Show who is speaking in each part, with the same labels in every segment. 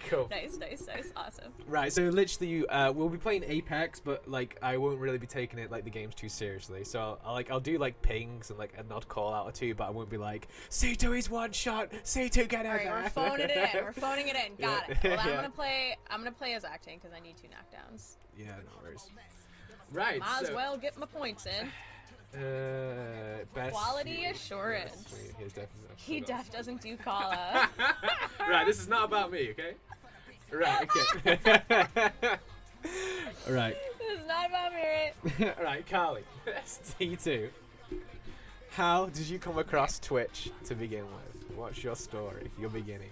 Speaker 1: Cool.
Speaker 2: Nice. Awesome.
Speaker 1: Right, so literally, we'll be playing Apex, but like I won't really be taking it like the games too seriously. So I'll do like pings and like a nod call out or two, but I won't be like C2 is one shot, C2 get in
Speaker 2: All right,
Speaker 1: there.
Speaker 2: we're phoning it in. We're phoning it in. Got it. Well, I'm gonna play as acting because I need 2 knockdowns.
Speaker 1: Yeah, no worries. Right.
Speaker 2: Might as well get my points in.
Speaker 1: Best
Speaker 2: Quality assurance. He doesn't do call-up.
Speaker 1: Right, this is not about me, okay? Right, okay. Right.
Speaker 2: This is not about me.
Speaker 1: Right, Carly. T2. How did you come across Twitch to begin with? What's your story, your beginning?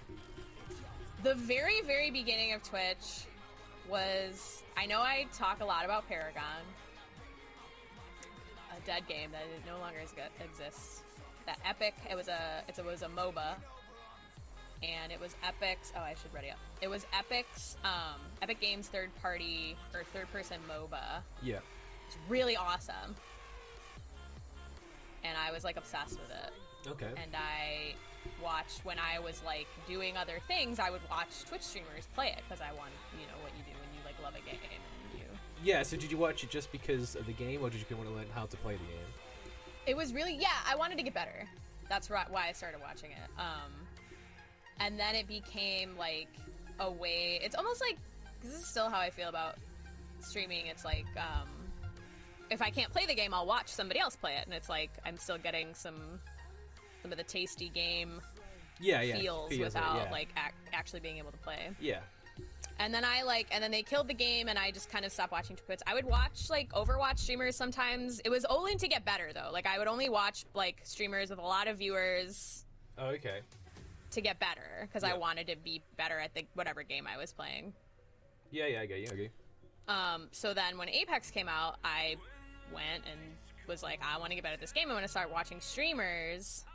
Speaker 2: The very, very beginning of Twitch was, I know I talk a lot about Paragon, a dead game that no longer exists. That Epic, it was a MOBA, and it was Epic's. Oh, I should ready up. It was Epic's, Epic Games third-person MOBA.
Speaker 1: Yeah.
Speaker 2: It's really awesome, and I was like obsessed with it.
Speaker 1: Okay.
Speaker 2: And I watched, when I was like doing other things, I would watch Twitch streamers play it because I want, you know, what you do when you like love a game and you.
Speaker 1: Yeah. So did you watch it just because of the game, or did you want to learn how to play the game?
Speaker 2: It was really, yeah, I wanted to get better. That's why I started watching it. And then it became like a way. It's almost like, this is still how I feel about streaming. It's like, if I can't play the game, I'll watch somebody else play it, and it's like I'm still getting some of the tasty game feels without like actually being able to play.
Speaker 1: Yeah.
Speaker 2: And then and then they killed the game, and I just kind of stopped watching Twitch. I would watch like Overwatch streamers sometimes. It was only to get better though. Like I would only watch like streamers with a lot of viewers.
Speaker 1: Oh, okay.
Speaker 2: To get better, because I wanted to be better at the whatever game I was playing.
Speaker 1: Yeah, I get you. Okay.
Speaker 2: So then when Apex came out, I went and was like, I want to get better at this game. I want to start watching streamers.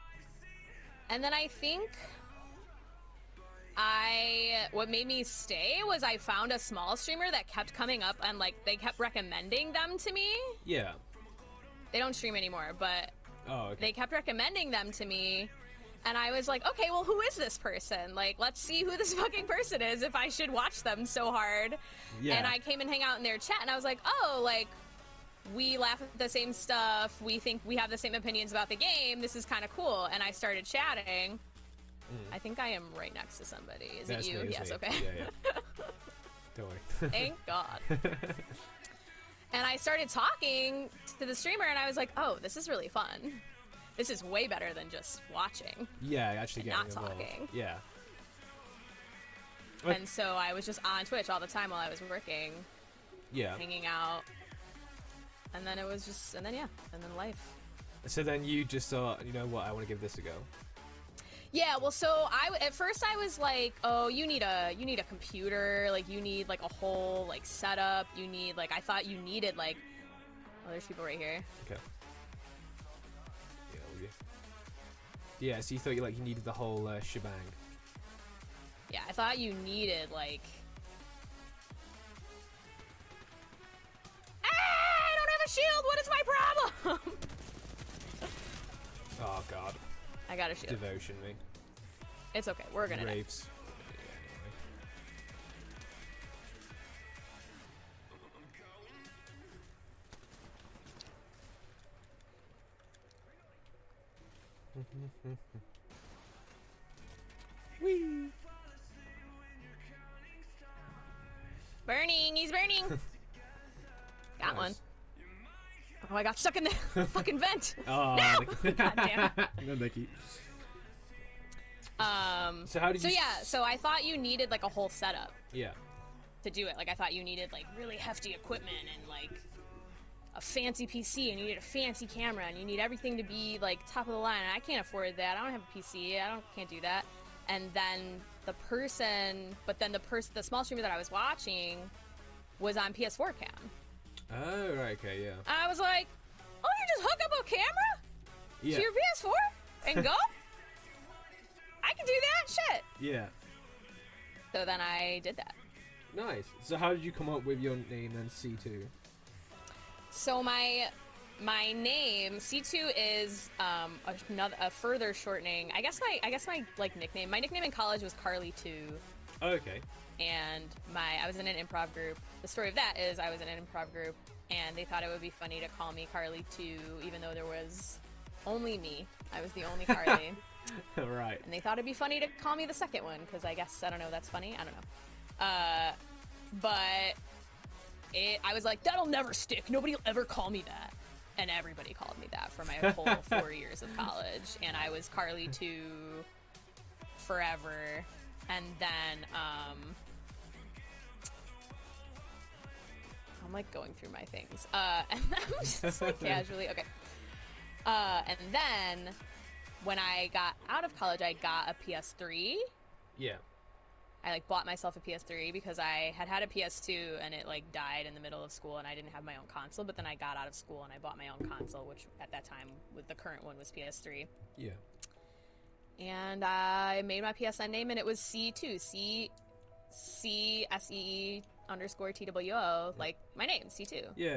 Speaker 2: And then I think what made me stay was I found a small streamer that kept coming up, and like they kept recommending them to me.
Speaker 1: Yeah.
Speaker 2: They don't stream anymore, but
Speaker 1: okay.
Speaker 2: They kept recommending them to me. And I was like, okay, well, who is this person? Like, let's see who this fucking person is if I should watch them so hard. Yeah. And I came and hang out in their chat, and I was like, oh, like, we laugh at the same stuff. We think we have the same opinions about the game. This is kind of cool. And I started chatting. I think I am right next to somebody. Is it you? Yes, okay.
Speaker 1: Yeah. Don't worry.
Speaker 2: Thank God. And I started talking to the streamer, and I was like, oh, this is really fun. This is way better than just watching.
Speaker 1: Yeah, actually getting
Speaker 2: not
Speaker 1: involved.
Speaker 2: Talking.
Speaker 1: Yeah.
Speaker 2: And so I was just on Twitch all the time while I was working.
Speaker 1: Yeah.
Speaker 2: Hanging out. And then it was just, and then life.
Speaker 1: So then you just thought, you know what, I want to give this a go.
Speaker 2: Yeah, well, so at first I was like, oh, you need a computer, like you need like a whole like setup. You need like, I thought you needed like, oh, there's people right here.
Speaker 1: Okay. Yeah, so you thought you needed the whole shebang.
Speaker 2: Yeah, I thought you needed like. I don't have a shield. What is my problem?
Speaker 1: Oh God.
Speaker 2: I got a shield.
Speaker 1: Devotion me.
Speaker 2: It's okay. We're gonna.
Speaker 1: Raves.
Speaker 2: Whee! Burning! He's burning! Got one. Oh, I got stuck in the fucking vent!
Speaker 1: Oh,
Speaker 2: no! God damn it.
Speaker 1: No, Nikki.
Speaker 2: So how did you... So yeah, so I thought you needed like a whole setup.
Speaker 1: Yeah.
Speaker 2: To do it. Like I thought you needed like really hefty equipment and like a fancy PC, and you need a fancy camera, and you need everything to be like top of the line. And I can't afford that. I don't have a PC. Can't do that. And then the small streamer that I was watching was on PS4 cam.
Speaker 1: Oh, right, okay, yeah.
Speaker 2: I was like, oh, you just hook up a camera to your PS4 and go? I can do that shit.
Speaker 1: Yeah.
Speaker 2: So then I did that.
Speaker 1: Nice. So how did you come up with your name then, C2?
Speaker 2: So my name C2 is a further shortening. I guess my like nickname. My nickname in college was Carly 2.
Speaker 1: Okay.
Speaker 2: And I was in an improv group. The story of that is I was in an improv group, and they thought it would be funny to call me Carly 2, even though there was only me. I was the only Carly.
Speaker 1: Right.
Speaker 2: And they thought it'd be funny to call me the second one, because I guess, I don't know, that's funny. I don't know. But I was like, that'll never stick. Nobody will ever call me that. And everybody called me that for my whole 4 years of college. And I was Carly 2 forever. And then, I'm like going through my things. And then I'm just like casually, okay. And then when I got out of college, I got a PS3.
Speaker 1: Yeah.
Speaker 2: I like bought myself a PS3 because I had a PS2 and it like died in the middle of school and I didn't have my own console. But then I got out of school and I bought my own console, which at that time with the current one was PS3.
Speaker 1: Yeah.
Speaker 2: And I made my PSN name and it was C2, CSEE_TWO, like my name, C2.
Speaker 1: Yeah.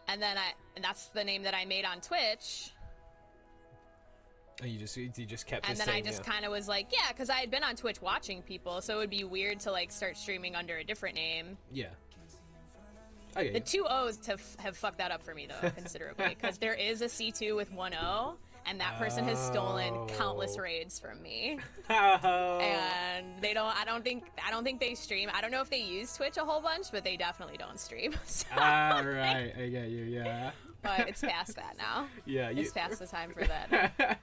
Speaker 2: And then and that's the name that I made on Twitch.
Speaker 1: And you just kept.
Speaker 2: And then I just kind of was like, yeah, because I had been on Twitch watching people, so it would be weird to like start streaming under a different name.
Speaker 1: Yeah. The
Speaker 2: 2 O's have fucked that up for me though considerably, because there is a C2 with 1 O, and that person has stolen countless raids from me. And they don't. I don't think they stream. I don't know if they use Twitch a whole bunch, but they definitely don't stream. So,
Speaker 1: right. I get you. Yeah.
Speaker 2: But it's past that now.
Speaker 1: Yeah.
Speaker 2: It's past the time for that.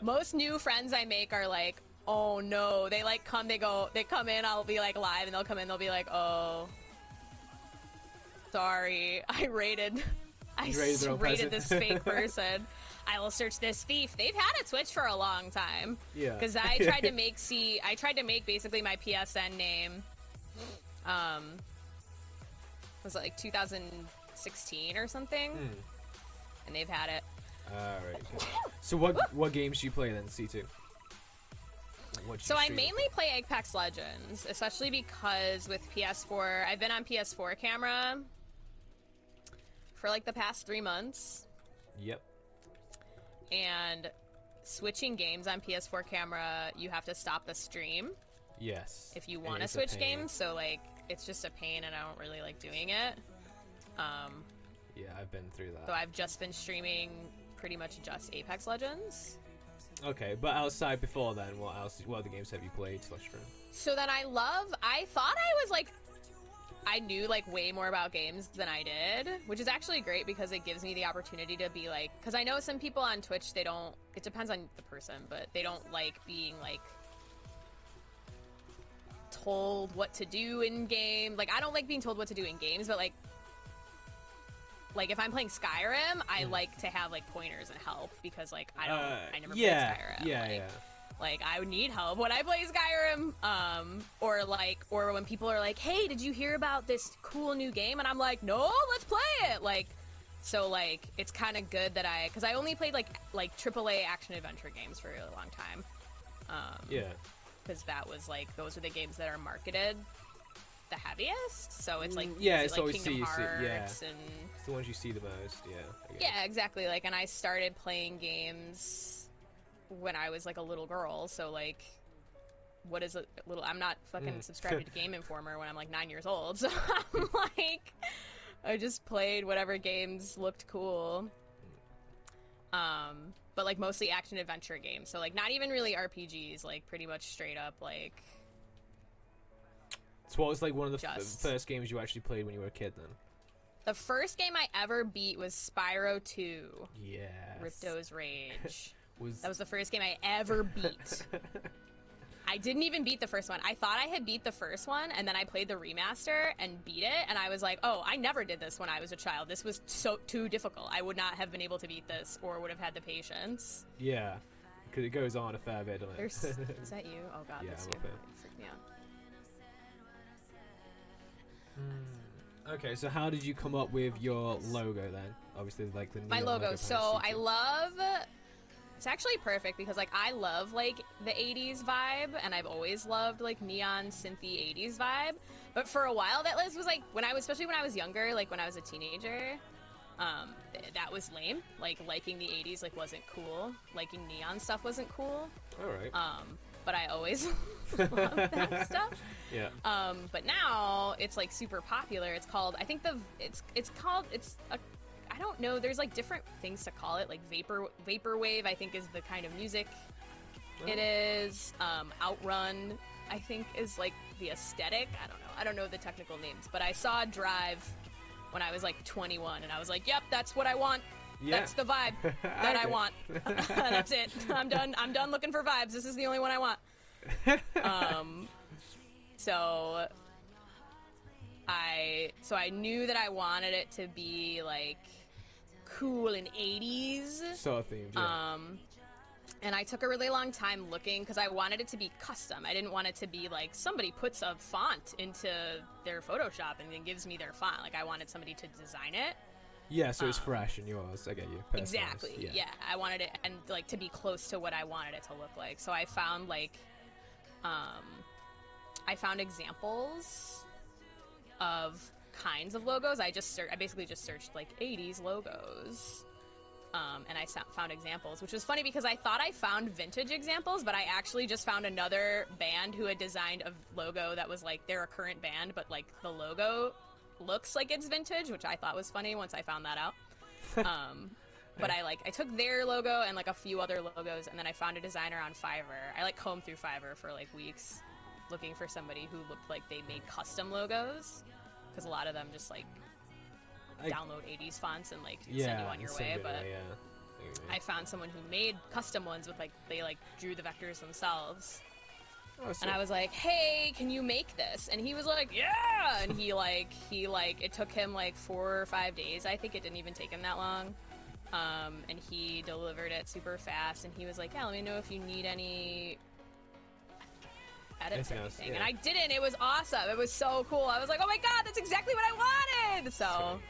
Speaker 2: Most new friends I make are like, oh no, they like come in, I'll be like live, and they'll come in, they'll be like, oh, sorry, I raided this fake person. I will search this thief. They've had a Twitch for a long time.
Speaker 1: Yeah.
Speaker 2: Because I tried to make basically my PSN name, was it like 2016 or something? And they've had it.
Speaker 1: Alright. So what games do you play then, C2?
Speaker 2: So I mainly play Apex Legends, especially because with PS4, I've been on PS4 camera for like the past 3 months.
Speaker 1: Yep.
Speaker 2: And switching games on PS4 camera, you have to stop the stream.
Speaker 1: Yes.
Speaker 2: If you want to switch games, so like it's just a pain, and I don't really like doing it.
Speaker 1: Yeah, I've been through that.
Speaker 2: So I've just been streaming pretty much just Apex Legends.
Speaker 1: Okay, but outside before then, what other games have you played / streamed?
Speaker 2: So then I thought I knew like way more about games than I did, which is actually great because it gives me the opportunity to be like, because I know some people on Twitch, it depends on the person, but they don't like being like told what to do in game. Like I don't like being told what to do in games, but like if I'm playing Skyrim, I like to have like pointers and help because like I never played Skyrim.
Speaker 1: Yeah.
Speaker 2: Like I would need help when I play Skyrim. Or when people are like, "Hey, did you hear about this cool new game?" And I'm like, "No, let's play it." Like, so like it's kind of good that because I only played like AAA action adventure games for a really long time.
Speaker 1: Yeah.
Speaker 2: Because that was like those are the games that are marketed the heaviest, so it's like
Speaker 1: it's
Speaker 2: like
Speaker 1: always
Speaker 2: Kingdom Hearts
Speaker 1: and it's the ones you see the most.
Speaker 2: Yeah, exactly. Like, and I started playing games when I was like a little girl, so like what is a little I'm not fucking subscribed to Game Informer when I'm like 9 years old, so I'm like I just played whatever games looked cool, but like mostly action adventure games, so like not even really RPGs, like pretty much straight up like.
Speaker 1: So what was like one of the first games you actually played when you were a kid then?
Speaker 2: The first game I ever beat was Spyro 2.
Speaker 1: Yes.
Speaker 2: Ripto's Rage. That was the first game I ever beat. I didn't even beat the first one. I thought I had beat the first one, and then I played the remaster and beat it, and I was like, oh, I never did this when I was a child. This was too difficult. I would not have been able to beat this or would have had the patience.
Speaker 1: Yeah. Because it goes on a fair bit, doesn't it?
Speaker 2: Is that you? Oh god, that's you.
Speaker 1: Okay.
Speaker 2: You freaked me out.
Speaker 1: Okay, so how did you come up with your logo then? Obviously, like the
Speaker 2: my logo. So I love. It's actually perfect because like I love like the 80s vibe, and I've always loved like neon synthy 80s vibe. But for a while that was like especially when I was younger, like when I was a teenager, that was lame. Like liking the 80s like wasn't cool. Liking neon stuff wasn't cool.
Speaker 1: All right.
Speaker 2: but I always loved that stuff.
Speaker 1: Yeah.
Speaker 2: But now it's like super popular. It's called, I think I don't know. There's like different things to call it. Like vaporwave, I think is the kind of music it is. Outrun, I think is like the aesthetic. I don't know. I don't know the technical names, but I saw Drive when I was like 21, and I was like, yep, that's what I want.
Speaker 1: Yeah.
Speaker 2: That's the vibe that I want. That's it. I'm done. I'm done looking for vibes. This is the only one I want. So I knew that I wanted it to be like cool and 80s.
Speaker 1: Sort of themed, yeah.
Speaker 2: And I took a really long time looking because I wanted it to be custom. I didn't want it to be like somebody puts a font into their Photoshop and then gives me their font. Like I wanted somebody to design it.
Speaker 1: Yeah, so it's fresh in yours. I get you. Personalized.
Speaker 2: Exactly. Yeah, I wanted it and like to be close to what I wanted it to look like. So I found like, I found examples of kinds of logos. I basically just searched like 80s logos. And I found examples, which was funny because I thought I found vintage examples, but I actually just found another band who had designed a logo that was like, they're a current band, but like the logo looks like it's vintage, which I thought was funny once I found that out. But I took their logo and like a few other logos, and then I found a designer on Fiverr. I like combed through Fiverr for like weeks looking for somebody who looked like they made custom logos, because a lot of them just like download 80s fonts and like send you on your way. But I found someone who made custom ones with like, they like drew the vectors themselves. Oh, and I was like, hey, can you make this? And he was like, yeah. And he it took him like 4 or 5 days. I think it didn't even take him that long. And he delivered it super fast. And he was like, yeah, let me know if you need any edits or anything. And I didn't. It was awesome. It was so cool. I was like, oh my god, that's exactly what I wanted. So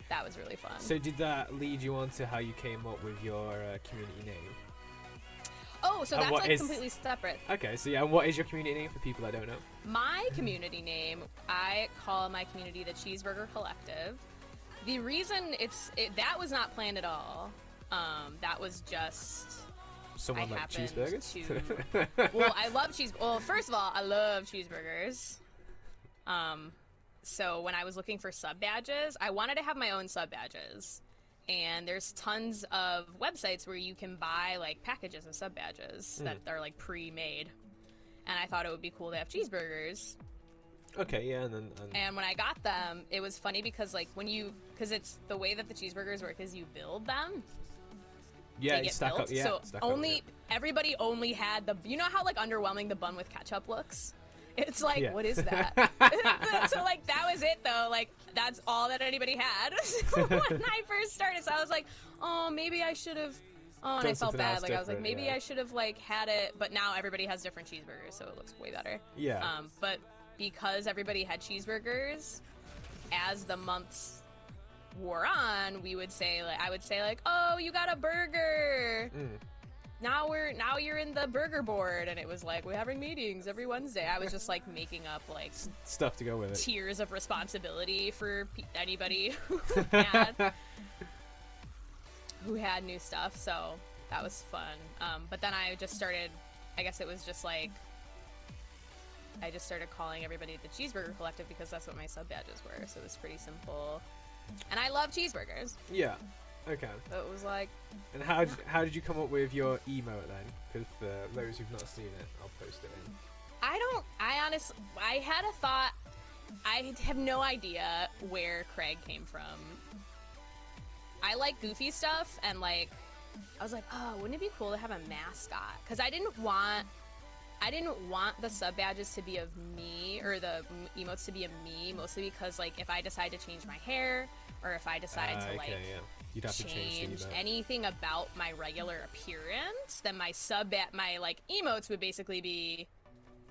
Speaker 2: that was really fun.
Speaker 1: So did that lead you on to how you came up with your community name?
Speaker 2: Oh, so that's like completely separate.
Speaker 1: Okay, so yeah, and what is your community name for people that don't know?
Speaker 2: My community name, I call my community the Cheeseburger Collective. The reason that was not planned at all. That was just
Speaker 1: someone like cheeseburgers.
Speaker 2: Well, I love Well, first of all, I love cheeseburgers. So when I was looking for sub badges, I wanted to have my own sub badges. And there's tons of websites where you can buy like packages of sub badges that are like pre-made. And I thought it would be cool to have cheeseburgers.
Speaker 1: Okay, yeah,
Speaker 2: and when I got them, it was funny because like because it's the way that the cheeseburgers work is you build them.
Speaker 1: Yeah, you stack up. Yeah,
Speaker 2: so everybody only had you know how like underwhelming the bun with ketchup looks? It's like, what is that? So like that was it though. Like that's all that anybody had when I first started. So I was like, oh, maybe I should have. Oh, and I felt bad. Like I was like, maybe I should have like had it. But now everybody has different cheeseburgers, so it looks way better.
Speaker 1: Yeah.
Speaker 2: But because everybody had cheeseburgers, as the months wore on, I would say like, oh, you got a burger. Now you're in the burger board, and it was like we're having meetings every Wednesday. I was just like making up like
Speaker 1: stuff to go with it,
Speaker 2: tiers of responsibility for anybody who had new stuff. So that was fun. But then I just started. I guess it was just like I just started calling everybody the Cheeseburger Collective because that's what my sub badges were. So it was pretty simple, and I love cheeseburgers.
Speaker 1: Yeah. Okay.
Speaker 2: So it was like.
Speaker 1: And how did you come up with your emote then? Because for those who've not seen it, I'll post it in.
Speaker 2: I honestly, I had a thought. I have no idea where Craig came from. I like goofy stuff, and like, I was like, oh, wouldn't it be cool to have a mascot? Because I didn't want the sub badges to be of me, or the emotes to be of me, mostly because like if I decide to change my hair, or if I decide to like
Speaker 1: you'd have to change
Speaker 2: anything about my regular appearance, then my like emotes would basically be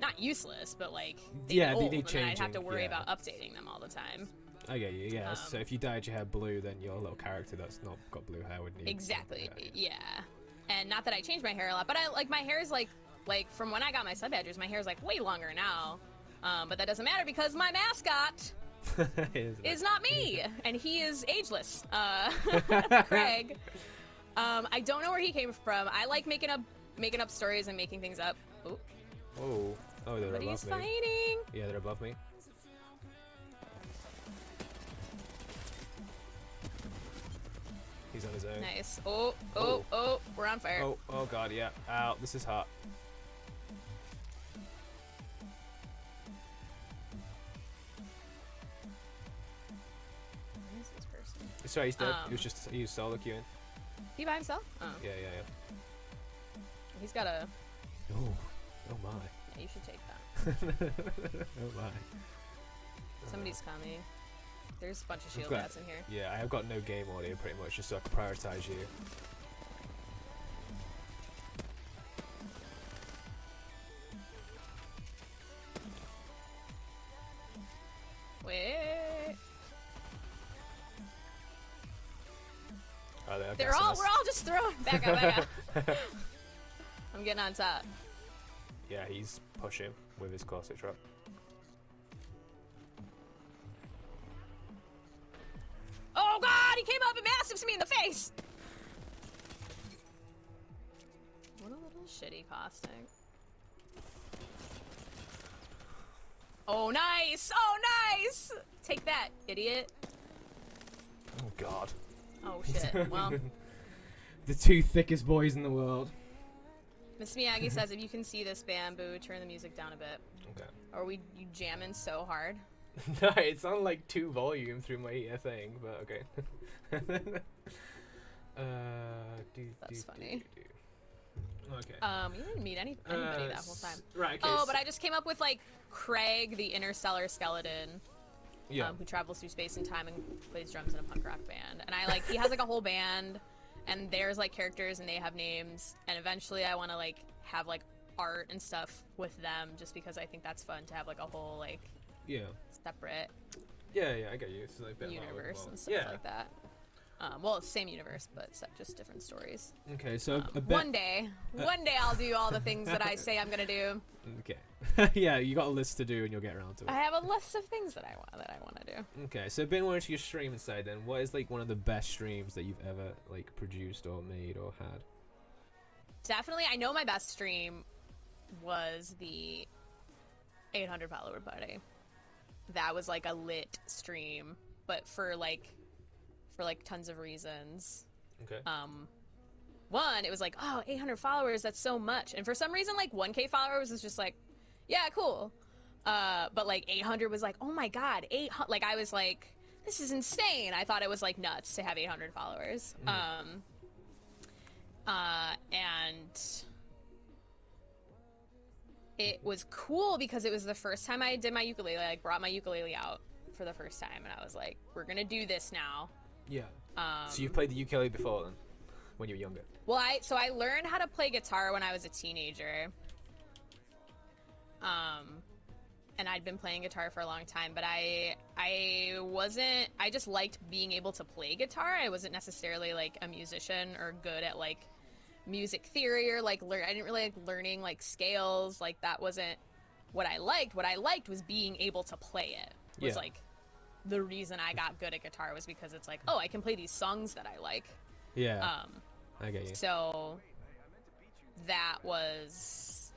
Speaker 2: not useless, but like they'd be changing. And I'd have to worry about updating them all the time.
Speaker 1: I get you, yeah. So if you dyed your hair blue, then your little character that's not got blue hair would need
Speaker 2: exactly, yeah. And not that I change my hair a lot, but I like my hair is like from when I got my sub badges, my hair is like way longer now. But that doesn't matter because my mascot is not me, and he is ageless. Craig. I don't know where he came from. I like making up stories and making things up. Oh,
Speaker 1: Oh. Oh, they're
Speaker 2: but he's
Speaker 1: above me.
Speaker 2: fighting.
Speaker 1: Yeah, they're above me. He's on his own.
Speaker 2: Nice. Oh,
Speaker 1: Oh.
Speaker 2: we're on fire.
Speaker 1: Oh god, yeah. Ow, this is hot.
Speaker 2: Where is this person?
Speaker 1: Sorry, he's dead. He was solo queuing.
Speaker 2: He by himself? Oh.
Speaker 1: Yeah.
Speaker 2: He's got a.
Speaker 1: Oh my.
Speaker 2: Yeah, you should take that.
Speaker 1: Oh my.
Speaker 2: Somebody's coming. There's a bunch of shield
Speaker 1: got-
Speaker 2: bats in here.
Speaker 1: Yeah, I have got no game audio pretty much, just so I can prioritize you.
Speaker 2: Wait.
Speaker 1: Oh, they're
Speaker 2: We're
Speaker 1: guessing
Speaker 2: all
Speaker 1: us.
Speaker 2: just throwing. Back up. I'm getting on top.
Speaker 1: Yeah, he's pushing with his corset trap.
Speaker 2: Oh god, he came up and massives me in the face! What a little shitty costing. Oh nice! Oh nice! Take that, idiot.
Speaker 1: Oh god.
Speaker 2: Oh shit, well.
Speaker 1: The two thickest boys in the world.
Speaker 2: Miss Miyagi says if you can see this bamboo, turn the music down a bit.
Speaker 1: Okay.
Speaker 2: Or you jamming so hard?
Speaker 1: No, it's on like 2 volume through my thing, but okay.
Speaker 2: That's funny.
Speaker 1: Okay.
Speaker 2: We didn't meet anybody that whole time.
Speaker 1: Right. Okay.
Speaker 2: Oh, but I just came up with like Craig, the interstellar skeleton,
Speaker 1: Yeah.
Speaker 2: who travels through space and time and plays drums in a punk rock band. And I like he has like a whole band, and there's like characters and they have names. And eventually, I want to like have like art and stuff with them, just because I think that's fun to have like a whole like
Speaker 1: Yeah.
Speaker 2: separate
Speaker 1: Yeah, I get you. It's like a bit
Speaker 2: universe
Speaker 1: more,
Speaker 2: and stuff like that. Well, it's the same universe, but just different stories.
Speaker 1: Okay, so
Speaker 2: one day I'll do all the things that I say I'm gonna do.
Speaker 1: Okay. Yeah, you got a list to do, and you'll get around to it.
Speaker 2: I have a list of things that I want to do.
Speaker 1: Okay, so being on to your stream side, then, what is like one of the best streams that you've ever like produced or made or had?
Speaker 2: Definitely, I know my best stream was the 800 follower party. That was like a lit stream, but for tons of reasons.
Speaker 1: Okay.
Speaker 2: One, it was like, oh, 800 followers, that's so much. And for some reason, like 1K followers was just like, yeah, cool. But like 800 was like, oh my god, 800. Like I was like, this is insane. I thought it was like nuts to have 800 followers. And it was cool because it was the first time I did my ukulele. I like, brought my ukulele out for the first time, and I was like, we're gonna do this now.
Speaker 1: Yeah. So you've played the ukulele before then, when you were younger?
Speaker 2: Well, I learned how to play guitar when I was a teenager. And I'd been playing guitar for a long time, but I just liked being able to play guitar. I wasn't necessarily like a musician or good at like music theory or like I didn't really like learning like scales. Like that wasn't what I liked. What I liked was being able to play it. Was like the reason I got good at guitar was because it's like, oh, I can play these songs that I like.
Speaker 1: Yeah. I get you.
Speaker 2: So that was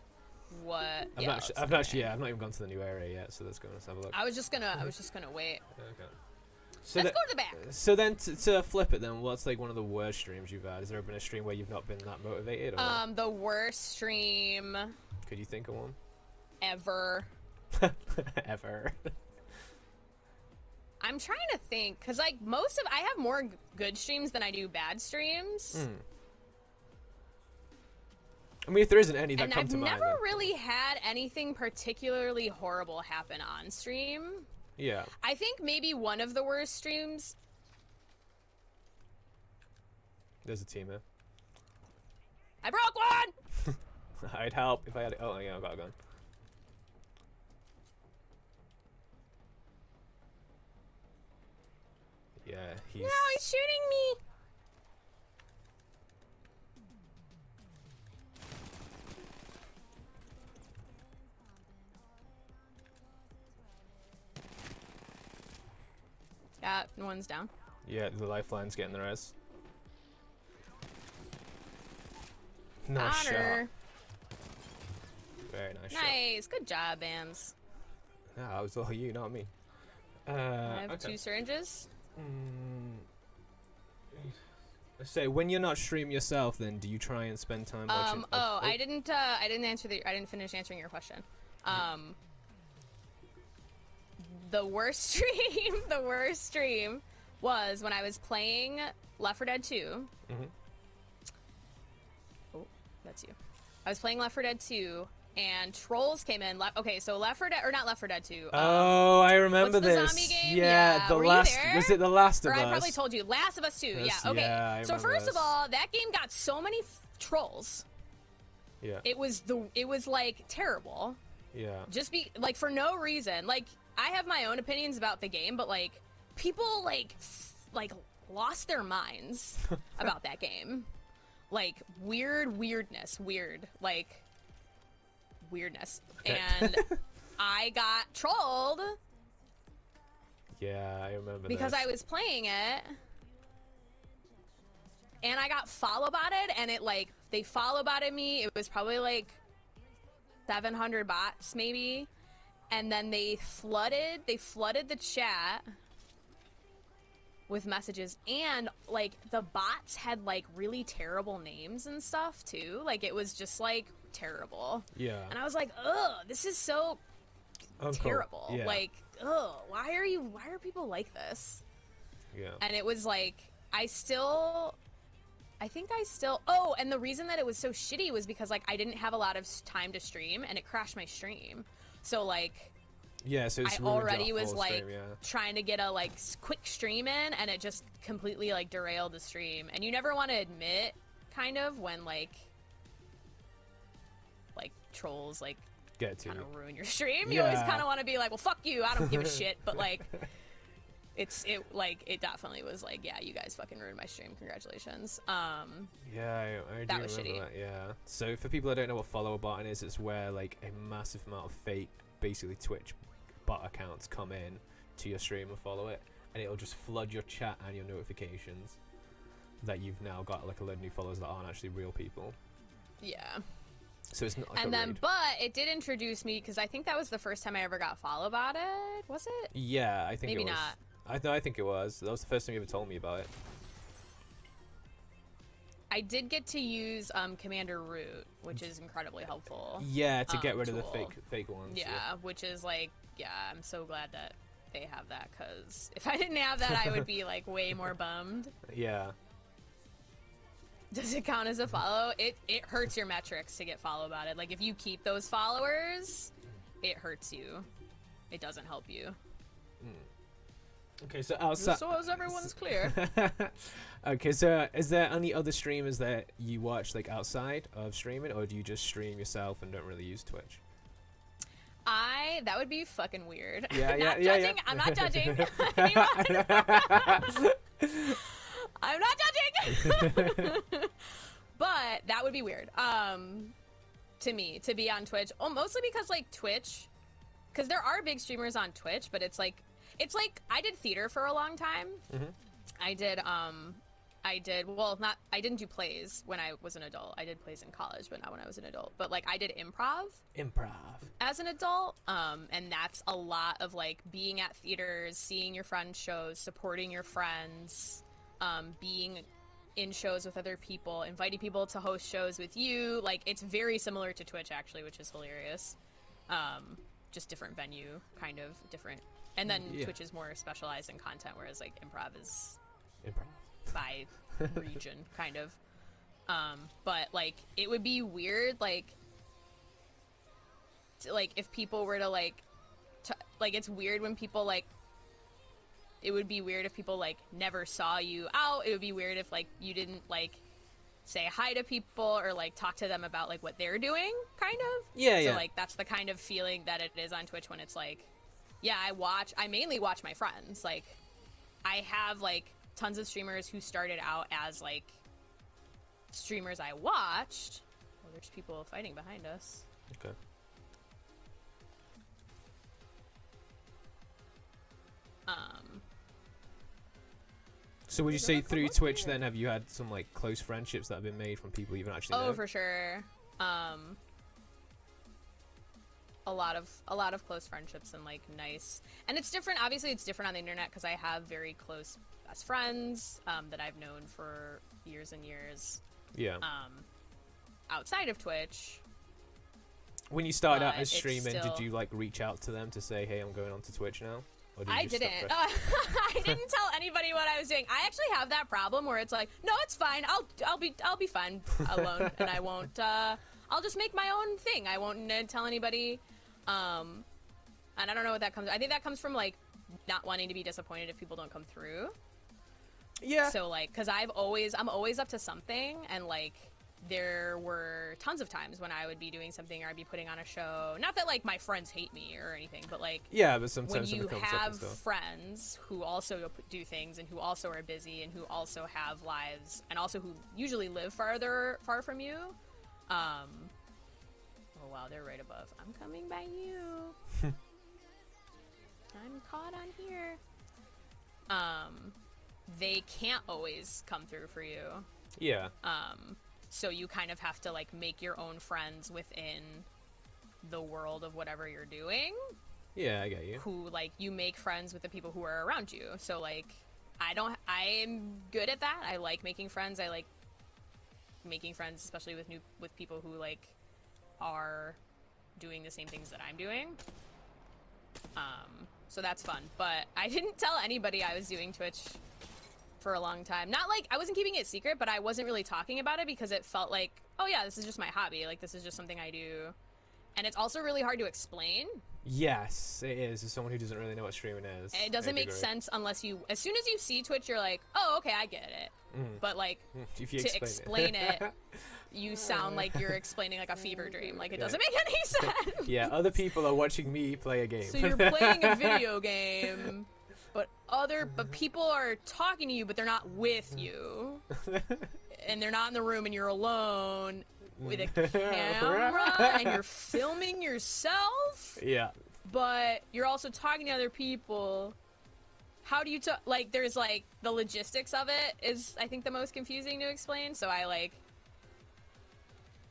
Speaker 2: what.
Speaker 1: I've not even gone to the new area yet, so let's go and have a look.
Speaker 2: I was just gonna wait.
Speaker 1: Okay. So
Speaker 2: Let's go to the back.
Speaker 1: So then, to flip it, then, what's like one of the worst streams you've had? Has there been a stream where you've not been that motivated? Or
Speaker 2: The worst stream
Speaker 1: could you think of one?
Speaker 2: ever.
Speaker 1: Ever.
Speaker 2: I'm trying to think, cause like I have more good streams than I do bad streams.
Speaker 1: I mean, if there isn't any that
Speaker 2: And
Speaker 1: come
Speaker 2: I've
Speaker 1: to mind.
Speaker 2: never really had anything particularly horrible happen on stream.
Speaker 1: Yeah.
Speaker 2: I think maybe one of the worst streams.
Speaker 1: There's a team here.
Speaker 2: I broke one!
Speaker 1: I'd help if I had. Oh yeah, I got a gun. Yeah, he's.
Speaker 2: No, he's shooting me! Yeah, one's down.
Speaker 1: Yeah, the lifeline's getting the res. Nice
Speaker 2: Honor.
Speaker 1: shot. Very nice shot.
Speaker 2: Nice. Good job, Bams.
Speaker 1: No, that was all you, not me.
Speaker 2: I have
Speaker 1: Okay.
Speaker 2: 2 syringes.
Speaker 1: So when you're not streaming yourself, then do you try and spend time watching?
Speaker 2: I didn't finish answering your question. The worst stream was when I was playing Left 4 Dead 2. Oh, that's you. I was playing Left 4 Dead 2, and trolls came in. Okay, so Left 4 Dead, or not Left 4 Dead 2.
Speaker 1: Oh, I remember
Speaker 2: what's the
Speaker 1: this.
Speaker 2: zombie game?
Speaker 1: Yeah, the
Speaker 2: were
Speaker 1: last.
Speaker 2: You there?
Speaker 1: Was it the Last of
Speaker 2: or
Speaker 1: Us?
Speaker 2: I probably told you. Last of Us 2.
Speaker 1: Yes,
Speaker 2: Yeah. Okay.
Speaker 1: yeah, I
Speaker 2: So
Speaker 1: remember
Speaker 2: first
Speaker 1: this.
Speaker 2: of all, that game got so many trolls.
Speaker 1: Yeah.
Speaker 2: It was like terrible.
Speaker 1: Yeah.
Speaker 2: Just like for no reason. Like I have my own opinions about the game, but like people like lost their minds about that game. Like weirdness.
Speaker 1: Okay.
Speaker 2: And I got trolled
Speaker 1: Yeah, I remember
Speaker 2: because
Speaker 1: this.
Speaker 2: I was playing it. And I got follow-botted, and they follow-botted me. It was probably like 700 bots, maybe. And then they flooded the chat with messages. And, like, the bots had, like, really terrible names and stuff, too. Like, it was just, like, terrible.
Speaker 1: Yeah.
Speaker 2: And I was like, ugh, this is so terrible.
Speaker 1: Yeah.
Speaker 2: Like, ugh, why are people like this?
Speaker 1: Yeah.
Speaker 2: And it was like, oh, and the reason that it was so shitty was because, like, I didn't have a lot of time to stream, and it crashed my stream. So, like,
Speaker 1: Yeah, so it's
Speaker 2: I
Speaker 1: ruined
Speaker 2: already
Speaker 1: your
Speaker 2: was,
Speaker 1: full
Speaker 2: like,
Speaker 1: stream, yeah.
Speaker 2: trying to get a, like, quick stream in, and it just completely, like, derailed the stream. And you never want to admit, kind of, when, like, trolls, like,
Speaker 1: Get to
Speaker 2: kind
Speaker 1: you.
Speaker 2: of ruin your stream. You always
Speaker 1: Yeah.
Speaker 2: kind of want to be like, well, fuck you, I don't give a shit. But, like, it definitely was like, yeah, you guys fucking ruined my stream. Congratulations.
Speaker 1: Yeah, I do
Speaker 2: that was
Speaker 1: remember
Speaker 2: shitty.
Speaker 1: that, yeah. So for people that don't know what follower button is, it's where, like, a massive amount of fake, basically Twitch bot accounts come in to your stream and follow it, and it'll just flood your chat and your notifications that you've now got, like, a load of new followers that aren't actually real people.
Speaker 2: Yeah.
Speaker 1: So it's not like
Speaker 2: And
Speaker 1: a
Speaker 2: then,
Speaker 1: raid.
Speaker 2: but it did introduce me, because I think that was the first time I ever got follow botted. Was it?
Speaker 1: Yeah, I think
Speaker 2: Maybe
Speaker 1: it was.
Speaker 2: not.
Speaker 1: I think it was. That was the first time you ever told me about it.
Speaker 2: I did get to use Commander Root, which is incredibly helpful.
Speaker 1: Yeah, to get rid of the
Speaker 2: tool.
Speaker 1: fake ones.
Speaker 2: Yeah, which is like, yeah, I'm so glad that they have that, because if I didn't have that, I would be like way more bummed.
Speaker 1: Yeah.
Speaker 2: Does it count as a follow? It hurts your metrics to get follow botted. Like, if you keep those followers, it hurts you. It doesn't help you.
Speaker 1: Okay, so outside.
Speaker 2: Just so as everyone's clear.
Speaker 1: Okay, so is there any other streamers that you watch, like, outside of streaming, or do you just stream yourself and don't really use Twitch?
Speaker 2: That would be fucking weird.
Speaker 1: Yeah,
Speaker 2: Not
Speaker 1: yeah,
Speaker 2: judging.
Speaker 1: yeah.
Speaker 2: I'm not judging. Anyone. I'm not judging. But that would be weird. To me, to be on Twitch. Oh, mostly because, like, Twitch, because there are big streamers on Twitch, but it's like I did theater for a long time.
Speaker 1: Mm-hmm.
Speaker 2: I didn't do plays when I was an adult. I did plays in college, but not when I was an adult. But, like, I did improv as an adult, and that's a lot of, like, being at theaters, seeing your friends' shows, supporting your friends, being in shows with other people, inviting people to host shows with you. Like, it's very similar to Twitch, actually, which is hilarious. Just different venue, kind of different. And then Twitch is more specialized in content, whereas, like, improv is by region, kind of. But, like, it would be weird, like if people were to, like, it's weird when people, like, it would be weird if people, like, never saw you out. It would be weird if, like, you didn't, like, say hi to people or, like, talk to them about, like, what they're doing, kind of.
Speaker 1: Yeah,
Speaker 2: so,
Speaker 1: yeah.
Speaker 2: Like, that's the kind of feeling that it is on Twitch when it's, like, yeah, I mainly watch my friends. Like, I have, like, tons of streamers who started out as, like, streamers I watched. Oh, there's people fighting behind us.
Speaker 1: Okay. So would you say through Twitch then have you had some, like, close friendships that have been made from people you haven't actually known?
Speaker 2: Oh, for sure. lot of close friendships and like nice. And it's different. Obviously, it's different on the internet because I have very close best friends that I've known for years and years.
Speaker 1: Yeah.
Speaker 2: Outside of Twitch.
Speaker 1: When you started out
Speaker 2: but
Speaker 1: as streaming,
Speaker 2: still-
Speaker 1: did you like reach out to them to say, "Hey, I'm going on to Twitch now"? Or did you
Speaker 2: I
Speaker 1: just
Speaker 2: didn't.
Speaker 1: stop
Speaker 2: I didn't tell anybody what I was doing. I actually have that problem where it's like, no, it's fine. I'll be fine alone, and I won't. I'll just make my own thing. I won't tell anybody. And I don't know what that comes. I think that comes from like not wanting to be disappointed if people don't come through.
Speaker 1: Yeah.
Speaker 2: So like, cause I'm always up to something, and like there were tons of times when I would be doing something or I'd be putting on a show. Not that like my friends hate me or anything, but like
Speaker 1: Yeah, but sometimes
Speaker 2: when
Speaker 1: when
Speaker 2: you
Speaker 1: it comes up
Speaker 2: have
Speaker 1: and stuff.
Speaker 2: friends who also do things and who also are busy and who also have lives and also who usually live far from you. Oh wow, they're right above. I'm coming by you. I'm caught on here. They can't always come through for you.
Speaker 1: Yeah.
Speaker 2: So you kind of have to like make your own friends within the world of whatever you're doing.
Speaker 1: Yeah, I get you.
Speaker 2: Who like you make friends with the people who are around you. So like I'm good at that. I like making friends. I like making friends, especially with people who like are doing the same things that I'm doing. So that's fun. But I didn't tell anybody I was doing Twitch for a long time. Not like I wasn't keeping it secret, but I wasn't really talking about it because it felt like, oh yeah, this is just my hobby. Like this is just something I do. And it's also really hard to explain.
Speaker 1: Yes, it is. As someone who doesn't really know what streaming is.
Speaker 2: It doesn't make sense unless you, as soon as you see Twitch, you're like, oh, okay, I get it. But like,
Speaker 1: if you
Speaker 2: to explain it, you sound like you're explaining like a fever dream. Like it doesn't make any sense.
Speaker 1: Yeah, other people are watching me play a game.
Speaker 2: So you're playing a video game, but people are talking to you, but they're not with you. And they're not in the room and you're alone with a camera and you're filming yourself.
Speaker 1: Yeah.
Speaker 2: But you're also talking to other people. How do you like there's like the logistics of it is I think the most confusing to explain. So I like,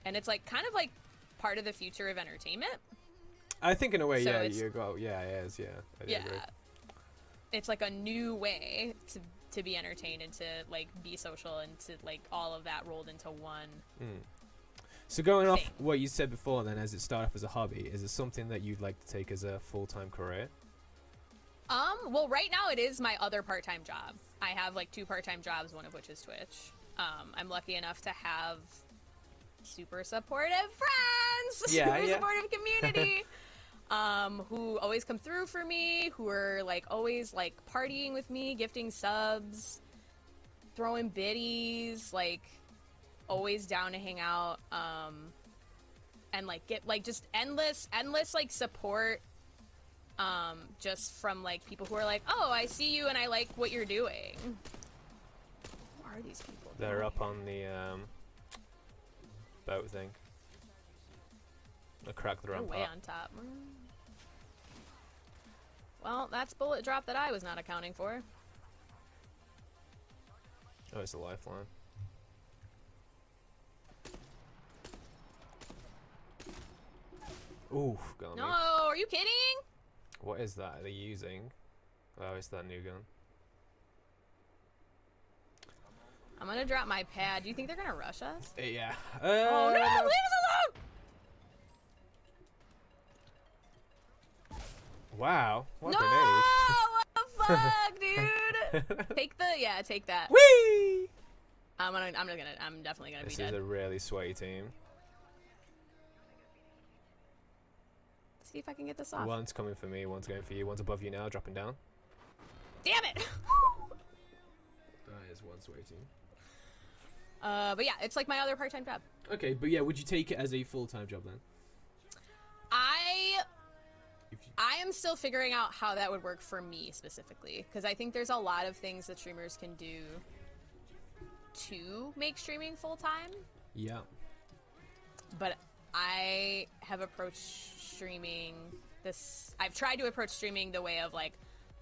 Speaker 2: and it's like kind of like part of the future of entertainment.
Speaker 1: I think in a way,
Speaker 2: So
Speaker 1: yeah,
Speaker 2: it's-
Speaker 1: you go, yeah, it is, yeah. I do agree.
Speaker 2: It's like a new way to be entertained and to like be social and to like all of that rolled into one.
Speaker 1: So going off
Speaker 2: thing.
Speaker 1: what you said before then, as it started off as a hobby, is it something that you'd like to take as a full-time career?
Speaker 2: Well, right now it is my other part-time job. I have like 2 part-time jobs, one of which is Twitch. I'm lucky enough to have super supportive friends, super supportive community, who always come through for me, who are like always like partying with me, gifting subs, throwing biddies, like always down to hang out, and like get like just endless like support. Just from like people who are like, oh, I see you and I like what you're doing. Who are these people?
Speaker 1: They're up on the boat thing. I cracked the
Speaker 2: They're
Speaker 1: rampart.
Speaker 2: way on top. Well, that's bullet drop that I was not accounting for.
Speaker 1: Oh, it's a lifeline. Ooh, got
Speaker 2: No,
Speaker 1: me.
Speaker 2: are you kidding?
Speaker 1: What is that they're using? Oh, it's that new gun.
Speaker 2: I'm gonna drop my pad. Do you think they're gonna rush us?
Speaker 1: Yeah.
Speaker 2: Oh no, leave us alone!
Speaker 1: Wow. What
Speaker 2: No!
Speaker 1: a grenade.
Speaker 2: What the fuck, dude? Take that.
Speaker 1: Whee!
Speaker 2: I'm definitely gonna
Speaker 1: This
Speaker 2: be
Speaker 1: is
Speaker 2: dead.
Speaker 1: a really sweaty team.
Speaker 2: See if I can get this off.
Speaker 1: One's coming for me, one's going for you, one's above you now, dropping down.
Speaker 2: Damn it!
Speaker 1: That is one sweaty team.
Speaker 2: But yeah, it's like my other part-time job.
Speaker 1: Okay, but yeah, would you take it as a full-time job then?
Speaker 2: I am still figuring out how that would work for me specifically, because I think there's a lot of things that streamers can do to make streaming full-time,
Speaker 1: Yeah.
Speaker 2: but I have approached streaming I've tried to approach streaming the way of like,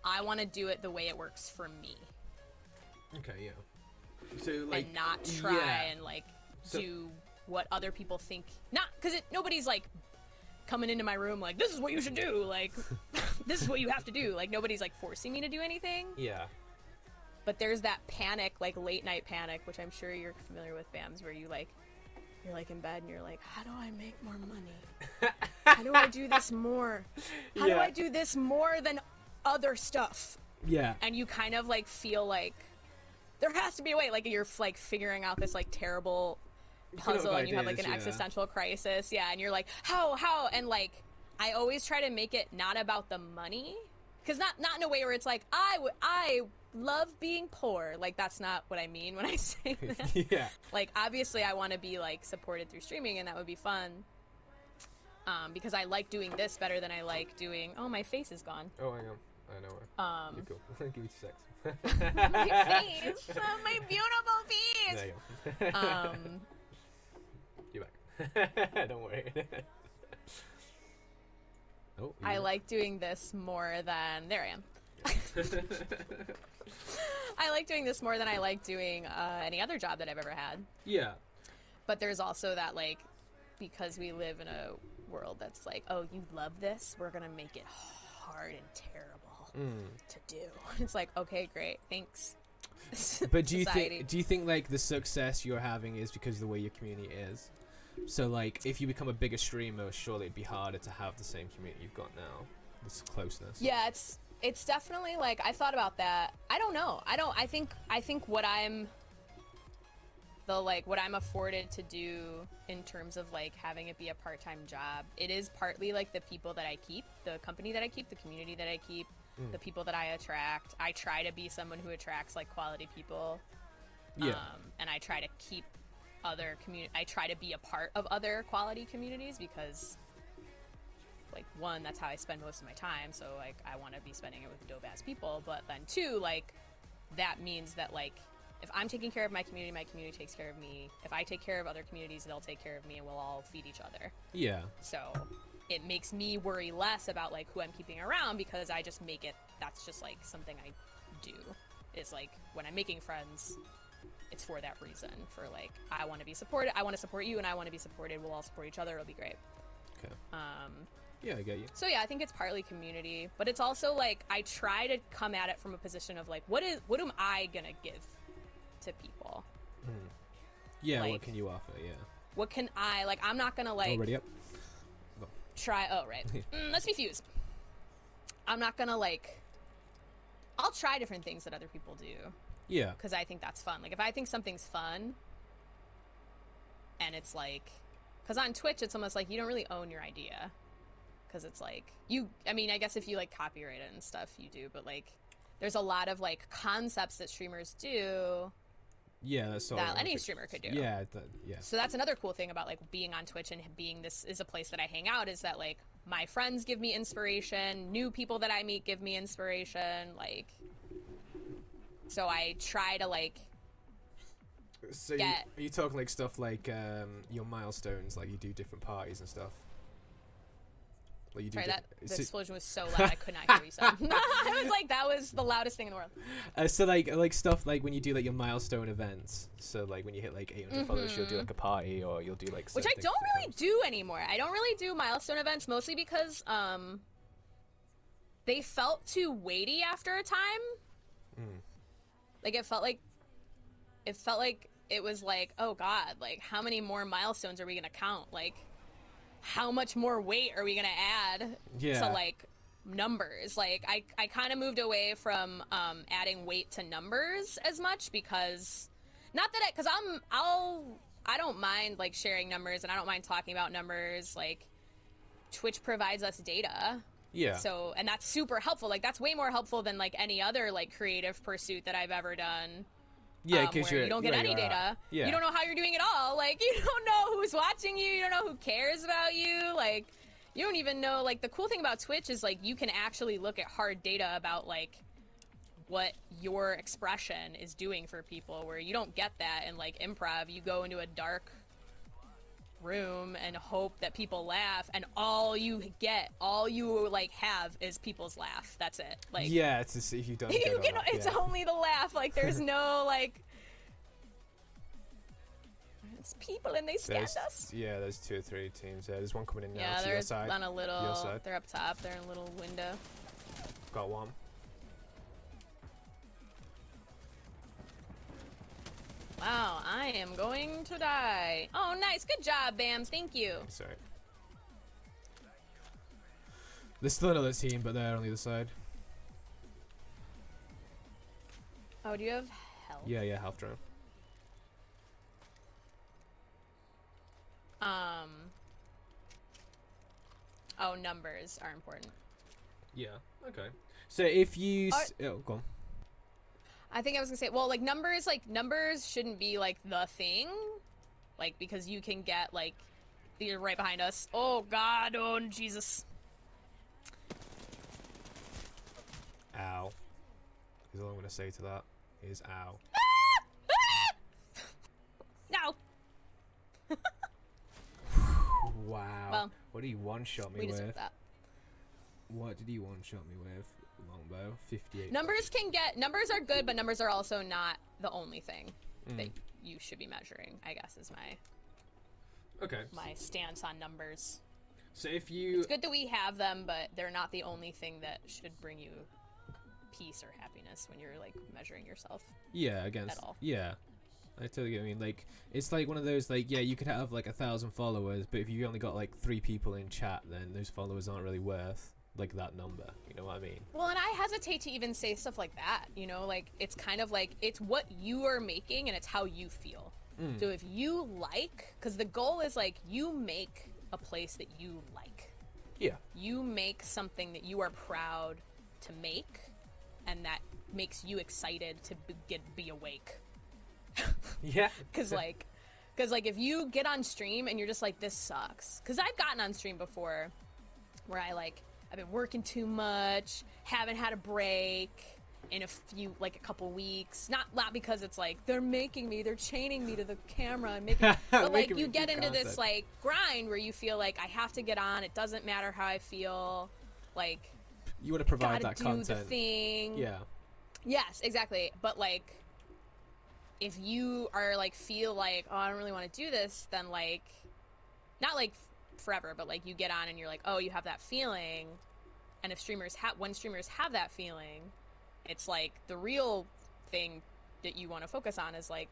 Speaker 2: I want to do it the way it works for me.
Speaker 1: Okay, yeah. So like,
Speaker 2: and not try and like
Speaker 1: So-
Speaker 2: do what other people think. Not because nobody's like coming into my room like, this is what you should do, like, this is what you have to do. Like, nobody's like forcing me to do anything.
Speaker 1: Yeah.
Speaker 2: But there's that panic, like late night panic, which I'm sure you're familiar with, Bams, where you're like in bed and you're like, how do I make more money? How do I do this more? How do I do this more than other stuff?
Speaker 1: Yeah.
Speaker 2: And you kind of like feel like there has to be a way. Like you're like figuring out this like terrible puzzle, and you have like an existential crisis. Yeah, and you're like, how? And like, I always try to make it not about the money, because not in a way where it's like I love being poor. Like, that's not what I mean when I say that.
Speaker 1: Yeah.
Speaker 2: Like, obviously I want to be like supported through streaming, and that would be fun. Because I like doing this better than I like doing. Oh, my face is gone.
Speaker 1: Oh, hang on. I know where. You're cool. Give me 2 seconds.
Speaker 2: My face, my beautiful face.
Speaker 1: There you go. You're back. Don't worry. Oh,
Speaker 2: I like doing this more than... There I am. I like doing this more than I like doing any other job that I've ever had.
Speaker 1: Yeah.
Speaker 2: But there's also that, like, because we live in a world that's like, oh, you love this? We're going to make it hard and terrible to do. It's like, okay, great. Thanks.
Speaker 1: But do you think like the success you're having is because of the way your community is? So like, if you become a bigger streamer, surely it'd be harder to have the same community you've got now. This closeness.
Speaker 2: Yeah, it's definitely like, I thought about that. I don't know. I think what I'm what I'm afforded to do in terms of like having it be a part-time job, it is partly like the people that I keep, the company that I keep, the community that I keep, the people that I attract. I try to be someone who attracts like quality people.
Speaker 1: Yeah.
Speaker 2: And I try to keep other I try to be a part of other quality communities, because like, one, that's how I spend most of my time, so like I want to be spending it with dope ass people. But then two, like, that means that like, if I'm taking care of my community takes care of me. If I take care of other communities, they'll take care of me, and we'll all feed each other.
Speaker 1: Yeah.
Speaker 2: So it makes me worry less about like who I'm keeping around, because I just make it, that's just like something I do. Is like, when I'm making friends, it's for that reason. For like, I want to be supported, I want to support you, and I want to be supported. We'll all support each other. It'll be great.
Speaker 1: Okay. Yeah, I get you.
Speaker 2: So yeah, I think it's partly community, but it's also like, I try to come at it from a position of like, what am I gonna give to people?
Speaker 1: Yeah,
Speaker 2: like,
Speaker 1: what can you offer? Yeah.
Speaker 2: What can I, like, I'm not gonna like
Speaker 1: Already up?
Speaker 2: try, oh right. Let's be fused. I'm not gonna like, I'll try different things that other people do.
Speaker 1: Yeah.
Speaker 2: Because I think that's fun. Like, if I think something's fun, and it's like, because on Twitch it's almost like you don't really own your idea. Because it's like, I mean, I guess if you like copyright it and stuff, you do, but like, there's a lot of like concepts that streamers do.
Speaker 1: Yeah, that's all
Speaker 2: that any streamer could do.
Speaker 1: Yeah, yeah.
Speaker 2: So that's another cool thing about like being on Twitch and being this is a place that I hang out, is that like my friends give me inspiration, new people that I meet give me inspiration, like, so I try to like
Speaker 1: So are you talking like stuff like your milestones, like you do different parties and stuff? Like you do.
Speaker 2: Sorry, the explosion was so loud I could not hear what you said. I was like, that was the loudest thing in the world.
Speaker 1: So like stuff like when you do like your milestone events. So like when you hit like 800 followers, you'll do like a party, or you'll do like.
Speaker 2: Which I don't really do anymore. I don't really do milestone events, mostly because they felt too weighty after a time. Like it felt like it was like, oh god, like how many more milestones are we gonna count? Like, how much more weight are we gonna add to like numbers? Like I kind of moved away from adding weight to numbers as much, because I don't mind like sharing numbers, and I don't mind talking about numbers. Like, Twitch provides us data.
Speaker 1: Yeah.
Speaker 2: So, and that's super helpful. Like, that's way more helpful than like any other like creative pursuit that I've ever done.
Speaker 1: Yeah, because
Speaker 2: you don't get any data.
Speaker 1: Yeah.
Speaker 2: You don't know how you're doing at all. Like, you don't know who's watching you. You don't know who cares about you. Like, you don't even know. Like, the cool thing about Twitch is like you can actually look at hard data about like what your expression is doing for people, where you don't get that in like improv. You go into a dark room and hope that people laugh, and all you like have is people's laugh. That's it. Like,
Speaker 1: yeah, it's just, if you don't
Speaker 2: it's only the laugh. Like, there's no like, people and they scanned us.
Speaker 1: Yeah, there's 2 or 3 teams there. There's one coming in now
Speaker 2: Yeah,
Speaker 1: to your
Speaker 2: they're
Speaker 1: side.
Speaker 2: on a little.
Speaker 1: Your side.
Speaker 2: They're up top. They're in a little window.
Speaker 1: Got one.
Speaker 2: Wow, I am going to die. Oh, nice. Good job, Bams. Thank you.
Speaker 1: Sorry. There's still another team, but they're on the other side.
Speaker 2: Oh, do you have health?
Speaker 1: Yeah, health drone.
Speaker 2: Oh, numbers are important.
Speaker 1: Yeah, okay. So if you... oh, go on.
Speaker 2: I think I was gonna say, well, like, numbers shouldn't be, like, the thing. Like, because you can get, like, you're right behind us. Oh, God, oh, Jesus.
Speaker 1: Ow. Is all I'm going to say to that is ow.
Speaker 2: No!
Speaker 1: Wow.
Speaker 2: Well,
Speaker 1: what did he one-shot me
Speaker 2: we
Speaker 1: with?
Speaker 2: deserve that.
Speaker 1: What did he one-shot me with? Longbow. 58.
Speaker 2: Numbers are good, but numbers are also not the only thing that you should be measuring, I guess, is my stance on numbers.
Speaker 1: So if you...
Speaker 2: It's good that we have them, but they're not the only thing that should bring you peace or happiness when you're, like, measuring yourself.
Speaker 1: Yeah, against...
Speaker 2: At all.
Speaker 1: Yeah. I totally get what you mean. Like, it's like one of those, like, yeah, you could have, like, 1,000 followers, but if you only got, like, 3 people in chat, then those followers aren't really worth, like, that number. You know what I mean?
Speaker 2: Well, and I hesitate to even say stuff like that, you know? Like, it's kind of like, it's what you are making, and it's how you feel. So if you like... Because the goal is, like, you make a place that you like.
Speaker 1: Yeah.
Speaker 2: You make something that you are proud to make, and that makes you excited to be awake.
Speaker 1: Yeah.
Speaker 2: Because if you get on stream and you're just like, this sucks. Because I've gotten on stream before where I've been working too much, haven't had a break in a couple weeks. Not because it's like, they're chaining me to the camera and making, but like you get into this like grind where you feel like I have to get on, it doesn't matter how I feel, like
Speaker 1: you want to provide
Speaker 2: gotta
Speaker 1: that
Speaker 2: do
Speaker 1: content.
Speaker 2: the thing.
Speaker 1: Yeah.
Speaker 2: Yes, exactly. But like, if you are like feel like, oh, I don't really want to do this, then like, not like forever, but like you get on and you're like, oh, you have that feeling, and when streamers have that feeling, it's like the real thing that you want to focus on is like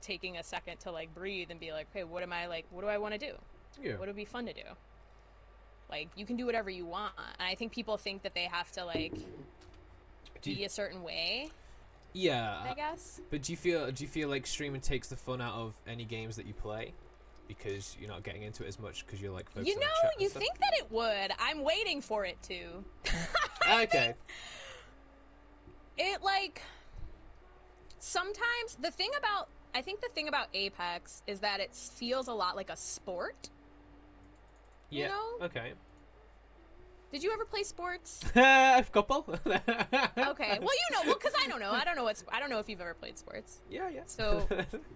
Speaker 2: taking a second to like breathe and be like, okay, what do I want to do?
Speaker 1: Yeah.
Speaker 2: What would be fun to do? Like, you can do whatever you want, and I think people think that they have to like be a certain way.
Speaker 1: Yeah,
Speaker 2: I guess.
Speaker 1: But do you feel like streaming takes the fun out of any games that you play because you're not getting into it as much because you're like focusing on chat and
Speaker 2: You
Speaker 1: stuff?
Speaker 2: think that it would. I'm waiting for it to.
Speaker 1: Okay.
Speaker 2: It like sometimes the thing about Apex is that it feels a lot like a sport.
Speaker 1: Yeah.
Speaker 2: You know?
Speaker 1: Okay.
Speaker 2: Did you ever play sports?
Speaker 1: A couple.
Speaker 2: Okay. Well, because I don't know. I don't know if you've ever played sports.
Speaker 1: Yeah.
Speaker 2: So,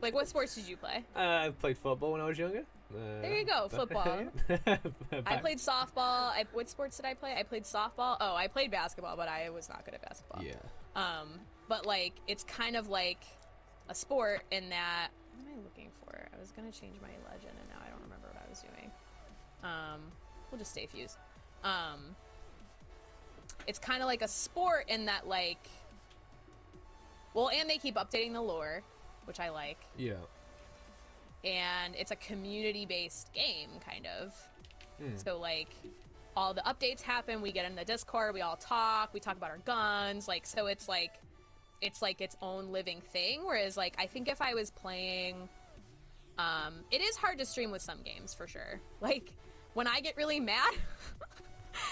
Speaker 2: like, what sports did you play?
Speaker 1: I played football when I was younger.
Speaker 2: There you go, football. I played softball. What sports did I play? I played softball. Oh, I played basketball, but I was not good at basketball.
Speaker 1: Yeah.
Speaker 2: But like, it's kind of like a sport in that. What am I looking for? I was gonna change my legend, and now I don't remember what I was doing. We'll just stay fused. It's kind of like a sport in that, like, well, and they keep updating the lore, which I like.
Speaker 1: Yeah.
Speaker 2: And it's a community-based game, kind of. So, like, all the updates happen, we get in the Discord, we all talk, we talk about our guns, like, so it's like its own living thing, whereas, like, I think if I was playing, it is hard to stream with some games, for sure. Like, when I get really mad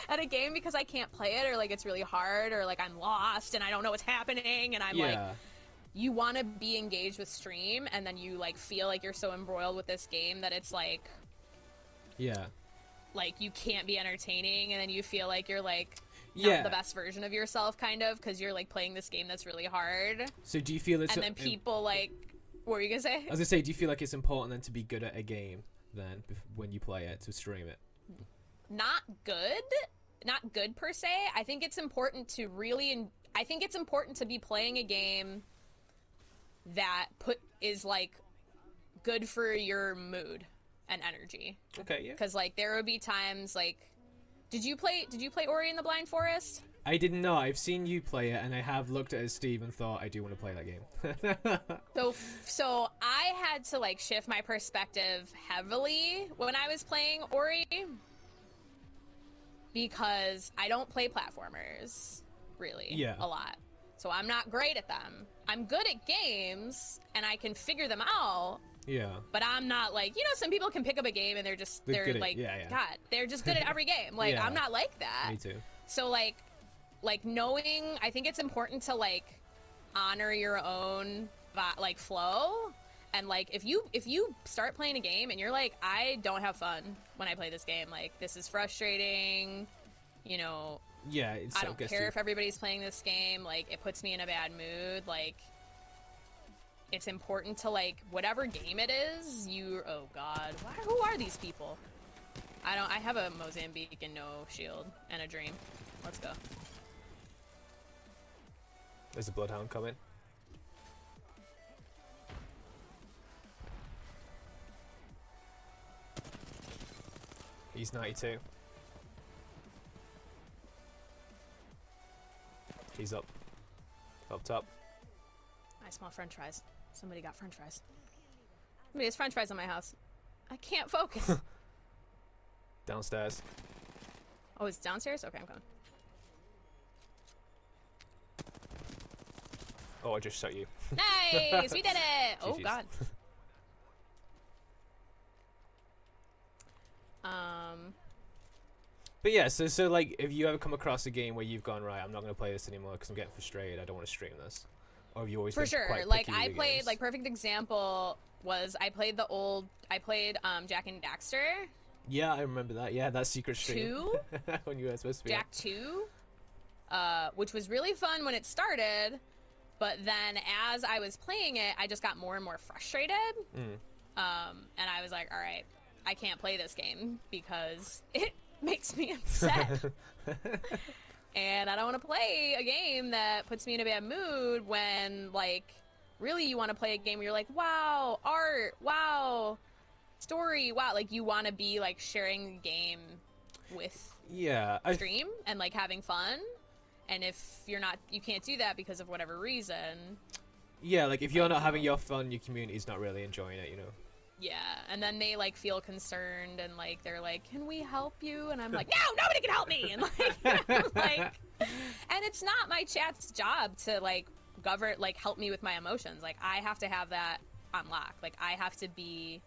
Speaker 2: at a game because I can't play it, or like it's really hard, or like I'm lost and I don't know what's happening, and I'm like, you want to be engaged with stream, and then you like feel like you're so embroiled with this game that it's like, like you can't be entertaining, and then you feel like you're like not the best version of yourself, kind of, because you're like playing this game that's really hard.
Speaker 1: So do you feel it's...
Speaker 2: And then people like, what were you gonna say?
Speaker 1: I was gonna say, do you feel like it's important then to be good at a game then when you play it, to stream it?
Speaker 2: Not good per se. I think it's important to I think it's important to be playing a game that is like good for your mood and energy.
Speaker 1: Okay, yeah.
Speaker 2: Because like there would be times like, did you play Ori and the Blind Forest?
Speaker 1: I didn't know. I've seen you play it, and I have looked at it, Steve, and thought I do want to play that game.
Speaker 2: So I had to like shift my perspective heavily when I was playing Ori, because I don't play platformers really a lot. So I'm not great at them. I'm good at games and I can figure them out. Yeah. But I'm not like, you know, some people can pick up a game and they're like, God, they're just good at every game. Like, I'm not like that.
Speaker 1: Me too.
Speaker 2: So like knowing, I think it's important to like honor your own like flow. And like if you start playing a game and you're like, I don't have fun when I play this game, like this is frustrating, you know, I don't care if everybody's playing this game, like it puts me in a bad mood, like it's important to like whatever game it is, oh god, who are these people? I have a Mozambique and no shield and a dream. Let's go.
Speaker 1: There's a Bloodhound coming. He's 92. He's up top.
Speaker 2: I smell french fries. Somebody got french fries. Somebody has french fries in my house. I can't focus.
Speaker 1: Downstairs.
Speaker 2: Oh, it's downstairs? Okay, I'm coming.
Speaker 1: Oh, I just shot you.
Speaker 2: Nice! We did it! Oh, God.
Speaker 1: But yeah, so like, if you ever come across a game where you've gone, right, I'm not going to play this anymore because I'm getting frustrated, I don't want to stream this. Or have you always been quite
Speaker 2: like
Speaker 1: picky
Speaker 2: I
Speaker 1: with
Speaker 2: played
Speaker 1: games?
Speaker 2: like perfect example was I played Jack and Daxter.
Speaker 1: Yeah, I remember that. Yeah, that secret stream.
Speaker 2: 2?
Speaker 1: When you were supposed to be
Speaker 2: Jack 2, which was really fun when it started, but then as I was playing it, I just got more and more frustrated. And I was like, all right, I can't play this game because it makes me upset. And I don't want to play a game that puts me in a bad mood when, like, really you want to play a game where you're like, wow, art, wow, story, wow. Like, you want to be, like, sharing the game with stream and, like, having fun. And if you're not, you can't do that because of whatever reason.
Speaker 1: Yeah, like, if you're not having your fun, your community's not really enjoying it, you know?
Speaker 2: Yeah, and then they, like, feel concerned and, like, they're like, can we help you? And I'm like, no, nobody can help me! And, like, and it's not my chat's job to, like, help me with my emotions. Like, I have to have that on lock. Like, I have to be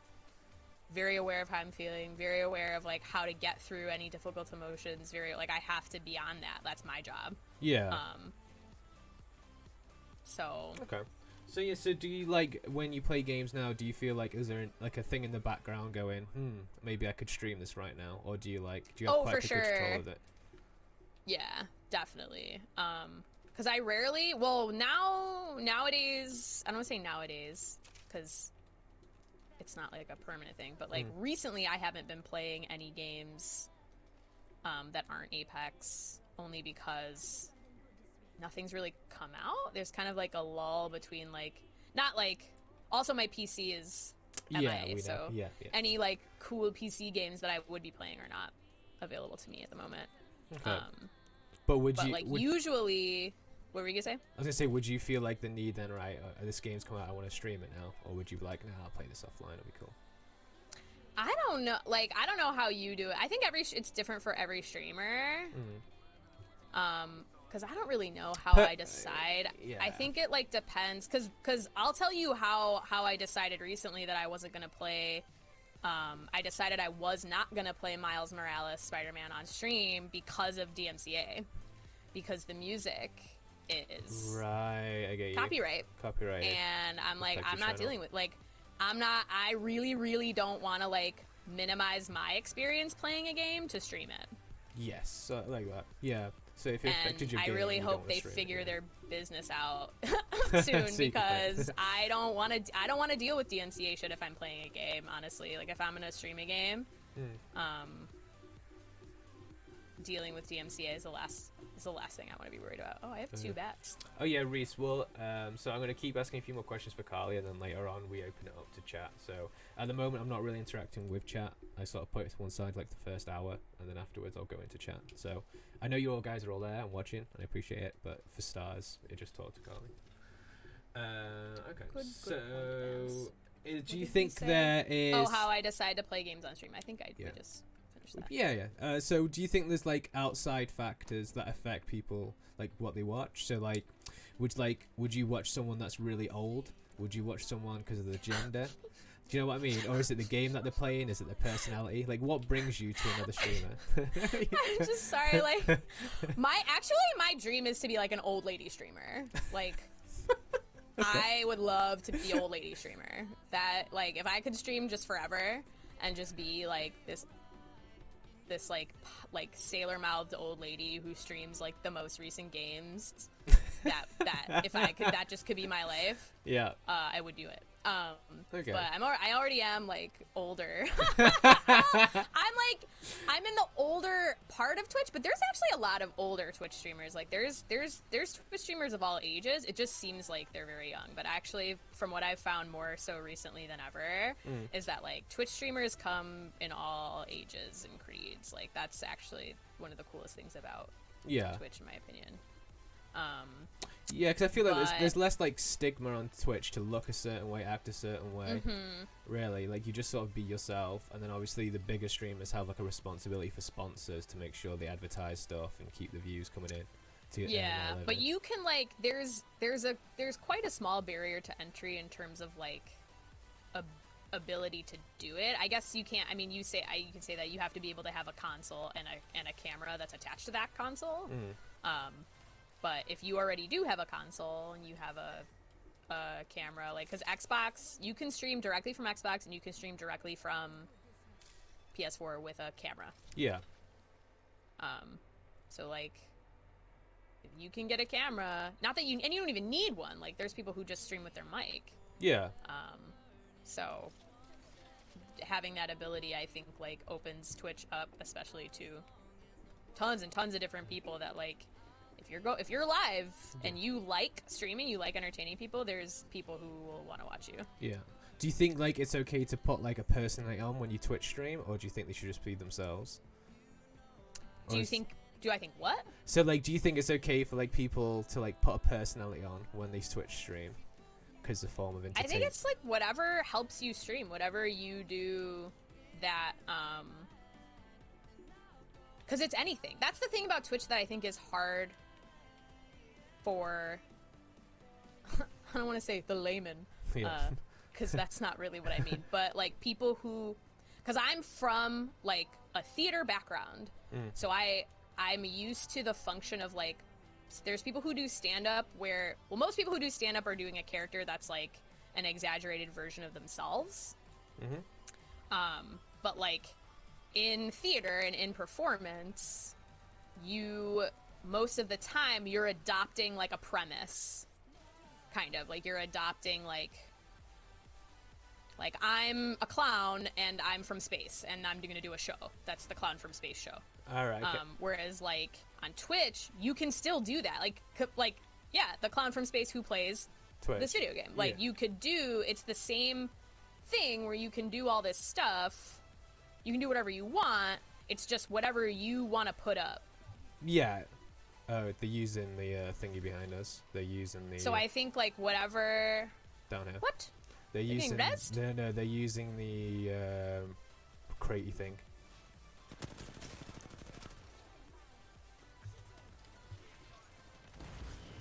Speaker 2: very aware of how I'm feeling, very aware of, like, how to get through any difficult emotions, like, I have to be on that. That's my job.
Speaker 1: Yeah.
Speaker 2: So...
Speaker 1: Okay. So yeah, so do you, like, when you play games now, do you feel like, is there like a thing in the background going, maybe I could stream this right now? Or do you have quite good control of it?
Speaker 2: Yeah, definitely. Because I rarely, nowadays, I don't want to say nowadays, because it's not like a permanent thing, but like recently I haven't been playing any games that aren't Apex, only because nothing's really come out. There's kind of like a lull between like, not like, also my PC is MIA, so any like cool PC games that I would be playing are not available to me at the moment.
Speaker 1: Okay. But
Speaker 2: usually, what were you gonna say?
Speaker 1: I was gonna say, would you feel like the need then, right? This game's come out, I want to stream it now, or would you be like, nah, I'll play this offline, it'll be cool?
Speaker 2: I don't know. Like, I don't know how you do it. I think it's different for every streamer. Because I don't really know how I decide. I think it like depends. Because I'll tell you how I decided recently that I wasn't gonna play. I decided I was not gonna play Miles Morales Spider-Man on stream because of DMCA, because the music is
Speaker 1: I get you.
Speaker 2: Copyright, and I'm like, I'm not dealing with like. I really don't want to, like, minimize my experience playing a game to stream it. Yes,
Speaker 1: like that. Yeah. So if it affected your game,
Speaker 2: I really hope they figure their business out soon because I don't want to deal with DMCA shit if I'm playing a game, honestly. Like, if I'm going to stream a game, dealing with DMCA is the last thing I want to be worried about. Oh, I have 2 bats.
Speaker 1: Oh yeah, Reese. Well, so I'm going to keep asking a few more questions for Carly, and then later on we open it up to chat. So at the moment, I'm not really interacting with chat. I sort of put it to one side like the first hour, and then afterwards I'll go into chat. So I know you all guys are all there and watching, and I appreciate it. But for stars, it just talk to Carly. Okay.
Speaker 2: Good
Speaker 1: Do you think there is?
Speaker 2: Oh, how I decide to play games on stream. I think we just finished that.
Speaker 1: Yeah. So do you think there's like outside factors that affect people, like what they watch? So like, would you watch someone that's really old? Would you watch someone because of the gender? Do you know what I mean? Or is it the game that they're playing? Is it their personality? Like, what brings you to another streamer?
Speaker 2: I'm just sorry. Like, my dream is to be like an old lady streamer. Like, I would love to be old lady streamer. That, like, if I could stream just forever and just be like this like sailor-mouthed old lady who streams like the most recent games, that if I could, that just could be my life.
Speaker 1: Yeah.
Speaker 2: I would do it.
Speaker 1: Okay.
Speaker 2: But I already am like older. I'm in the older part of Twitch, but there's actually a lot of older Twitch streamers. Like there's Twitch streamers of all ages. It just seems like they're very young. But actually, from what I've found more so recently than ever, is that like Twitch streamers come in all ages and creeds. Like that's actually one of the coolest things about Twitch, in my opinion.
Speaker 1: Yeah, because I feel like there's less like stigma on Twitch to look a certain way, act a certain way. Really, like you just sort of be yourself, and then obviously the bigger streamers have like a responsibility for sponsors to make sure they advertise stuff and keep the views coming in.
Speaker 2: Yeah, but you can like there's quite a small barrier to entry in terms of like ability to do it. I guess you can't. I mean, you can say that you have to be able to have a console and a camera that's attached to that console. But if you already do have a console and you have a camera, like, because Xbox, you can stream directly from Xbox and you can stream directly from PS4 with a camera.
Speaker 1: Yeah.
Speaker 2: So, like, if you can get a camera, not that you don't even need one. Like, there's people who just stream with their mic.
Speaker 1: Yeah.
Speaker 2: So having that ability, I think, like, opens Twitch up, especially to tons and tons of different people that, like, if you're live and you like streaming, you like entertaining people, there's people who will want to watch you.
Speaker 1: Yeah. Do you think like it's okay to put like a personality on when you Twitch stream, or do you think they should just be themselves? Do I think what? So like, do you think it's okay for like people to like put a personality on when they Twitch stream? Because it's a form of entertainment.
Speaker 2: I think it's like whatever helps you stream, whatever you do that. Because it's anything. That's the thing about Twitch that I think is hard for, I don't want to say the layman, because that's not really what I mean, but like people who, because I'm from like a theater background, so I'm used to the function of like, there's people who do stand-up where, well, most people who do stand-up are doing a character that's like an exaggerated version of themselves. But like in theater and in performance, most of the time you're adopting like a premise, kind of like you're adopting like I'm a clown and I'm from space and I'm gonna do a show that's the Clown from Space show.
Speaker 1: All right. Okay.
Speaker 2: Whereas like on Twitch you can still do that, like the Clown from Space who plays
Speaker 1: Twitch.
Speaker 2: This video game, like you could do, it's the same thing where you can do all this stuff, you can do whatever you want, it's just whatever you want to put up.
Speaker 1: Yeah. Oh, they're using the thingy behind us. They're using the.
Speaker 2: So I think like whatever.
Speaker 1: Down here.
Speaker 2: What?
Speaker 1: They're using.
Speaker 2: Rezzed?
Speaker 1: No, they're using the cratey thing.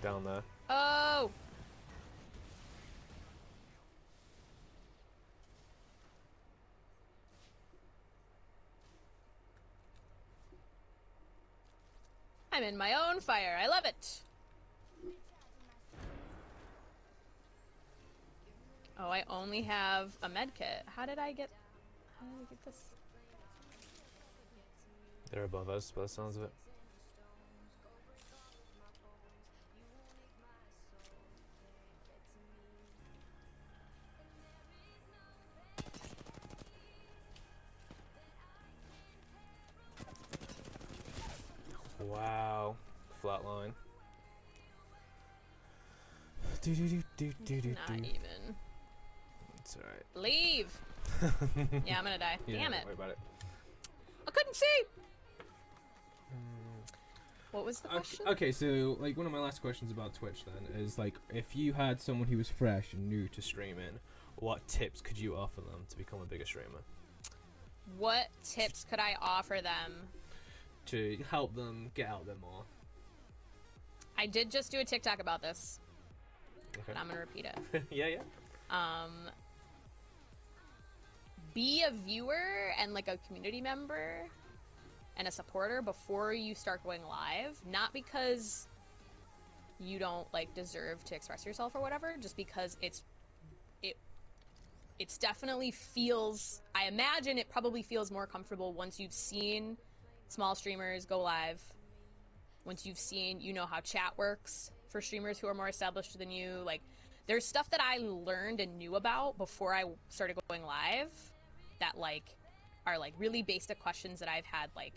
Speaker 1: Down there.
Speaker 2: Oh. I'm in my own fire. I love it. Oh, I only have a med kit. How did I get this?
Speaker 1: They're above us by the sounds of it. Wow. Flatline.
Speaker 2: Not even.
Speaker 1: It's alright.
Speaker 2: Leave! Yeah, I'm gonna die.
Speaker 1: Yeah,
Speaker 2: Damn it.
Speaker 1: don't worry about it.
Speaker 2: I couldn't see! What was the question?
Speaker 3: Okay, so like one of my last questions about Twitch then is like, if you had someone who was fresh and new to
Speaker 1: Streaming, what tips could you offer them to become a bigger streamer?
Speaker 2: What tips could I offer them?
Speaker 1: To help them get out there more.
Speaker 2: I did just do a TikTok about this,
Speaker 1: Okay.
Speaker 2: and I'm gonna repeat it.
Speaker 1: Yeah.
Speaker 2: Be a viewer and like a community member and a supporter before you start going live, not because you don't like deserve to express yourself or whatever, just because it's definitely feels, I imagine it probably feels more comfortable once you've seen small streamers go live, once you've seen, you know how chat works for streamers who are more established than you. Like, there's stuff that I learned and knew about before I started going live that like are like really basic questions that I've had like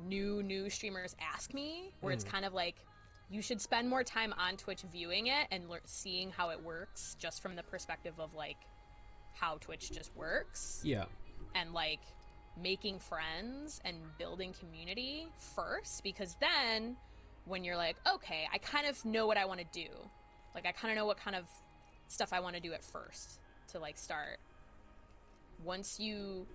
Speaker 2: new streamers ask me, where it's kind of like, you should spend more time on Twitch viewing it and seeing how it works just from the perspective of like how Twitch just works.
Speaker 3: Yeah.
Speaker 2: And like making friends and building community first, because then when you're like, okay, I kind of know what I want to do, like I kind of know what kind of stuff I want to do at first to like start. Once you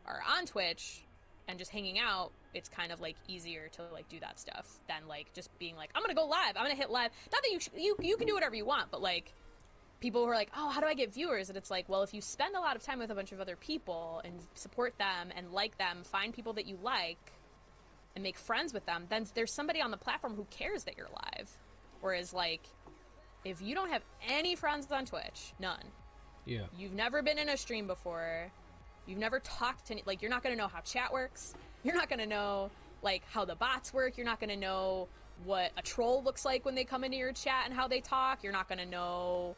Speaker 2: are on Twitch and just hanging out, it's kind of like easier to like do that stuff than like just being like, I'm gonna go live, I'm gonna hit live. Not that you can do whatever you want, but like people who are like, oh, how do I get viewers? And it's like, well, if you spend a lot of time with a bunch of other people and support them and like them, find people that you like and make friends with them, then there's somebody on the platform who cares that you're live. Whereas like, if you don't have any friends on Twitch, none,
Speaker 3: Yeah.
Speaker 2: you've never been in a stream before, you've never talked to any, like, you're not going to know how chat works, you're not going to know like how the bots work, you're not going to know what a troll looks like when they come into your chat and how they talk, you're not going to know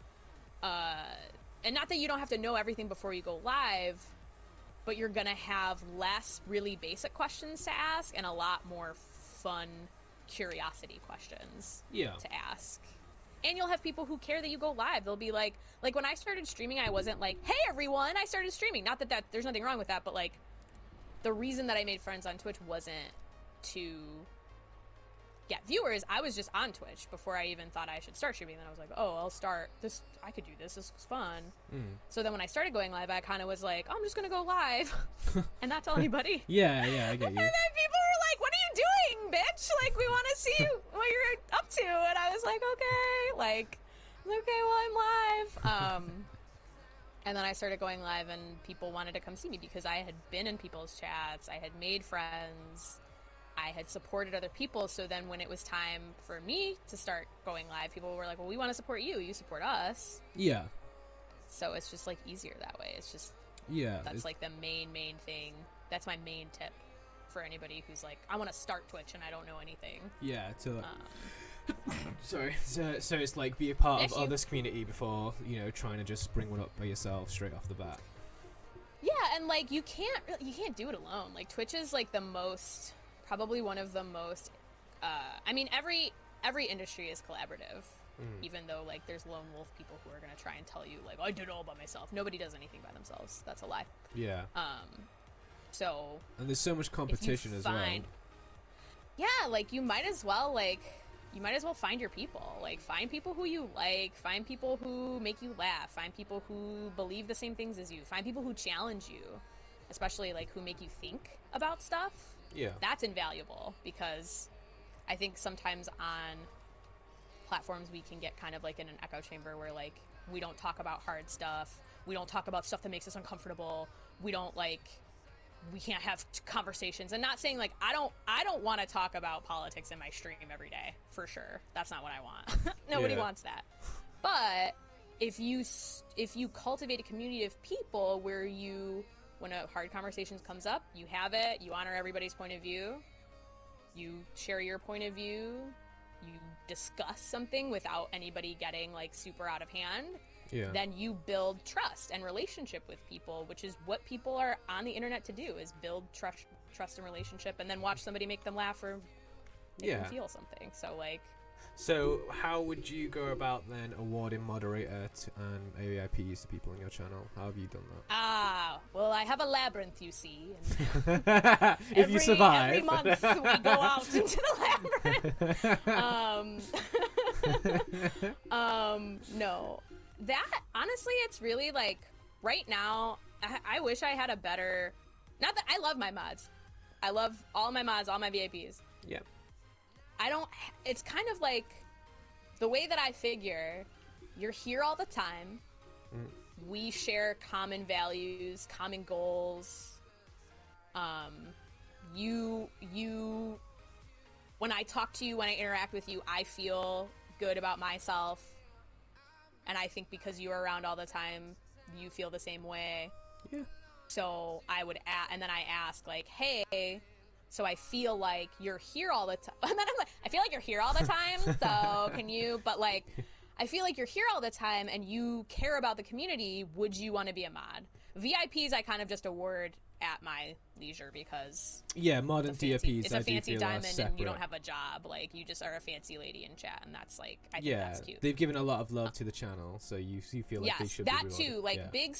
Speaker 2: and not that you don't have to know everything before you go live, but you're going to have less really basic questions to ask and a lot more fun curiosity questions to ask. And you'll have people who care that you go live. They'll be like when I started streaming, I wasn't like, hey everyone, I started streaming. Not that there's nothing wrong with that, but like the reason that I made friends on Twitch wasn't to get viewers. I was just on Twitch before I even thought I should start streaming. Then I was like, oh, I'll start this. I could do this. This was fun. So then when I started going live, I kind of was like, oh, I'm just going to go live and not tell anybody.
Speaker 3: Yeah, I get you.
Speaker 2: And then people were like, what are you doing, bitch? Like, we want to see what you're up to. And I was like, okay, well, I'm live. And then I started going live and people wanted to come see me because I had been in people's chats. I had made friends. I had supported other people. So then when it was time for me to start going live, people were like, well, we want to support you. You support us.
Speaker 3: Yeah.
Speaker 2: So it's just like easier that way. It's just, that's like the main thing. That's my main tip for anybody who's like, I want to start Twitch and I don't know anything.
Speaker 3: Yeah, to
Speaker 1: Sorry. So it's like be a part of this community before, trying to just bring one up by yourself straight off the bat.
Speaker 2: Yeah, and like you can't do it alone. Like Twitch is like probably one of the most I mean every industry is collaborative. Even though like there's lone wolf people who are going to try and tell you like, I did it all by myself. Nobody does anything by themselves. That's a lie.
Speaker 1: Yeah.
Speaker 2: So
Speaker 3: and there's so much competition as well.
Speaker 2: Yeah, like you might as well find your people. Like find people who you like, find people who make you laugh, find people who believe the same things as you, find people who challenge you, especially like who make you think about stuff.
Speaker 1: Yeah.
Speaker 2: That's invaluable because I think sometimes on platforms we can get kind of like in an echo chamber where like we don't talk about hard stuff, we don't talk about stuff that makes us uncomfortable, we can't have conversations. And not saying like I don't want to talk about politics in my stream every day, for sure. That's not what I want. Nobody wants that. But if you cultivate a community of people where when a hard conversation comes up, you have it, you honor everybody's point of view, you share your point of view, you discuss something without anybody getting like super out of hand, then you build trust and relationship with people, which is what people are on the internet to do, is build trust trust and relationship, and then watch somebody make them laugh or make them feel something. So like.
Speaker 1: So how would you go about then awarding moderator and AIPs to people on your channel? How have you done that?
Speaker 2: Well, I have a labyrinth, you see. And
Speaker 1: If you survive.
Speaker 2: every month we go out into the labyrinth. No. That, honestly, it's really like, right now, I wish I had a better, not that, I love my mods. I love all my mods, all my VIPs.
Speaker 1: Yeah.
Speaker 2: It's kind of like the way that I figure, you're here all the time. We share common values, common goals. You, when I talk to you, when I interact with you, I feel good about myself. And I think because you're around all the time, you feel the same way.
Speaker 1: Yeah.
Speaker 2: So I would and then I ask like, hey, so I feel like you're here all the time. And then I'm like, I feel like you're here all the time. So can you, but like, I feel like you're here all the time and you care about the community. Would you want to be a mod? VIPs, I kind of just award at my leisure because
Speaker 1: mod and DIPs.
Speaker 2: It's a fancy diamond and you don't have a job. Like, you just are a fancy lady in chat, and that's like, I think that's cute.
Speaker 1: They've given a lot of love to the channel, so you feel like they should be rewarded.
Speaker 2: Too. Like, big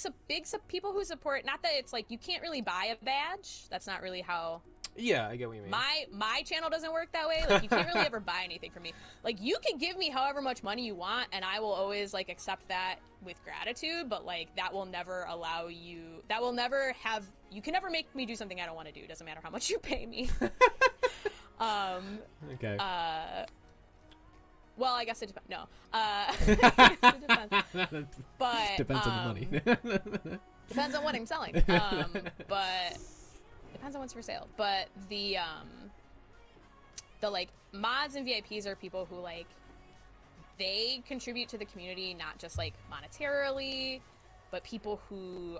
Speaker 2: people who support, not that it's like, you can't really buy a badge. That's not really how...
Speaker 1: Yeah, I get what you mean.
Speaker 2: My channel doesn't work that way. Like, you can't really ever buy anything from me. Like, you can give me however much money you want, and I will always, like, accept that with gratitude, but, like, that will never allow you... That will never have... You can never make me do something I don't want to do. It doesn't matter how much you pay me.
Speaker 1: Okay.
Speaker 2: Well, I guess it depends. No. It depends. But...
Speaker 1: Depends on the money.
Speaker 2: Depends on what I'm selling. But... Depends on what's for sale. But the like mods and VIPs are people who like they contribute to the community, not just like monetarily, but people who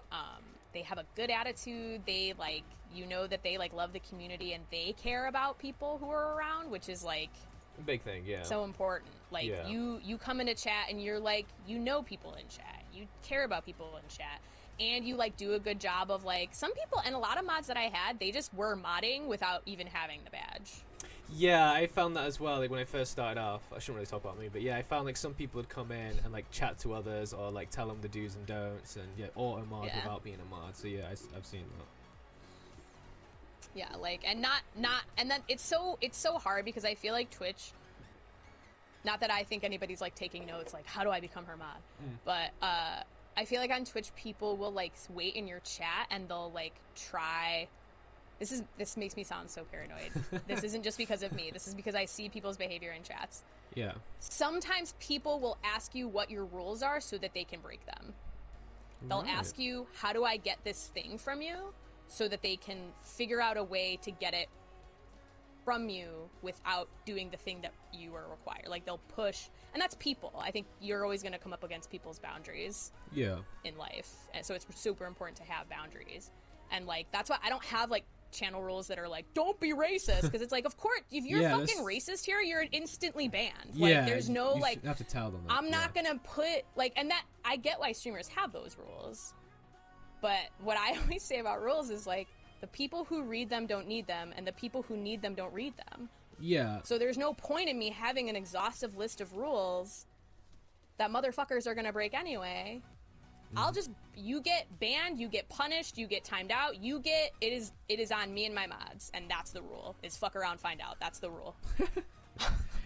Speaker 2: they have a good attitude. They like, you know, that they like love the community and they care about people who are around, which is like
Speaker 1: a big thing. Yeah,
Speaker 2: so important. Like you come into chat and you're like, you know, people in chat, you care about people in chat. And you, like, do a good job of, like, some people, and a lot of mods that I had, they just were modding without even having the badge.
Speaker 1: Yeah, I found that as well, like, when I first started off. I shouldn't really talk about me, but yeah, I found, like, some people would come in and, like, chat to others or, like, tell them the do's and don'ts and, auto-mod without being a mod. So, yeah, I've seen that.
Speaker 2: Yeah, like, and and then it's so hard because I feel like Twitch, not that I think anybody's, like, taking notes, like, how do I become her mod? But, I feel like on Twitch people will like wait in your chat and they'll like try. This makes me sound so paranoid. This isn't just because of me. This is because I see people's behavior in chats.
Speaker 1: Yeah.
Speaker 2: Sometimes people will ask you what your rules are so that they can break them. They'll ask you, how do I get this thing from you? So that they can figure out a way to get it from you without doing the thing that you are required. Like, they'll push, and that's people. I think you're always going to come up against people's boundaries in life, and so it's super important to have boundaries. And like, that's why I don't have like channel rules that are like, don't be racist, because it's like, of course, if you're fucking racist here, you're instantly banned. Like, there's no like,
Speaker 1: you have to tell them that.
Speaker 2: I'm not gonna put like, and that I get why streamers have those rules, but what I always say about rules is like, the people who read them don't need them, and the people who need them don't read them.
Speaker 1: Yeah.
Speaker 2: So there's no point in me having an exhaustive list of rules that motherfuckers are gonna break anyway. You get banned, you get punished, you get timed out, it is on me and my mods, and that's the rule. Is fuck around, find out. That's the rule.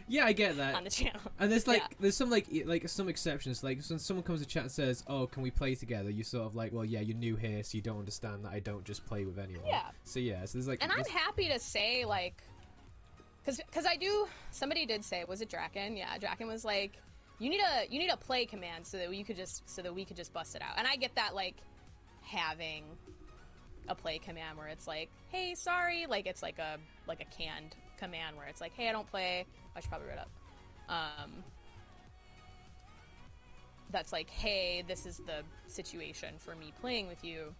Speaker 1: Yeah, I get that.
Speaker 2: On the channel.
Speaker 1: And there's there's some like some exceptions. Like when someone comes to chat and says, "Oh, can we play together?" You sort of like, "Well, yeah, you're new here, so you don't understand that I don't just play with anyone." Yeah. So there's like.
Speaker 2: And I'm happy to say like, because I do. Somebody did say, was it Draken? Yeah, Draken was like, you need a play command so that we could just bust it out. And I get that, like, having a play command where it's like, hey, sorry, like it's like a canned command where it's like, hey, I don't play. I should probably read up. That's like, hey, this is the situation for me playing with you.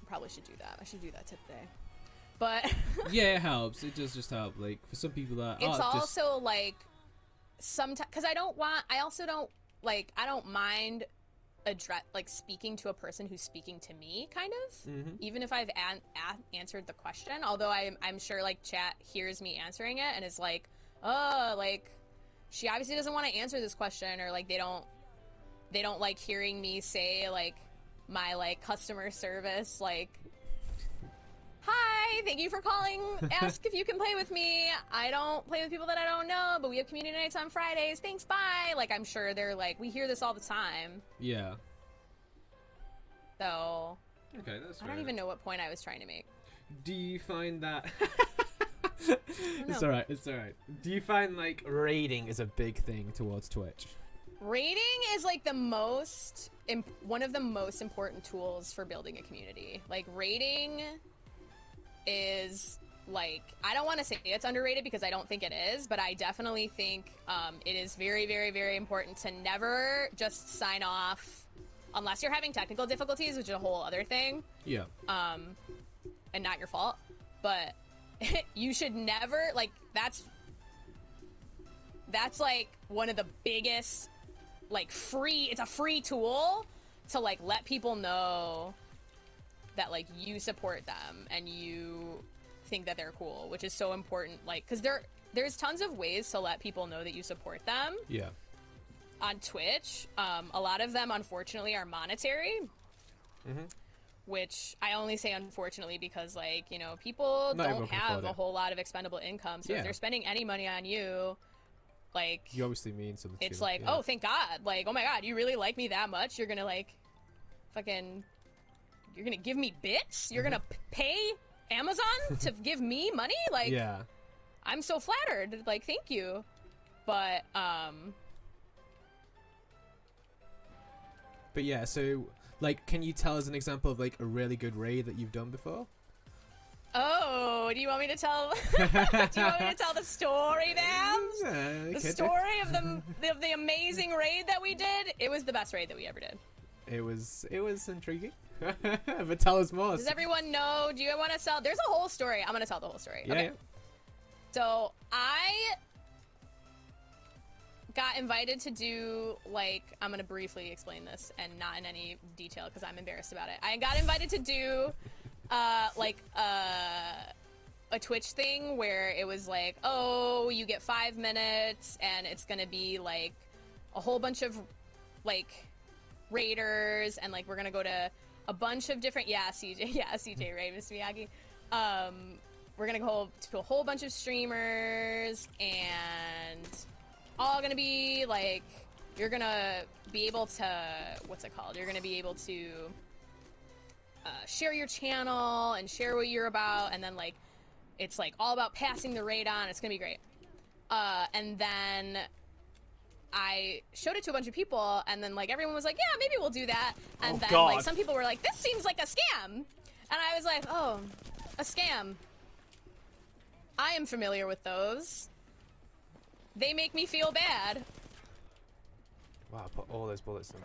Speaker 2: Probably should do that. I should do that today. But
Speaker 1: yeah, it helps. It does just help. Like for some people that
Speaker 2: it's also like sometimes, because I don't mind address, like, speaking to a person who's speaking to me, kind of.
Speaker 1: Mm-hmm.
Speaker 2: Even if I've answered the question, although I'm sure, like, chat hears me answering it and is like, oh, like, she obviously doesn't want to answer this question, or, like, they don't like hearing me say, like, my, like, customer service, like, hi, thank you for calling, ask if you can play with me. I don't play with people that I don't know, but we have community nights on Fridays, thanks, bye. Like, I'm sure they're like, we hear this all the time.
Speaker 3: Yeah.
Speaker 2: So,
Speaker 3: Okay, that's
Speaker 2: I don't even know what point I was trying to make.
Speaker 3: Do you find that... It's
Speaker 2: know.
Speaker 3: alright, it's alright. Do you find, like,
Speaker 1: Raiding
Speaker 3: is a big thing towards Twitch?
Speaker 2: Rating is, like, one of the most important tools for building a community. Like, rating is, like, I don't want to say it's underrated because I don't think it is, but I definitely think it is very, very, very important to never just sign off unless you're having technical difficulties, which is a whole other thing.
Speaker 3: Yeah.
Speaker 2: And not your fault, but you should never, like, that's like one of the biggest, like, it's a free tool to, like, let people know that, like, you support them and you think that they're cool, which is so important, like, because there's tons of ways to let people know that you support them.
Speaker 3: Yeah.
Speaker 2: On Twitch, a lot of them, unfortunately, are monetary.
Speaker 1: Mm-hmm.
Speaker 2: Which I only say unfortunately because, like, you know, people
Speaker 1: Not
Speaker 2: don't
Speaker 1: everyone can
Speaker 2: have
Speaker 1: afford
Speaker 2: a
Speaker 1: it.
Speaker 2: whole lot of expendable income, so
Speaker 1: Yeah.
Speaker 2: if they're spending any money on you, like,
Speaker 1: You obviously mean something to
Speaker 2: it's
Speaker 1: them,
Speaker 2: like,
Speaker 1: yeah.
Speaker 2: oh, thank God, like, oh my God, you really like me that much? You're gonna, like, fucking, you're gonna give me bits? You're gonna pay Amazon to give me money? Like,
Speaker 1: Yeah.
Speaker 2: I'm so flattered, like, thank you. But
Speaker 1: yeah, so, like, can you tell us an example of, like, a really good raid that you've done before?
Speaker 2: oh, do you want me to tell do you want me to tell the story, Bambs? The story of the amazing raid that we did. It was the best raid that we ever did.
Speaker 1: It was intriguing. But tell us more.
Speaker 2: Does everyone know? Do you want to tell? There's a whole story. I'm gonna tell the whole story.
Speaker 1: Yeah,
Speaker 2: Okay.
Speaker 1: yeah.
Speaker 2: So I got invited to do, like, I'm gonna briefly explain this and not in any detail because I'm embarrassed about it. I got invited to do like a Twitch thing where it was like, oh, you get 5 minutes and it's gonna be like a whole bunch of, like, raiders, and, like, we're gonna go to a bunch of different CJ Ray, Miss Miyagi. We're gonna go to a whole bunch of streamers, and all gonna be like, you're gonna be able to, what's it called? You're gonna be able to share your channel and share what you're about, and then, like, it's, like, all about passing the raid on. It's gonna be great. And then I showed it to a bunch of people, and then, like, everyone was like, yeah, maybe we'll do that. And then,
Speaker 1: God.
Speaker 2: like, some people were like, this seems like a scam. And I was like, oh, a scam. I am familiar with those. They make me feel bad.
Speaker 1: Wow, put all those bullets in.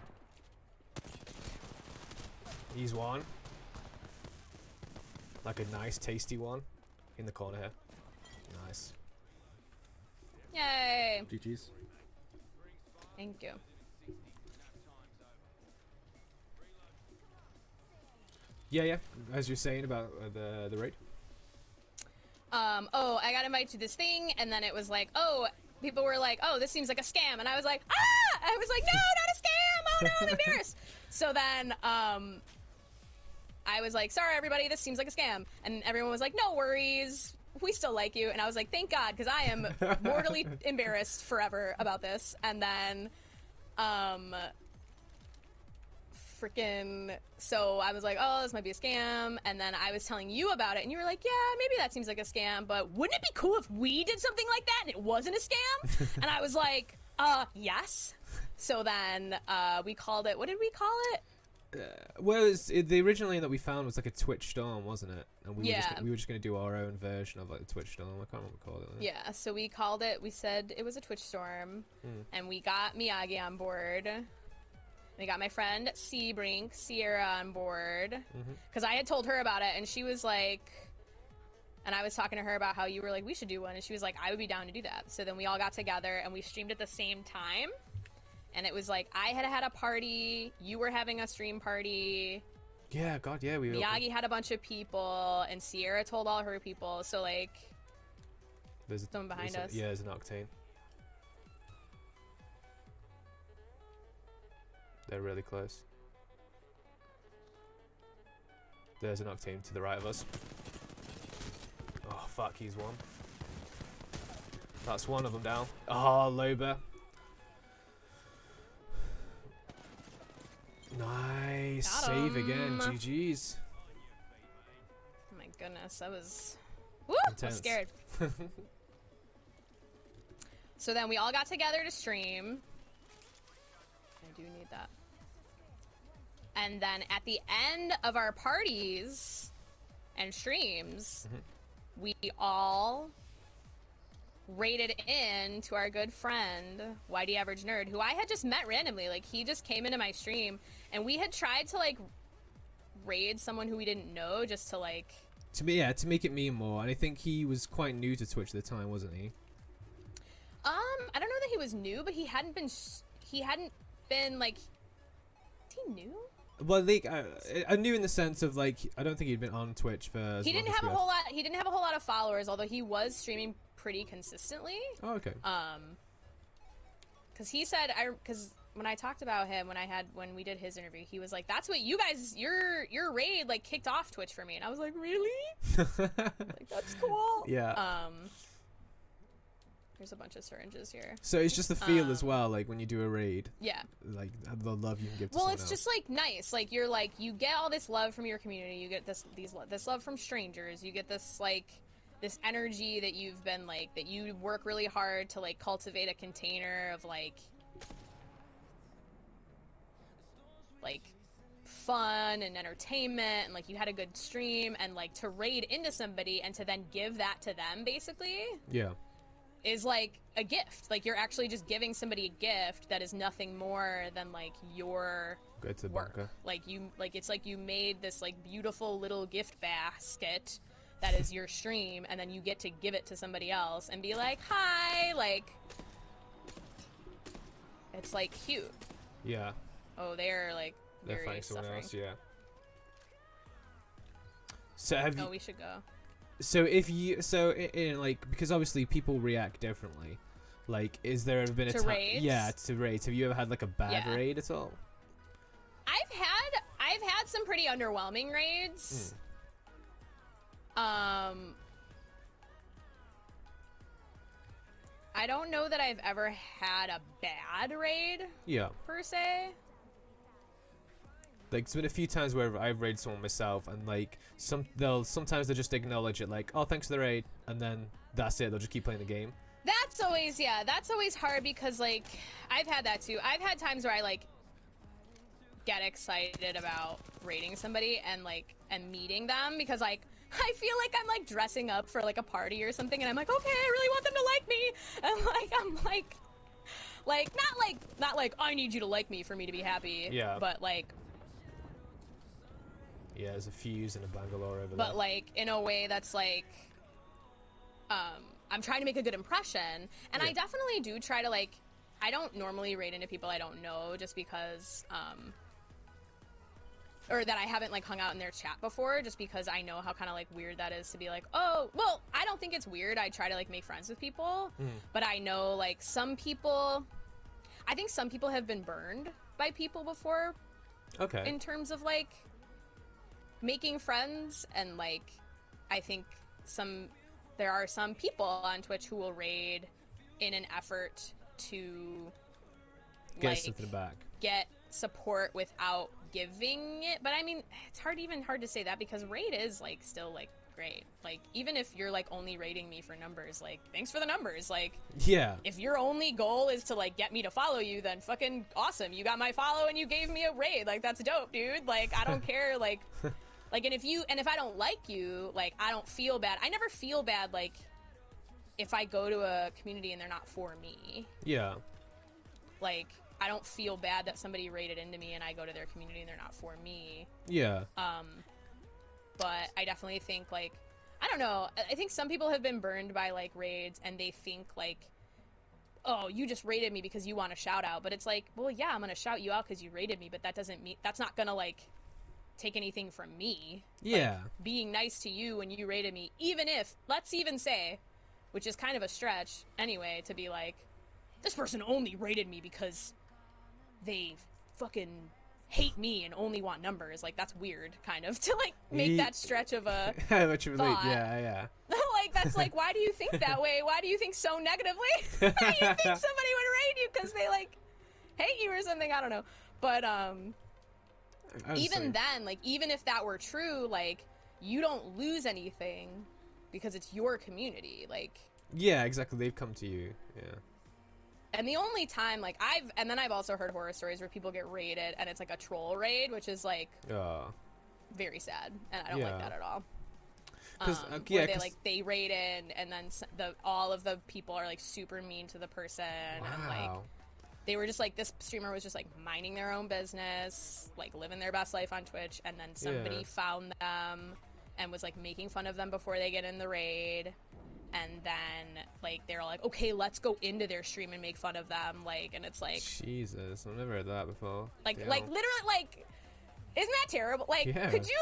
Speaker 1: He's one. Like a nice, tasty one. In the corner here. Nice.
Speaker 2: Yay.
Speaker 3: GG's.
Speaker 2: Thank you.
Speaker 1: Yeah. As you're saying about the raid.
Speaker 2: Oh, I got invited to this thing, and then it was like, oh, people were like, oh, this seems like a scam. And I was like, ah! I was like, no, not a scam! Oh no, I'm embarrassed. So then, I was like, sorry, everybody, this seems like a scam. And everyone was like, no worries, we still like you. And I was like, thank God, because I am mortally embarrassed forever about this. And then, so I was like, oh, this might be a scam. And then I was telling you about it, and you were like, yeah, maybe that seems like a scam, but wouldn't it be cool if we did something like that and it wasn't a scam? And I was like, yes. So then, we called it, what did we call it?
Speaker 1: Well, the original name that we found was like a Twitch Storm, wasn't it? And we
Speaker 2: Yeah.
Speaker 1: were just going to do our own version of, like, the Twitch Storm. I can't remember what we called it.
Speaker 2: Yeah, so we called it, we said it was a Twitch storm, and we got Miyagi on board. We got my friend Sierra on board, because I had told her about it, and she was like, and I was talking to her about how you were like, we should do one, and she was like, I would be down to do that. So then we all got together, and we streamed at the same time, and it was like I had a party, you were having a stream party,
Speaker 1: Yeah, God, yeah,
Speaker 2: Miyagi had a bunch of people, and Sierra told all her people. So like,
Speaker 1: there's
Speaker 2: someone behind us.
Speaker 1: Yeah, there's an Octane. They're really close. There's an Octane to the right of us. Oh fuck, he's one. That's one of them down. Oh, Loba. Nice.
Speaker 2: Got
Speaker 1: Save
Speaker 2: him.
Speaker 1: again. GG's.
Speaker 2: Oh my goodness, that was. Woo! I was
Speaker 1: Intense.
Speaker 2: scared. So then we all got together to stream. I do need that. And then at the end of our parties and streams, we all raided in to our good friend, YD Average Nerd, who I had just met randomly. Like, he just came into my stream, and we had tried to, like, raid someone who we didn't know just to, like...
Speaker 1: To make it mean more. And I think he was quite new to Twitch at the time, wasn't he?
Speaker 2: I don't know that he was new, but he hadn't been, like... Is he new?
Speaker 1: Well, like, I knew in the sense of, like, I don't think he'd been on Twitch for as
Speaker 2: He
Speaker 1: long
Speaker 2: didn't
Speaker 1: as
Speaker 2: have
Speaker 1: we
Speaker 2: a
Speaker 1: had.
Speaker 2: whole lot. He didn't have a whole lot of followers, although he was streaming pretty consistently.
Speaker 1: Oh, okay.
Speaker 2: Because he said, because when I talked about him, when we did his interview, he was like, "That's what you guys, your raid like kicked off Twitch for me," and I was like, "Really? Like, that's cool."
Speaker 1: Yeah.
Speaker 2: There's a bunch of syringes here.
Speaker 1: So it's just the feel as well, like when you do a raid.
Speaker 2: Yeah.
Speaker 1: Like the love you can give to
Speaker 2: Well,
Speaker 1: someone
Speaker 2: it's
Speaker 1: else.
Speaker 2: just like nice. Like you get all this love from your community. You get this love from strangers. You get this this energy that you've been that you work really hard to like cultivate a container of like fun and entertainment, and like you had a good stream, and like to raid into somebody and to then give that to them basically
Speaker 1: Yeah.
Speaker 2: is like a gift. Like you're actually just giving somebody a gift that is nothing more than like your
Speaker 1: Go to the
Speaker 2: work.
Speaker 1: bunker.
Speaker 2: It's like you made this like beautiful little gift basket that is your stream, and then you get to give it to somebody else and be like, hi, like it's like cute.
Speaker 1: Yeah.
Speaker 2: Oh, they're like
Speaker 1: They're
Speaker 2: very
Speaker 1: fighting someone
Speaker 2: suffering.
Speaker 1: else. Yeah. So have you?
Speaker 2: Oh, we should go.
Speaker 1: So if you in like, because obviously people react differently. Like, is there ever been a
Speaker 2: To
Speaker 1: time?
Speaker 2: raids?
Speaker 1: Yeah, to raids. Have you ever had like a bad
Speaker 2: Yeah.
Speaker 1: raid at all?
Speaker 2: I've had some pretty underwhelming raids. I don't know that I've ever had a bad raid
Speaker 1: Yeah.
Speaker 2: per se.
Speaker 1: Like, it's been a few times where I've raided someone myself, and like sometimes they'll just acknowledge it, like, oh, thanks for the raid, and then that's it. They'll just keep playing the game.
Speaker 2: That's always hard because like I've had that too. I've had times where I like get excited about raiding somebody and meeting them because like I feel like I'm like dressing up for like a party or something, and I'm like, okay, I really want them to like me, and like I'm like not like I need you to like me for me to be happy.
Speaker 1: Yeah.
Speaker 2: But like.
Speaker 1: Yeah, there's a fuse in a Bangalore over there.
Speaker 2: But like in a way that's like I'm trying to make a good impression, and I
Speaker 1: Yeah.
Speaker 2: definitely do try to like I don't normally raid into people I don't know just because or that I haven't like hung out in their chat before, just because I know how kind of like weird that is to be like, oh, well, I don't think it's weird. I try to like make friends with people, but I know like I think some people have been burned by people before
Speaker 1: Okay.
Speaker 2: in terms of like making friends, and like I think there are some people on Twitch who will raid in an effort to
Speaker 1: Get
Speaker 2: like
Speaker 1: something back.
Speaker 2: get support without giving it. But I mean, it's hard to say that because raid is like still like great. Like even if you're like only raiding me for numbers, like thanks for the numbers. Like
Speaker 1: Yeah.
Speaker 2: if your only goal is to like get me to follow you, then fucking awesome. You got my follow and you gave me a raid. Like that's dope, dude. Like I don't care. Like and if I don't like you, like I don't feel bad. I never feel bad like if I go to a community and they're not for me.
Speaker 1: Yeah.
Speaker 2: Like I don't feel bad that somebody raided into me and I go to their community and they're not for me.
Speaker 1: Yeah.
Speaker 2: But I definitely think like I don't know. I think some people have been burned by like raids and they think like oh, you just rated me because you want a shout out. But it's like, well, yeah, I'm gonna shout you out because you rated me, but that doesn't mean that's not gonna like take anything from me.
Speaker 1: Yeah.
Speaker 2: Like, being nice to you when you rated me, even if, let's even say, which is kind of a stretch anyway, to be like, this person only rated me because they fucking hate me and only want numbers. Like, that's weird, kind of, to like make that stretch of a
Speaker 1: What you
Speaker 2: thought.
Speaker 1: yeah.
Speaker 2: Like, that's like, why do you think that way? Why do you think so negatively? You think somebody would rate you because they like hate you or something? I don't know. But even then, like, even if that were true, like, you don't lose anything because it's your community. Like,
Speaker 1: yeah, exactly. They've come to you. Yeah.
Speaker 2: and the only time, like, I've also heard horror stories where people get raided and it's like a troll raid, which is like very sad, and I don't like that at all. Where they raid in, and then all of the people are like super mean to the person, and like they were just like, this streamer was just like minding their own business, like living their best life on Twitch, and then somebody found them and was like making fun of them before they get in the raid, and then like they're like, okay, let's go into their stream and make fun of them, like, and it's like,
Speaker 1: Jesus, I've never heard that before.
Speaker 2: Like literally, like, isn't that terrible? Like, could you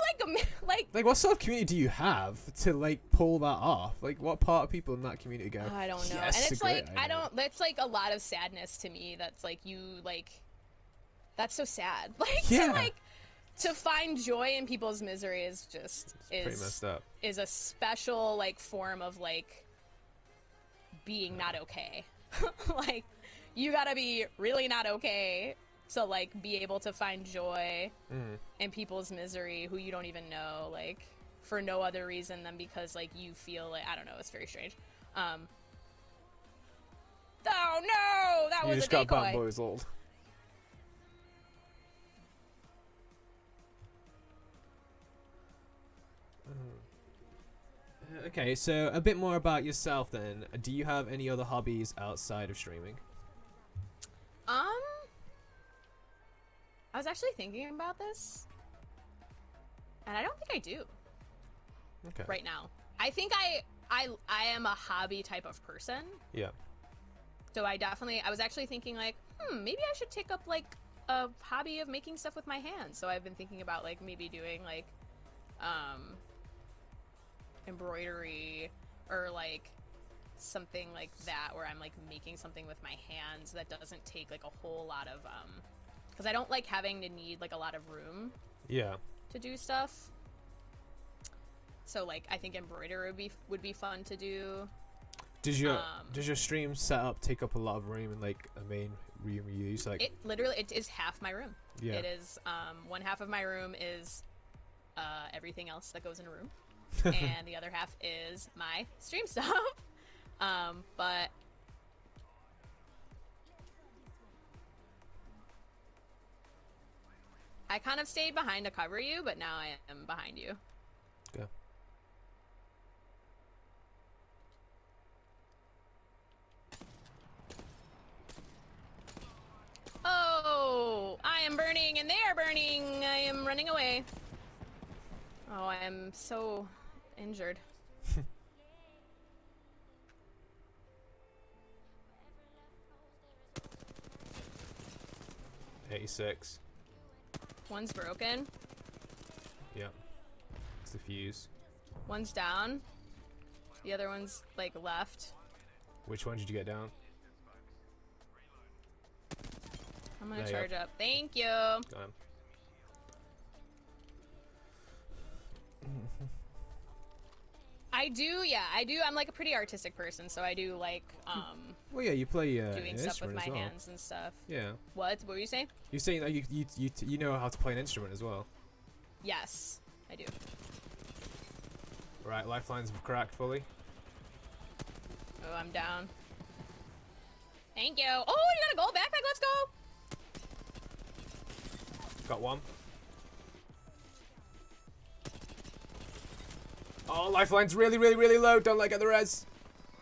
Speaker 1: like what sort of community do you have to like pull that off? Like, what part of people in that community go,
Speaker 2: I don't know.
Speaker 1: Yes,
Speaker 2: and it's like,
Speaker 1: that's
Speaker 2: like a lot of sadness to me. That's like, you like, that's so sad. Like, to find joy in people's misery is just
Speaker 1: pretty messed up.
Speaker 2: Is a special like form of like being not okay. Like, you gotta be really not okay to like be able to find joy in people's misery who you don't even know, like, for no other reason than because like you feel like, I don't know, it's very strange. Oh no, that was a decoy.
Speaker 1: You just got bamboozled. Okay, so a bit more about yourself then. Do you have any other hobbies outside of streaming?
Speaker 2: I was actually thinking about this, and I don't think I do.
Speaker 1: Okay.
Speaker 2: Right now, I think I am a hobby type of person.
Speaker 1: Yeah.
Speaker 2: So I was actually thinking like, maybe I should take up like a hobby of making stuff with my hands. So I've been thinking about like maybe doing like embroidery or like something like that, where I'm like making something with my hands that doesn't take like a whole lot of because I don't like having to need like a lot of room to do stuff. So like, I think embroidery would be fun to do.
Speaker 1: Does your stream setup take up a lot of room in like a main room you use? Like,
Speaker 2: it is half my room.
Speaker 1: Yeah.
Speaker 2: It is one half of my room is everything else that goes in a room, and the other half is my stream stuff. But I kind of stayed behind to cover you, but now I am behind you.
Speaker 1: Okay.
Speaker 2: Oh, I am burning and they are burning. I am running away. Oh, I am so injured.
Speaker 1: 86.
Speaker 2: One's broken.
Speaker 1: Yep. It's the fuse.
Speaker 2: One's down. The other one's like left.
Speaker 1: Which one did you get down?
Speaker 2: I'm gonna charge up. Thank you.
Speaker 1: Got him.
Speaker 2: I do, I'm like a pretty artistic person, so I do like
Speaker 1: Well, yeah, you play
Speaker 2: doing
Speaker 1: an
Speaker 2: stuff with
Speaker 1: instrument
Speaker 2: my
Speaker 1: as well.
Speaker 2: hands and stuff.
Speaker 1: Yeah.
Speaker 2: What were you saying?
Speaker 1: You're saying that you know how to play an instrument as well.
Speaker 2: Yes, I do.
Speaker 1: Right, lifelines cracked fully.
Speaker 2: Oh, I'm down. Thank you. Oh, you got a gold backpack? Let's go.
Speaker 1: Got one. Oh, lifeline's really, really, really low. Don't let get the res.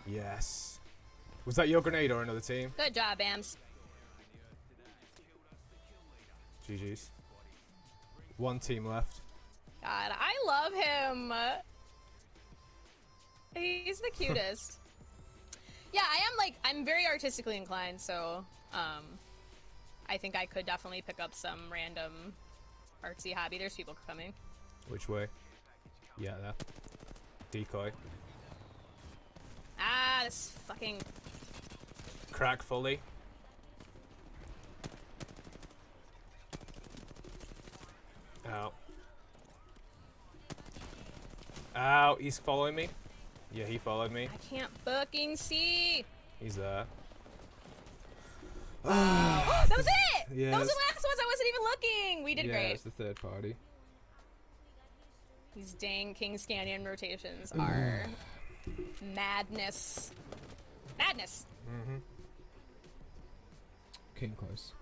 Speaker 1: Yes. Was that your grenade or another team?
Speaker 2: Good job, Bams.
Speaker 1: GG's. One team left.
Speaker 2: God, I love him. He's the cutest. Yeah, I'm very artistically inclined, so I think I could definitely pick up some random artsy hobby. There's people coming.
Speaker 1: Which way? Yeah, there. Decoy.
Speaker 2: Ah, this fucking...
Speaker 1: Crack fully. Ow. Ow, he's following me. Yeah, he followed me.
Speaker 2: I can't fucking see!
Speaker 1: He's there.
Speaker 2: That was it!
Speaker 1: Yes.
Speaker 2: That was the last one! I wasn't even looking! We did
Speaker 3: Yeah,
Speaker 2: great.
Speaker 3: it's the third party.
Speaker 2: These dang King's Canyon rotations are madness. Madness!
Speaker 1: Mm-hmm.
Speaker 3: Came close.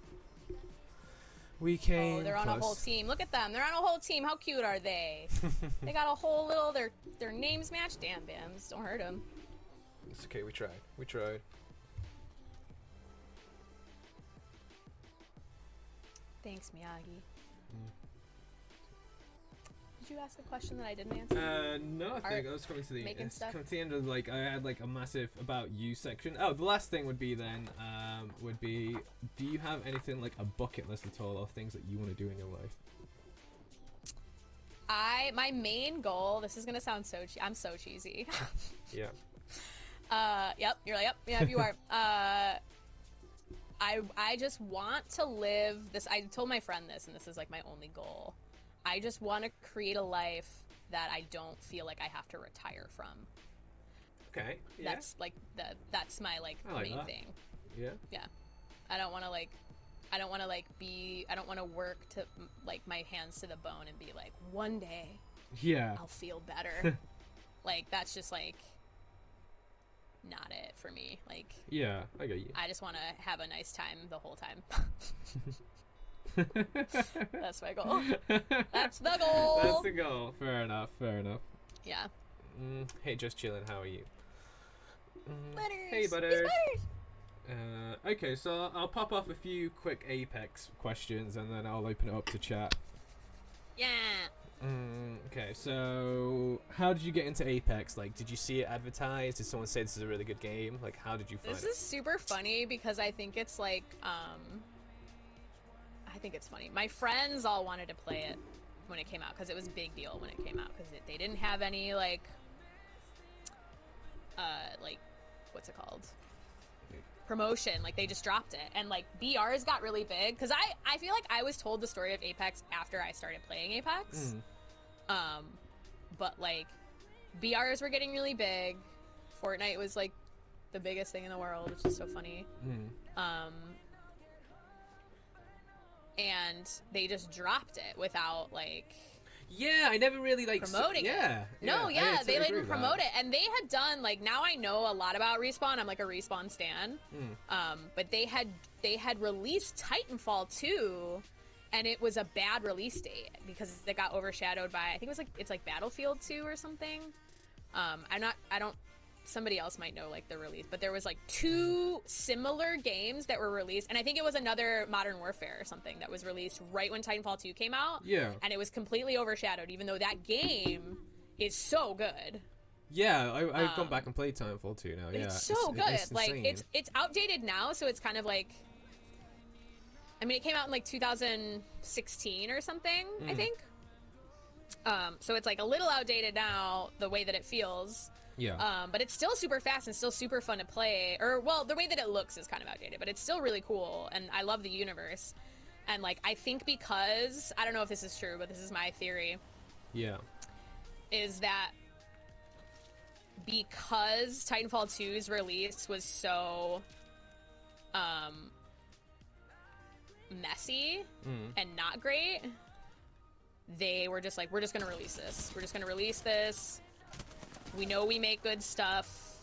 Speaker 1: We came
Speaker 2: Oh, they're on
Speaker 1: close.
Speaker 2: a whole team. Look at them. They're on a whole team. How cute are they? They got a whole little... Their names match. Damn, Bams. Don't hurt them.
Speaker 1: It's okay, we tried. We tried.
Speaker 2: Thanks, Miyagi. Did you ask a question that I didn't answer?
Speaker 3: No, I think I was coming to the
Speaker 2: making
Speaker 3: it's
Speaker 2: stuff?
Speaker 3: coming to the end of like I had like a massive about you section. Oh, the last thing would be then would be, do you have anything like a bucket list at all, or things that you want to do in your life?
Speaker 2: My main goal. This is gonna sound so. I'm so cheesy.
Speaker 1: Yeah.
Speaker 2: Yep. You're like, yep. Yeah, you are. I just want to live this. I told my friend this, and this is like my only goal. I just want to create a life that I don't feel like I have to retire from.
Speaker 1: Okay. Yeah.
Speaker 2: That's like that's my like
Speaker 1: I like
Speaker 2: main
Speaker 1: that.
Speaker 2: thing.
Speaker 1: Yeah.
Speaker 2: Yeah. I don't want to work to like my hands to the bone and be like, one day
Speaker 3: Yeah.
Speaker 2: I'll feel better. Like that's just like not it for me. Like
Speaker 3: Yeah, I get you.
Speaker 2: I just want to have a nice time the whole time. That's my goal. That's the goal.
Speaker 3: That's the goal. Fair enough. Fair enough.
Speaker 2: Yeah.
Speaker 1: Hey, just chilling. How are you?
Speaker 2: Butters.
Speaker 1: Hey, Butters.
Speaker 2: It's Butters.
Speaker 3: Okay, so I'll pop off a few quick Apex questions and then I'll open it up to chat.
Speaker 2: Yeah.
Speaker 3: Okay, so how did you get into Apex?
Speaker 1: Like, did you see it advertised? Did someone say this is a really good game? Like, how did you find
Speaker 2: This
Speaker 1: it?
Speaker 2: is super funny because I think it's like, I think it's funny. My friends all wanted to play it when it came out because it was a big deal when it came out because they didn't have any like what's it called? Promotion. Like they just dropped it, and like BRs got really big because I feel like I was told the story of Apex after I started playing Apex. But like BRs were getting really big. Fortnite was like the biggest thing in the world, which is so funny. And they just dropped it without like
Speaker 1: Yeah, I never really like
Speaker 2: promoting
Speaker 1: yeah,
Speaker 2: it. No,
Speaker 1: yeah, I
Speaker 2: they
Speaker 1: totally agree
Speaker 2: didn't
Speaker 1: with
Speaker 2: promote
Speaker 1: that.
Speaker 2: it, and they had done like now I know a lot about Respawn. I'm like a Respawn stan. But they had released Titanfall 2, and it was a bad release date because it got overshadowed by I think it's like Battlefield 2 or something. Somebody else might know like the release, but there was like 2 similar games that were released, and I think it was another Modern Warfare or something that was released right when Titanfall 2 came out.
Speaker 3: Yeah.
Speaker 2: And it was completely overshadowed, even though that game is so good.
Speaker 1: Yeah, I've gone back and played Titanfall 2 now. Yeah,
Speaker 2: It's so good.
Speaker 1: It's
Speaker 2: like
Speaker 1: insane.
Speaker 2: it's outdated now, so it's kind of like I mean, it came out in like 2016 or something, I think. So it's like a little outdated now, the way that it feels.
Speaker 3: Yeah.
Speaker 2: But it's still super fast and still super fun to play. Or, well, the way that it looks is kind of outdated, but it's still really cool, and I love the universe. And, like, I think because, I don't know if this is true, but this is my theory,
Speaker 1: Yeah.
Speaker 2: is that because Titanfall 2's release was so, messy and not great, they were just like, we're just gonna release this. We're just gonna release this. We know we make good stuff.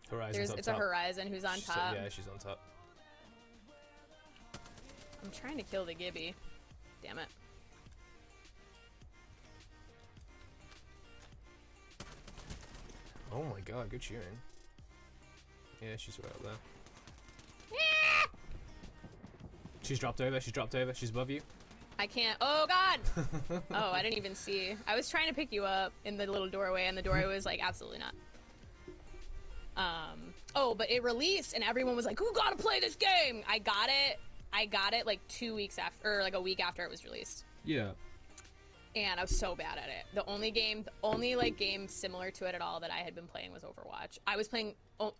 Speaker 1: Horizon's on
Speaker 2: It's
Speaker 1: top.
Speaker 2: a Horizon who's on top.
Speaker 1: Yeah, she's on top.
Speaker 2: I'm trying to kill the Gibby. Damn it.
Speaker 1: Oh my god, good shooting. Yeah, she's right up there. She's dropped over, she's above you.
Speaker 2: I can't. Oh God. Oh, I didn't even see. I was trying to pick you up in the little doorway, and the doorway was like, absolutely not. Oh, but it released, and everyone was like, "Who gotta play this game?" I got it like 2 weeks after, or like a week after it was released.
Speaker 3: Yeah.
Speaker 2: And I was so bad at it. The only like game similar to it at all that I had been playing was Overwatch. I was playing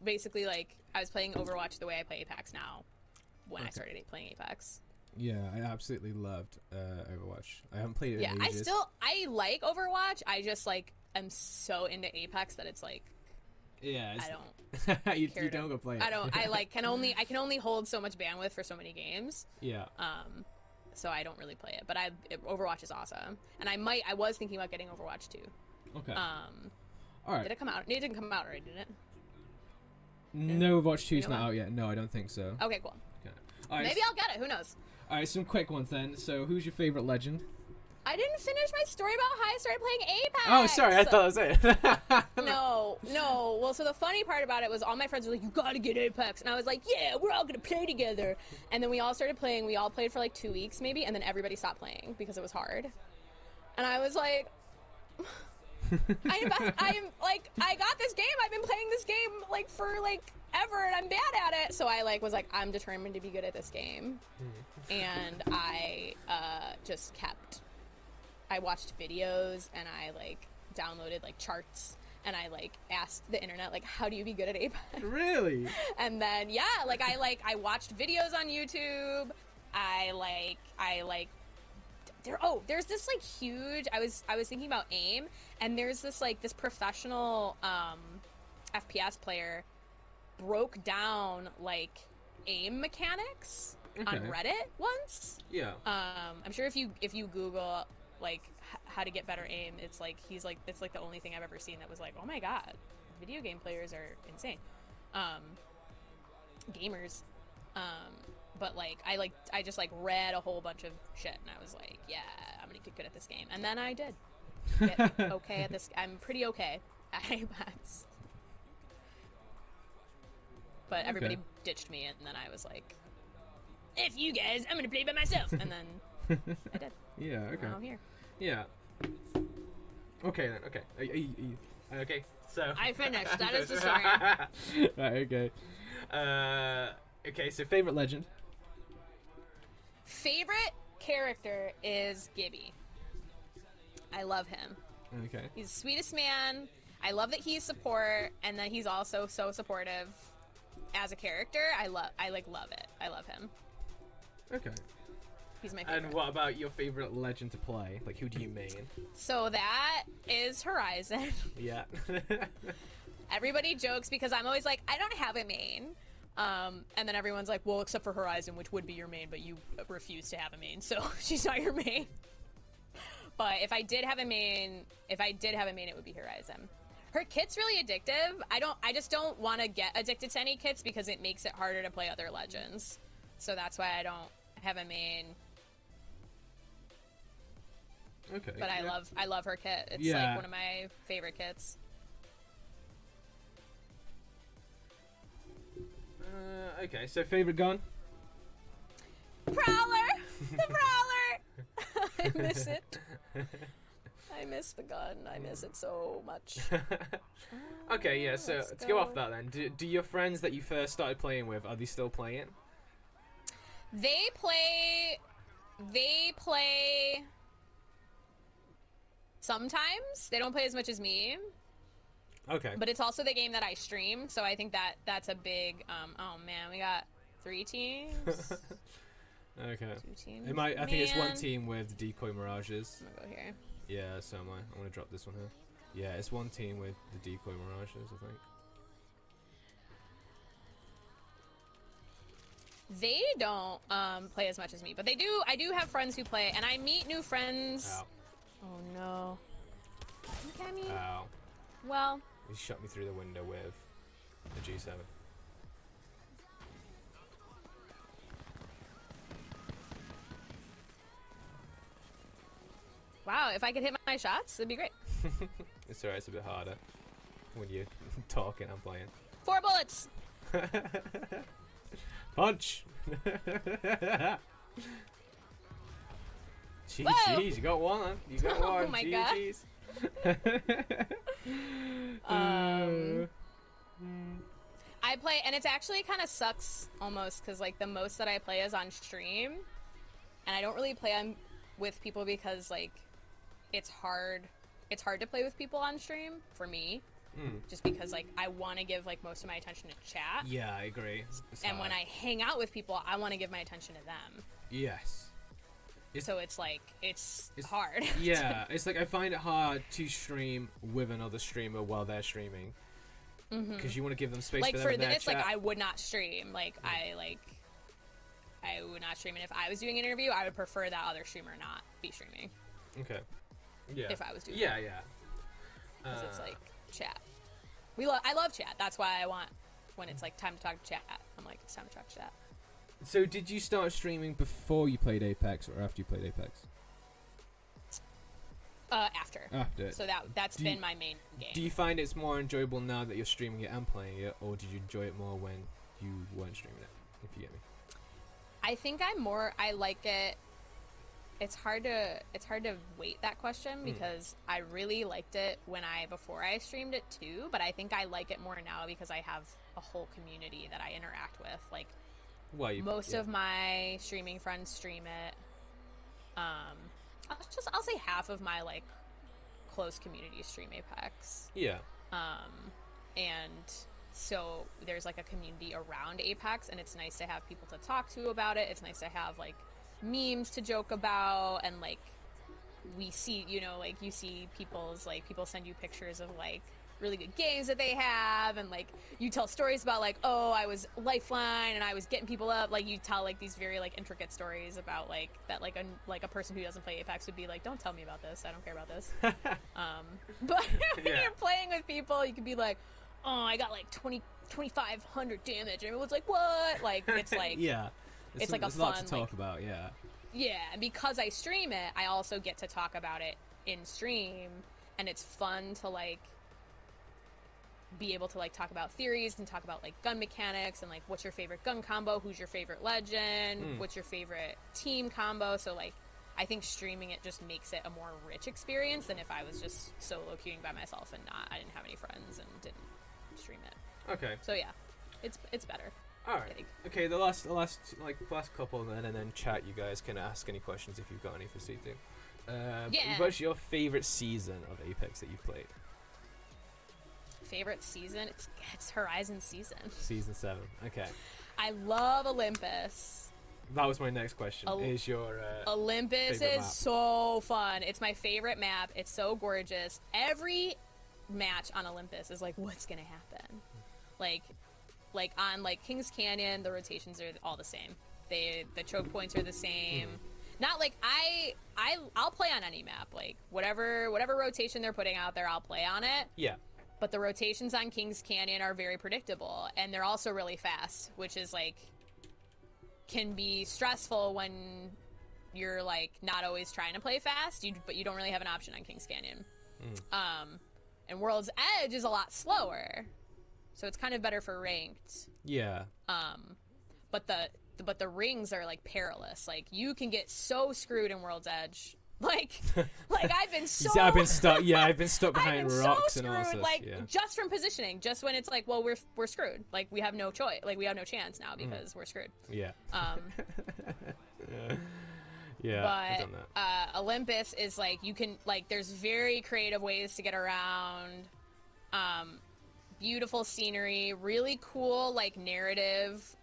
Speaker 2: basically like I was playing Overwatch the way I play Apex now. When I started playing Apex.
Speaker 3: Yeah, I absolutely loved Overwatch. I haven't played it in ages.
Speaker 2: I like Overwatch. I just like am so into Apex that it's like
Speaker 3: Yeah,
Speaker 2: I don't
Speaker 3: you don't go play it.
Speaker 2: I can only hold so much bandwidth for so many games.
Speaker 3: Yeah.
Speaker 2: So I don't really play it, but Overwatch is awesome, and I was thinking about getting Overwatch 2.
Speaker 3: Okay. All right.
Speaker 2: Did it come out? It didn't come out already, did it?
Speaker 3: No, Overwatch 2's not out yet. No, I don't think so.
Speaker 2: Okay, cool.
Speaker 3: Okay. All right,
Speaker 2: Maybe I'll get it. Who knows?
Speaker 3: All right, some quick ones then. So, who's your favorite legend?
Speaker 2: I didn't finish my story about how I started playing Apex.
Speaker 1: Oh, sorry, I thought that was it.
Speaker 2: No. Well, so the funny part about it was all my friends were like, "You gotta get Apex," and I was like, "Yeah, we're all gonna play together." And then we all started playing. We all played for like 2 weeks maybe, and then everybody stopped playing because it was hard. And I was like, I got this game. I've been playing this game like for like ever, and I'm bad at it. So I like was like, I'm determined to be good at this game, and I just kept. I watched videos and I like downloaded like charts and I like asked the internet like, how do you be good at Apex?
Speaker 3: Really?
Speaker 2: And then I watched videos on YouTube. There's this like huge. I was thinking about AIM, and there's this like this professional FPS player broke down like AIM mechanics on Reddit once.
Speaker 3: Yeah.
Speaker 2: I'm sure if you Google like how to get better aim, it's like it's like the only thing I've ever seen that was like, oh my god, video game players are insane, gamers, but like I just like read a whole bunch of shit and I was like, yeah, I'm gonna get good at this game, and then I did get okay at this. I'm pretty okay at Apex, but everybody ditched me, and then I was like, if you guys, I'm gonna play by myself, and then I did.
Speaker 3: Yeah, okay.
Speaker 2: Now I'm here.
Speaker 3: Yeah. Okay then, okay. Okay, so...
Speaker 2: I finished. That is the story.
Speaker 3: Right, okay. Okay, so favorite legend?
Speaker 2: Favorite character is Gibby. I love him.
Speaker 3: Okay.
Speaker 2: He's the sweetest man. I love that he's support, and that he's also so supportive as a character. I love it. I love him.
Speaker 3: Okay.
Speaker 2: He's my favorite.
Speaker 3: And what about your favorite legend to play? Like, who do you main?
Speaker 2: So that is Horizon.
Speaker 3: Yeah.
Speaker 2: Everybody jokes because I'm always like, I don't have a main. And then everyone's like, well, except for Horizon, which would be your main, but you refuse to have a main, so she's not your main. But if I did have a main, it would be Horizon. Her kit's really addictive. I just don't want to get addicted to any kits because it makes it harder to play other legends. So that's why I don't have a main.
Speaker 3: Okay.
Speaker 2: But
Speaker 3: yeah.
Speaker 2: I love her kit. It's like one of my favorite kits.
Speaker 3: Okay, so favorite gun?
Speaker 2: Prowler! The Prowler! I miss it. I miss the gun. I miss it so much.
Speaker 3: Okay, yeah, so
Speaker 2: Let's
Speaker 3: to go off that then, do your friends that you first started playing with, are they still playing?
Speaker 2: They play sometimes. They don't play as much as me.
Speaker 3: Okay.
Speaker 2: But it's also the game that I stream, so I think that's a big oh man, we got 3 teams.
Speaker 3: Okay.
Speaker 2: 2 teams.
Speaker 3: I think it's one team with decoy mirages.
Speaker 2: I'm gonna go here.
Speaker 3: Yeah, so am I. I'm gonna drop this one here. Yeah, it's one team with the decoy mirages, I think.
Speaker 2: They don't play as much as me, but I do have friends who play, and I meet new friends.
Speaker 3: Ow.
Speaker 2: Oh no. Look at me.
Speaker 3: Ow.
Speaker 2: Well,
Speaker 3: He shot me through the window with the G7.
Speaker 2: wow, if I could hit my shots, that'd be great.
Speaker 3: It's alright, it's a bit harder when you're talking and playing.
Speaker 2: 4 bullets!
Speaker 3: Punch!
Speaker 1: GG's, you got one. You got one.
Speaker 2: Oh my God.
Speaker 1: GG's.
Speaker 2: I play, and it's actually kind of sucks almost, because like the most that I play is on stream, and I don't really play with people because like it's hard to play with people on stream for me, just because like I want to give like most of my attention to chat.
Speaker 1: Yeah, I agree.
Speaker 2: And when I hang out with people, I want to give my attention to them.
Speaker 1: Yes.
Speaker 2: So it's like it's hard.
Speaker 1: Yeah, it's like I find it hard to stream with another streamer while they're streaming, because you want to give them space.
Speaker 2: Like
Speaker 1: for
Speaker 2: for
Speaker 1: them in
Speaker 2: this,
Speaker 1: their
Speaker 2: like
Speaker 1: chat.
Speaker 2: I would not stream. Like I would not stream, and if I was doing an interview, I would prefer that other streamer not be streaming.
Speaker 1: Okay. Yeah.
Speaker 2: If I was doing.
Speaker 1: Yeah,
Speaker 2: it.
Speaker 1: yeah.
Speaker 2: Because it's like chat. I love chat. That's why I want when it's like time to talk to chat. I'm like, it's time to talk to chat.
Speaker 3: So did you start streaming before you played Apex or after you played Apex?
Speaker 2: After.
Speaker 3: After.
Speaker 2: So that's been my main game.
Speaker 1: Do you find it's more enjoyable now that you're streaming it and playing it, or did you enjoy it more when you weren't streaming it? If you get me.
Speaker 2: I think I like it. It's hard to weight that question because I really liked it before I streamed it too, but I think I like it more now because I have a whole community that I interact with. Like most of my streaming friends stream it. I'll say half of my like close community stream Apex.
Speaker 1: Yeah.
Speaker 2: And so there's like a community around Apex, and it's nice to have people to talk to about it. It's nice to have like memes to joke about, and like we see, like you see people send you pictures of like really good games that they have, and like you tell stories about like, oh, I was Lifeline and I was getting people up. Like you tell like these very like intricate stories about like that like a person who doesn't play Apex would be like, don't tell me about this, I don't care about this. But when you're playing with people, you can be like, oh, I got like 2,500 damage, and everyone's like, what? Like it's like
Speaker 1: yeah,
Speaker 2: it's like a fun
Speaker 1: lot to talk about.
Speaker 2: Yeah, and because I stream it, I also get to talk about it in stream, and it's fun to like be able to like talk about theories and talk about like gun mechanics and like what's your favorite gun combo, who's your favorite legend, what's your favorite team combo. So like I think streaming it just makes it a more rich experience than if I was just solo queuing by myself and I didn't have any friends and didn't stream it.
Speaker 1: Okay.
Speaker 2: So yeah, it's better.
Speaker 1: All right. Okay. The last couple, and then chat. You guys can ask any questions if you've got any for C2.
Speaker 2: Yeah.
Speaker 1: What's your favorite season of Apex that you've played?
Speaker 2: Favorite season? It's Horizon season.
Speaker 1: Season 7. Okay.
Speaker 2: I love Olympus.
Speaker 1: That was my next question. Is your
Speaker 2: Olympus
Speaker 1: favorite
Speaker 2: is
Speaker 1: map?
Speaker 2: so fun. It's my favorite map. It's so gorgeous. Every match on Olympus is like, what's gonna happen? Like on like Kings Canyon, the rotations are all the same. The choke points are the same. Not like I'll play on any map. Like whatever rotation they're putting out there, I'll play on it.
Speaker 1: Yeah.
Speaker 2: But the rotations on Kings Canyon are very predictable, and they're also really fast, which is like can be stressful when you're like not always trying to play fast, but you don't really have an option on Kings Canyon. And World's Edge is a lot slower, so it's kind of better for ranked.
Speaker 1: Yeah.
Speaker 2: But the rings are like perilous. Like you can get so screwed in World's Edge. Like I've been so
Speaker 1: I've been stuck. Yeah, I've been stuck behind rocks
Speaker 2: so
Speaker 1: and all
Speaker 2: screwed,
Speaker 1: sorts.
Speaker 2: like
Speaker 1: Yeah.
Speaker 2: just from positioning, just when it's like, well, we're screwed. Like we have no choice. Like we have no chance now because we're screwed.
Speaker 1: Yeah. Yeah.
Speaker 2: But
Speaker 1: I've done that.
Speaker 2: Olympus is like you can like there's very creative ways to get around. Beautiful scenery, really cool like narrative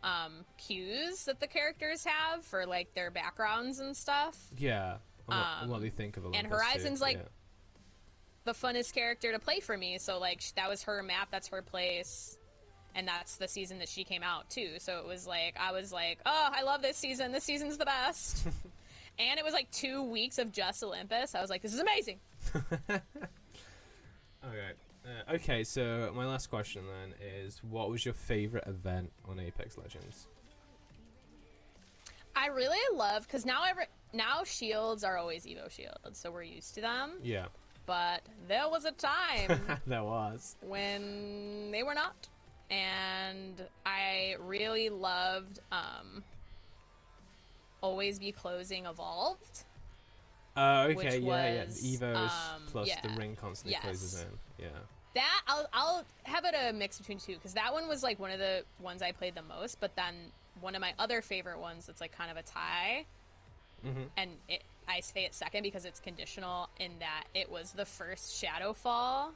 Speaker 2: cues that the characters have for like their backgrounds and stuff.
Speaker 1: Yeah. And what they think of Olympus
Speaker 2: And Horizon's
Speaker 1: too.
Speaker 2: like the funnest character to play for me. So like that was her map, that's her place, and that's the season that she came out too. So it was like I was like, oh, I love this season. This season's the best. And it was like 2 weeks of just Olympus. I was like, this is amazing.
Speaker 1: Okay, so my last question then is, what was your favorite event on Apex Legends?
Speaker 2: I really love because now shields are always Evo shields, so we're used to them.
Speaker 1: Yeah.
Speaker 2: But there was a time
Speaker 1: There was.
Speaker 2: when they were not, and I really loved Always Be Closing Evolved.
Speaker 1: Okay,
Speaker 2: which
Speaker 1: yeah.
Speaker 2: was,
Speaker 1: Evos plus
Speaker 2: yeah.
Speaker 1: the ring constantly closes
Speaker 2: Yes.
Speaker 1: in. Yeah.
Speaker 2: That I'll have it a mix between two, because that one was like one of the ones I played the most. But then one of my other favorite ones that's like kind of a tie, and I say it second because it's conditional in that it was the first Shadowfall,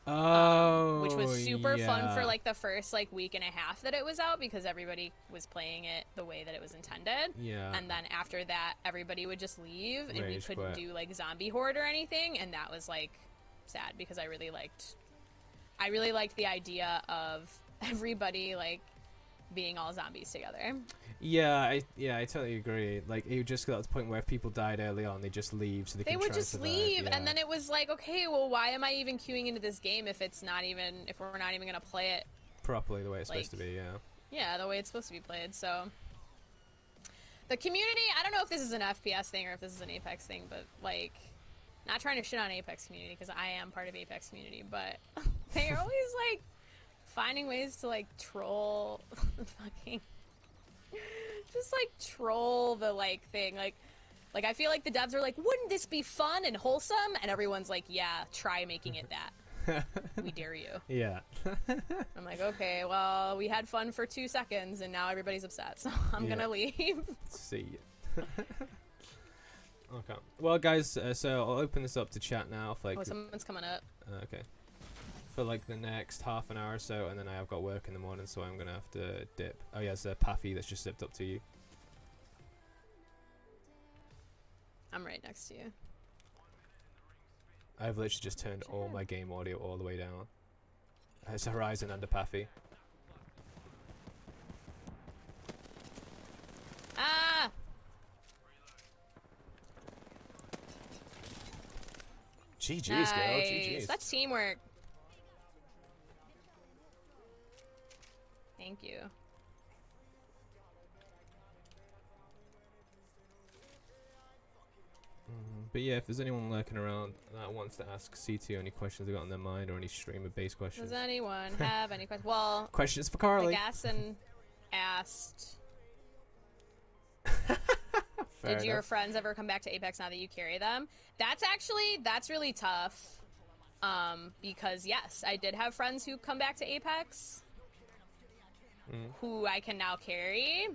Speaker 1: Oh,
Speaker 2: which was super fun for
Speaker 1: yeah.
Speaker 2: like the first like week and a half that it was out, because everybody was playing it the way that it was intended.
Speaker 1: Yeah.
Speaker 2: And then after that, everybody would just leave, and we
Speaker 1: Rage
Speaker 2: couldn't
Speaker 1: quit.
Speaker 2: do like zombie horde or anything, and that was like sad, because I really liked the idea of everybody like being all zombies together.
Speaker 1: Yeah, I totally agree. Like, it just got to the point where if people died early on, they just leave so they
Speaker 2: They
Speaker 1: can
Speaker 2: would
Speaker 1: try and
Speaker 2: just
Speaker 1: survive.
Speaker 2: leave,
Speaker 1: Yeah.
Speaker 2: and then it was like, okay, well, why am I even queuing into this game if we're not even gonna play it
Speaker 1: properly the way it's
Speaker 2: like,
Speaker 1: supposed to be. Yeah.
Speaker 2: yeah, the way it's supposed to be played. So the community, I don't know if this is an FPS thing or if this is an Apex thing, but like, not trying to shit on Apex community, because I am part of Apex community, but they're always like finding ways to like troll fucking just like troll the like thing, like I feel like the devs are like, wouldn't this be fun and wholesome, and everyone's like, yeah, try making it that. We dare you.
Speaker 1: Yeah.
Speaker 2: I'm like, okay, well, we had fun for 2 seconds and now everybody's upset, so I'm gonna leave.
Speaker 1: See. Okay. Well, guys, so I'll open this up to chat now. For, like,
Speaker 2: Oh, someone's coming up.
Speaker 1: okay. For like the next half an hour or so, and then I've got work in the morning, so I'm gonna have to dip. Oh yeah, it's Paffy that's just zipped up to you.
Speaker 2: I'm right next to you.
Speaker 1: I've literally just turned all my game audio all the way down. It's Horizon under Paffy.
Speaker 2: Ah!
Speaker 1: GG's, girl.
Speaker 2: Nice.
Speaker 1: GG's.
Speaker 2: That's teamwork. Thank you.
Speaker 1: But yeah, if there's anyone lurking around that wants to ask C2 any questions they got on their mind, or any streamer-based questions.
Speaker 2: Does anyone have any questions? Well,
Speaker 1: Questions for Carly.
Speaker 2: Gasson asked,
Speaker 1: Fair
Speaker 2: did your
Speaker 1: enough.
Speaker 2: friends ever come back to Apex now that you carry them? That's really tough. Because yes, I did have friends who come back to Apex, who I can now carry.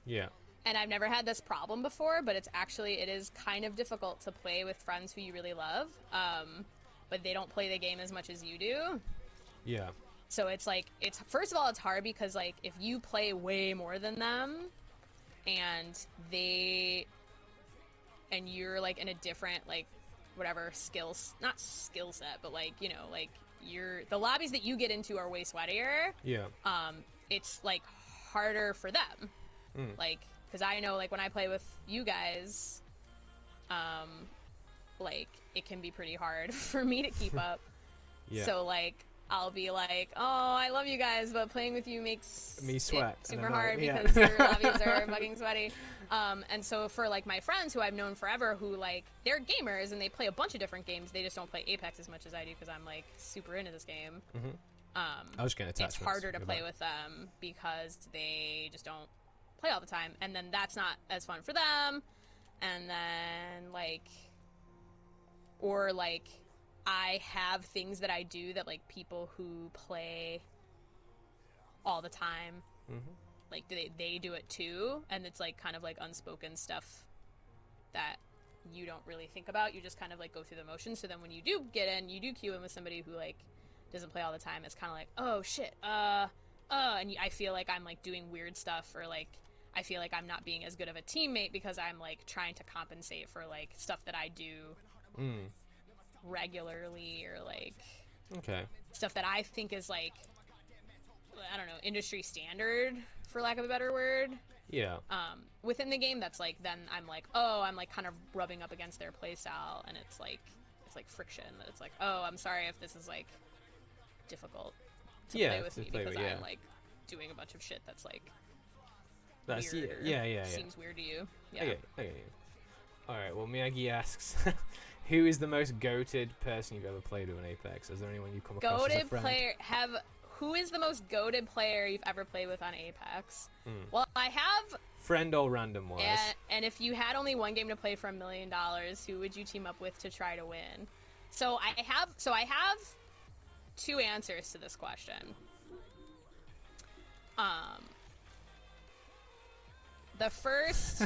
Speaker 1: Yeah.
Speaker 2: And I've never had this problem before, but it is kind of difficult to play with friends who you really love, but they don't play the game as much as you do.
Speaker 1: Yeah.
Speaker 2: So it's like, first of all, it's hard because like if you play way more than them, and you're like in a different like whatever not skill set, but like, you know, like the lobbies that you get into are way sweatier.
Speaker 1: Yeah.
Speaker 2: It's like harder for them. Like, because I know, like, when I play with you guys, like, it can be pretty hard for me to keep up.
Speaker 1: Yeah.
Speaker 2: So, like, I'll be like, oh, I love you guys, but playing with you makes
Speaker 1: Me sweat.
Speaker 2: it super hard
Speaker 1: Yeah.
Speaker 2: because your lobbies are fucking sweaty. And so for, like, my friends who I've known forever who, like, they're gamers and they play a bunch of different games, they just don't play Apex as much as I do because I'm, like, super into this game.
Speaker 1: I was getting attachments.
Speaker 2: It's harder to play with them because they just don't play all the time, and then that's not as fun for them. And then like, or like, I have things that I do that like people who play all the time, like they do it too, and it's like kind of like unspoken stuff that you don't really think about. You just kind of like go through the motions. So then when you do get in, you do queue in with somebody who like doesn't play all the time. It's kind of like, oh shit, and I feel like I'm like doing weird stuff, or like I feel like I'm not being as good of a teammate because I'm like trying to compensate for like stuff that I do regularly, or like stuff that I think is like, I don't know, industry standard, for lack of a better word.
Speaker 1: Yeah.
Speaker 2: Within the game, that's like, then I'm like, oh, I'm like kind of rubbing up against their playstyle, and it's like friction. That it's like, oh, I'm sorry if this is like difficult to play with me because I'm like doing a bunch of shit that's like weird, or seems weird to you. Yeah.
Speaker 1: Okay. All right. Well, Miyagi asks, who is the most goated person you've ever played with in Apex? Is there anyone you come across as a
Speaker 2: Goated
Speaker 1: friend?
Speaker 2: player who is the most goated player you've ever played with on Apex? Well, I have.
Speaker 1: Friend or random wise.
Speaker 2: And if you had only one game to play for $1 million, who would you team up with to try to win? So I have two answers to this question. The first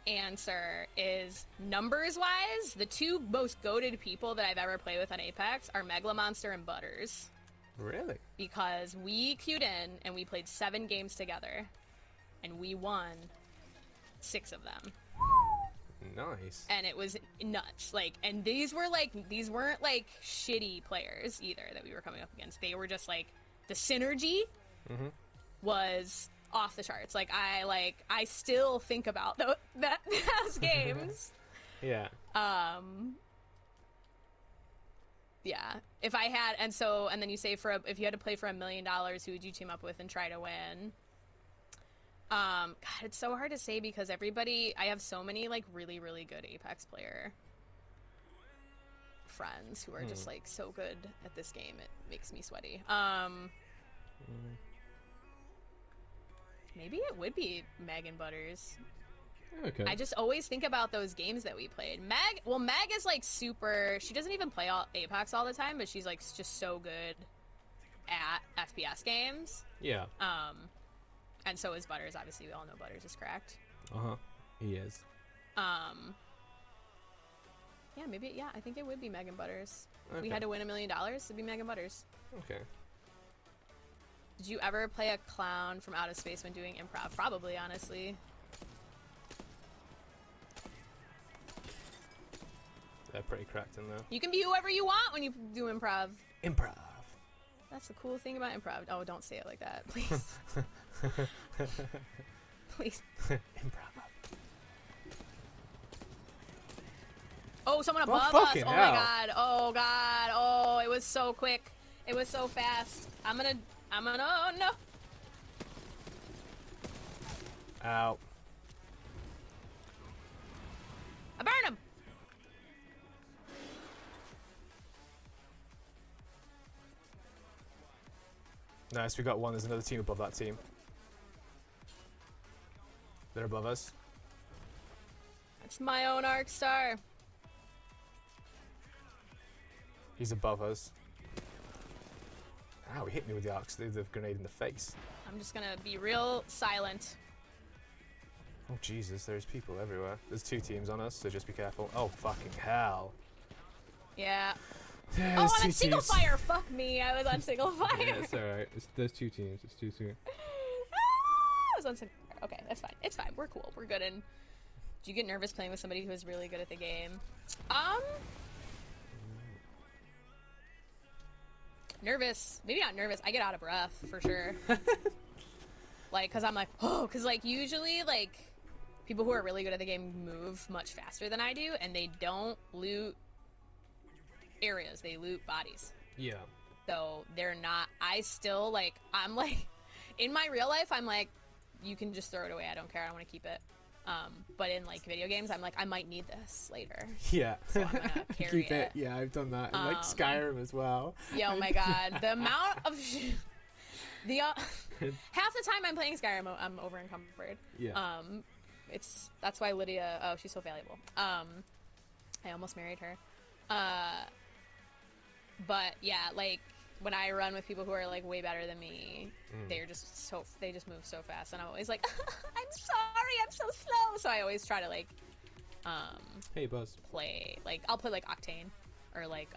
Speaker 2: answer is numbers-wise, the two most goated people that I've ever played with on Apex are Megalomonster and Butters.
Speaker 1: Really?
Speaker 2: Because we queued in and we played 7 games together, and we won 6 of them.
Speaker 1: Nice.
Speaker 2: And it was nuts. Like, and these weren't like shitty players either that we were coming up against. They were just like, the synergy was off the charts. Like I still think about those games.
Speaker 1: Yeah.
Speaker 2: Yeah. If I had, and then you say if you had to play for $1 million, who would you team up with and try to win? God, it's so hard to say because I have so many like really, really good Apex player friends who are just like so good at this game. It makes me sweaty. Maybe it would be Meg and Butters.
Speaker 3: Okay.
Speaker 2: I just always think about those games that we played. Meg is like super. She doesn't even play Apex all the time, but she's like just so good at FPS games.
Speaker 1: Yeah.
Speaker 2: And so is Butters. Obviously, we all know Butters is cracked.
Speaker 1: He is.
Speaker 2: Yeah, maybe. Yeah, I think it would be Meg and Butters.
Speaker 1: Okay.
Speaker 2: If we had to win $1 million, it'd be Meg and Butters.
Speaker 1: Okay.
Speaker 2: Did you ever play a clown from outer space when doing improv? Probably, honestly.
Speaker 1: They're pretty cracked in there.
Speaker 2: You can be whoever you want when you do improv.
Speaker 1: Improv.
Speaker 2: That's the cool thing about improv. Oh, don't say it like that, please. Please.
Speaker 1: Improv.
Speaker 2: Oh, someone
Speaker 1: Oh,
Speaker 2: above us.
Speaker 1: fucking
Speaker 2: Oh
Speaker 1: hell.
Speaker 2: my god. Oh god. Oh, it was so quick. It was so fast. I'm gonna, oh no.
Speaker 1: Ow.
Speaker 2: I burn him.
Speaker 1: Nice, we got one. There's another team above that team. They're above us.
Speaker 2: That's my own arc star.
Speaker 1: He's above us. Ow, he hit me with the grenade in the face.
Speaker 2: I'm just gonna be real silent.
Speaker 1: Oh Jesus, there's people everywhere. There's 2 teams on us, so just be careful. Oh fucking hell.
Speaker 2: Yeah.
Speaker 1: Yeah,
Speaker 2: Oh,
Speaker 1: there's
Speaker 2: I'm
Speaker 1: 2
Speaker 2: on single
Speaker 1: teams.
Speaker 2: fire. Fuck me. I was on single fire.
Speaker 3: Yeah, it's alright. There's 2 teams. It's 2-2.
Speaker 2: I was on single fire. Okay, that's fine. It's fine. We're cool. We're good. And do you get nervous playing with somebody who is really good at the game? Nervous. Maybe not nervous. I get out of breath for sure. Like, cause I'm like, oh, cause like usually like people who are really good at the game move much faster than I do, and they don't loot areas. They loot bodies.
Speaker 1: Yeah.
Speaker 2: So they're not. I still like. I'm like, in my real life, I'm like, you can just throw it away. I don't care. I want to keep it. But in like video games, I'm like, I might need this later.
Speaker 1: Yeah.
Speaker 2: So I'm gonna carry
Speaker 1: Keep it. Yeah, I've done that. In, like Skyrim as well.
Speaker 2: Yeah, oh my god, the amount of the half the time I'm playing Skyrim, I'm over encumbered.
Speaker 1: Yeah.
Speaker 2: That's why Lydia. Oh, she's so valuable. I almost married her. But yeah, like when I run with people who are like way better than me, they just move so fast, and I'm always like, I'm sorry, I'm so slow. So I always try to like,
Speaker 1: Hey, Buzz.
Speaker 2: I'll play like Octane or like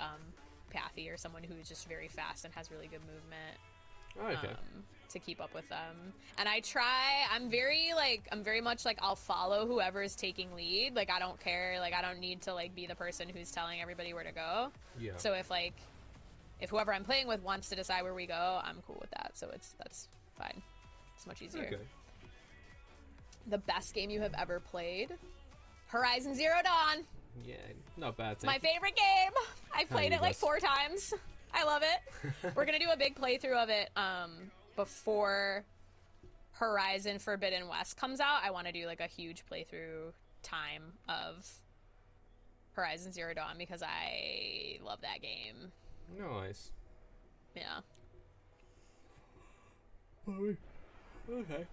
Speaker 2: Pathy or someone who's just very fast and has really good movement.
Speaker 1: Oh, okay.
Speaker 2: To keep up with them. And I'm very much like, I'll follow whoever is taking lead. Like, I don't care. Like, I don't need to like be the person who's telling everybody where to go.
Speaker 1: Yeah.
Speaker 2: So if whoever I'm playing with wants to decide where we go, I'm cool with that. So that's fine. It's much easier.
Speaker 1: Okay.
Speaker 2: The best game you have ever played? Horizon Zero Dawn.
Speaker 1: Yeah, not bad.
Speaker 2: My favorite game. I've played
Speaker 1: you
Speaker 2: it like
Speaker 1: guys?
Speaker 2: 4 times. I love it. We're gonna do a big playthrough of it before Horizon Forbidden West comes out. I want to do like a huge playthrough time of Horizon Zero Dawn because I love that game.
Speaker 1: Nice.
Speaker 2: Yeah.
Speaker 1: Okay.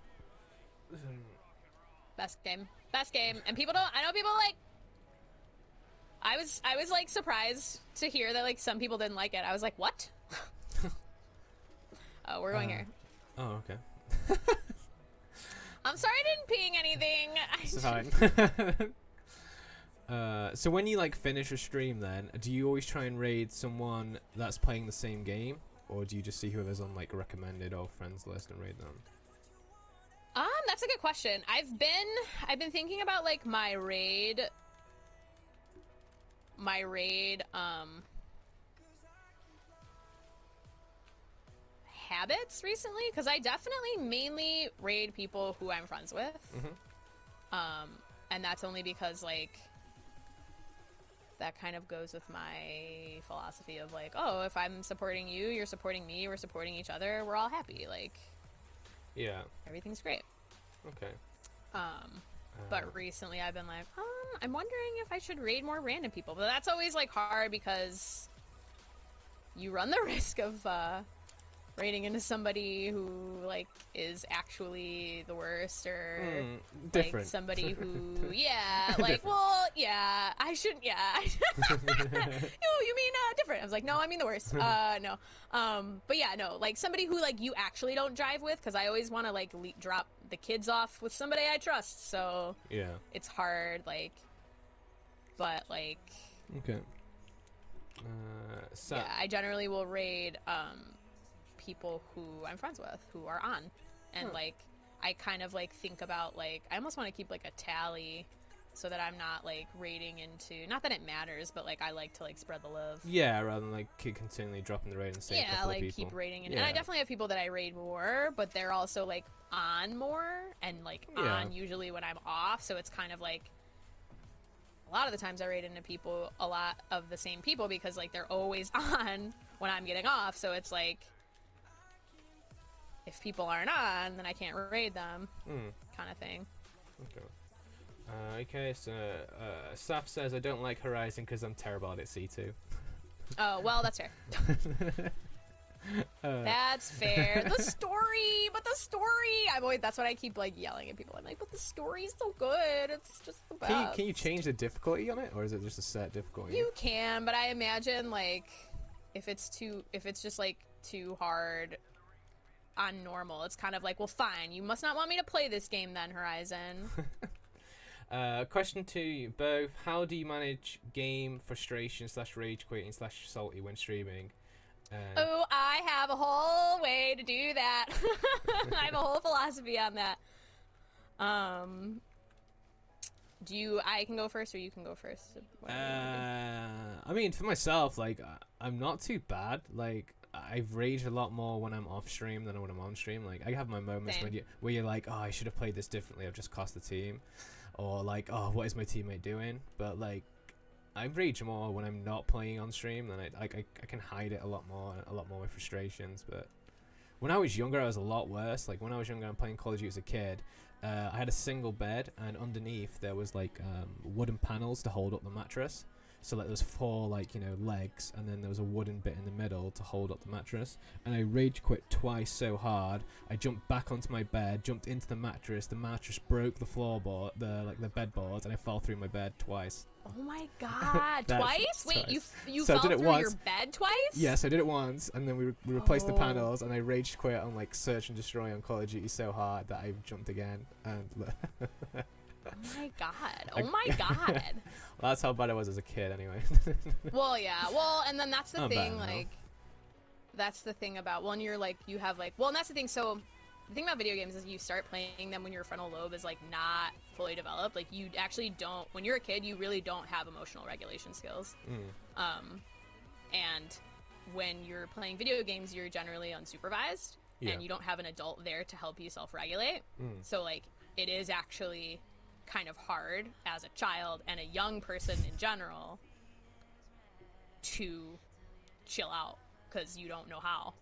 Speaker 2: Best game. Best game. And people don't. I know people like. I was like surprised to hear that like some people didn't like it. I was like, what? Oh, we're going here.
Speaker 1: Oh, okay.
Speaker 2: I'm sorry I didn't ping anything.
Speaker 1: It's fine. So when you like finish a stream, then do you always try and raid someone that's playing the same game, or do you just see whoever's on like recommended or friends list and raid them?
Speaker 2: That's a good question. I've been thinking about like my raid habits recently, because I definitely mainly raid people who I'm friends with. And that's only because like that kind of goes with my philosophy of like, oh, if I'm supporting you, you're supporting me, we're supporting each other, we're all happy, like,
Speaker 1: Yeah.
Speaker 2: everything's great.
Speaker 1: Okay.
Speaker 2: But recently I've been like, I'm wondering if I should raid more random people, but that's always like hard because you run the risk of raiding into somebody who like is actually the worst, or
Speaker 1: different.
Speaker 2: like somebody who yeah, like, well, yeah, I shouldn't, yeah. Oh, you mean different? I was like, no, I mean the worst. No. But yeah, no, like somebody who like you actually don't drive with, because I always want to like drop the kids off with somebody I trust, so
Speaker 1: Yeah.
Speaker 2: it's hard, like, but like,
Speaker 1: Okay. So
Speaker 2: yeah, I generally will raid people who I'm friends with who are on, and like I kind of like think about like I almost want to keep like a tally so that I'm not like raiding into, not that it matters, but like I like to like spread the love.
Speaker 1: Yeah, rather than like keep continually dropping the raid and saying
Speaker 2: Yeah, like keep raiding, and I definitely have people that I raid more, but they're also like on more and like on usually when I'm off, so it's kind of like a lot of the times I raid into people, a lot of the same people, because like they're always on when I'm getting off, so it's like if people aren't on, then I can't raid them, kind of thing.
Speaker 1: Okay. Okay, so Saf says I don't like Horizon because I'm terrible at C2.
Speaker 2: Oh, well, that's fair. That's fair. The story, but the story, that's what I keep like yelling at people. I'm like, but the story's so good. It's just the best.
Speaker 1: Can you change the difficulty on it, or is it just a set difficulty?
Speaker 2: You can, but I imagine like if it's just like too hard on normal, it's kind of like, well, fine, you must not want me to play this game then, Horizon.
Speaker 1: Question to you both: how do you manage game frustration / rage quitting / salty when streaming?
Speaker 2: Oh, I have a whole way to do that. I have a whole philosophy on that. I can go first, or you can go first?
Speaker 1: I mean, for myself, like, I'm not too bad. Like, I've raged a lot more when I'm off stream than when I'm on stream. Like, I have my moments where you're like, oh, I should have played this differently. I've just cost the team, or like, oh, what is my teammate doing? But like, I rage more when I'm not playing on stream. Than I can hide it a lot more my frustrations. But when I was younger, I was a lot worse. Like when I was younger, I'm playing Call of Duty as a kid. I had a single bed, and underneath there was like wooden panels to hold up the mattress. So like there was 4 like, you know, legs, and then there was a wooden bit in the middle to hold up the mattress. And I rage quit twice so hard. I jumped back onto my bed, jumped into the mattress. The mattress broke the floorboard, the bedboards, and I fell through my bed twice.
Speaker 2: Oh my god! Twice? Wait, you
Speaker 1: so
Speaker 2: fell through
Speaker 1: once.
Speaker 2: Your bed twice?
Speaker 1: Yes, I did it once, and then we replaced the panels, and I rage quit on like search and destroy on Call of Duty so hard that I jumped again. And
Speaker 2: oh my god! Oh my god!
Speaker 1: Well, that's how bad I was as a kid, anyway.
Speaker 2: Well, yeah. Well, and then that's the
Speaker 1: Not
Speaker 2: thing,
Speaker 1: bad,
Speaker 2: like, that's the thing about when you're like, you have like, well, and that's the thing. So, the thing about video games is you start playing them when your frontal lobe is like not fully developed. Like, you actually don't. When you're a kid, you really don't have emotional regulation skills. And when you're playing video games, you're generally unsupervised, and you don't have an adult there to help you self-regulate. So, like, it is actually kind of hard as a child and a young person in general to chill out because you don't know how.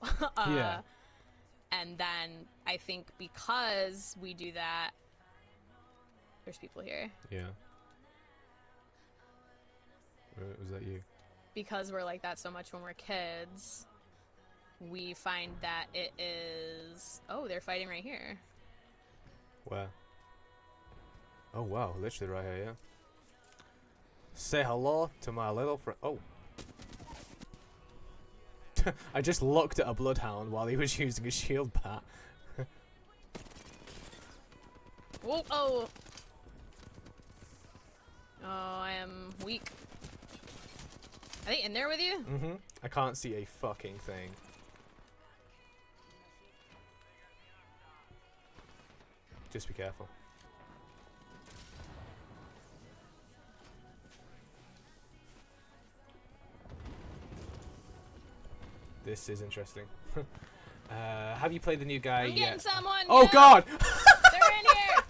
Speaker 2: And then I think because we do that, there's people here.
Speaker 1: Yeah. Was that you?
Speaker 2: Because we're like that so much when we're kids, we find that it is... Oh, they're fighting right here.
Speaker 1: Where? Oh wow, literally right here, yeah. Say hello to my little friend. Oh. I just looked at a bloodhound while he was using a shield bat.
Speaker 2: Whoa, oh! Oh, I am weak. Are they in there with you?
Speaker 1: Mm-hmm. I can't see a fucking thing. Just be careful. This is interesting. Have you played the new guy
Speaker 2: I'm
Speaker 1: yet?
Speaker 2: getting someone!
Speaker 1: Oh
Speaker 2: no!
Speaker 1: god!
Speaker 2: They're in here!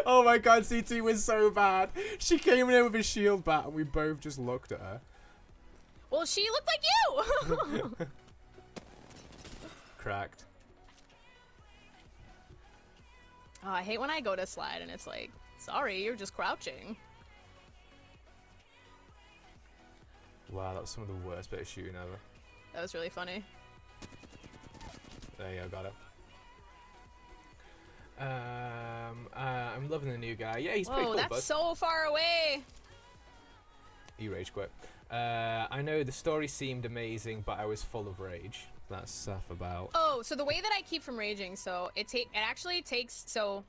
Speaker 1: Oh my god, CT was so bad. She came in with a shield bat and we both just looked at her.
Speaker 2: Well, she looked like you!
Speaker 1: Cracked.
Speaker 2: Oh, I hate when I go to slide and it's like, sorry, you're just crouching.
Speaker 1: Wow, that was some of the worst bit of shooting ever.
Speaker 2: That was really funny.
Speaker 1: There you go, got it. I'm loving the new guy. Yeah, he's pretty
Speaker 2: Whoa,
Speaker 1: cool,
Speaker 2: that's
Speaker 1: bud.
Speaker 2: so far away!
Speaker 1: He rage quit. I know the story seemed amazing, but I was full of rage. That's stuff about.
Speaker 2: Oh, so the way that I keep from raging, so it actually takes, so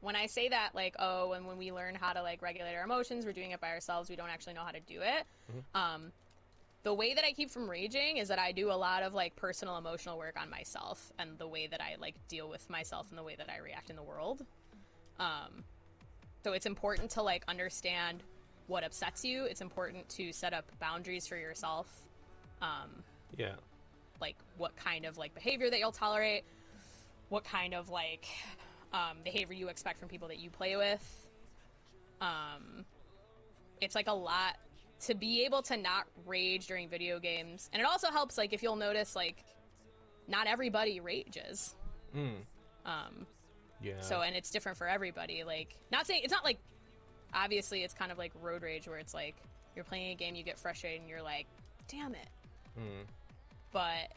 Speaker 2: when I say that, like, oh, and when we learn how to, like, regulate our emotions, we're doing it by ourselves, we don't actually know how to do it. The way that I keep from raging is that I do a lot of, like, personal emotional work on myself and the way that I, like, deal with myself and the way that I react in the world. So it's important to, like, understand what upsets you. It's important to set up boundaries for yourself.
Speaker 1: Yeah.
Speaker 2: Like, what kind of, like, behavior that you'll tolerate, what kind of, like, behavior you expect from people that you play with. It's, like, a lot to be able to not rage during video games. And it also helps, like, if you'll notice, like, not everybody rages.
Speaker 1: Yeah.
Speaker 2: So, and it's different for everybody. Like, not saying, it's not, like, obviously it's kind of like road rage where it's, like, you're playing a game, you get frustrated, and you're like, damn it. But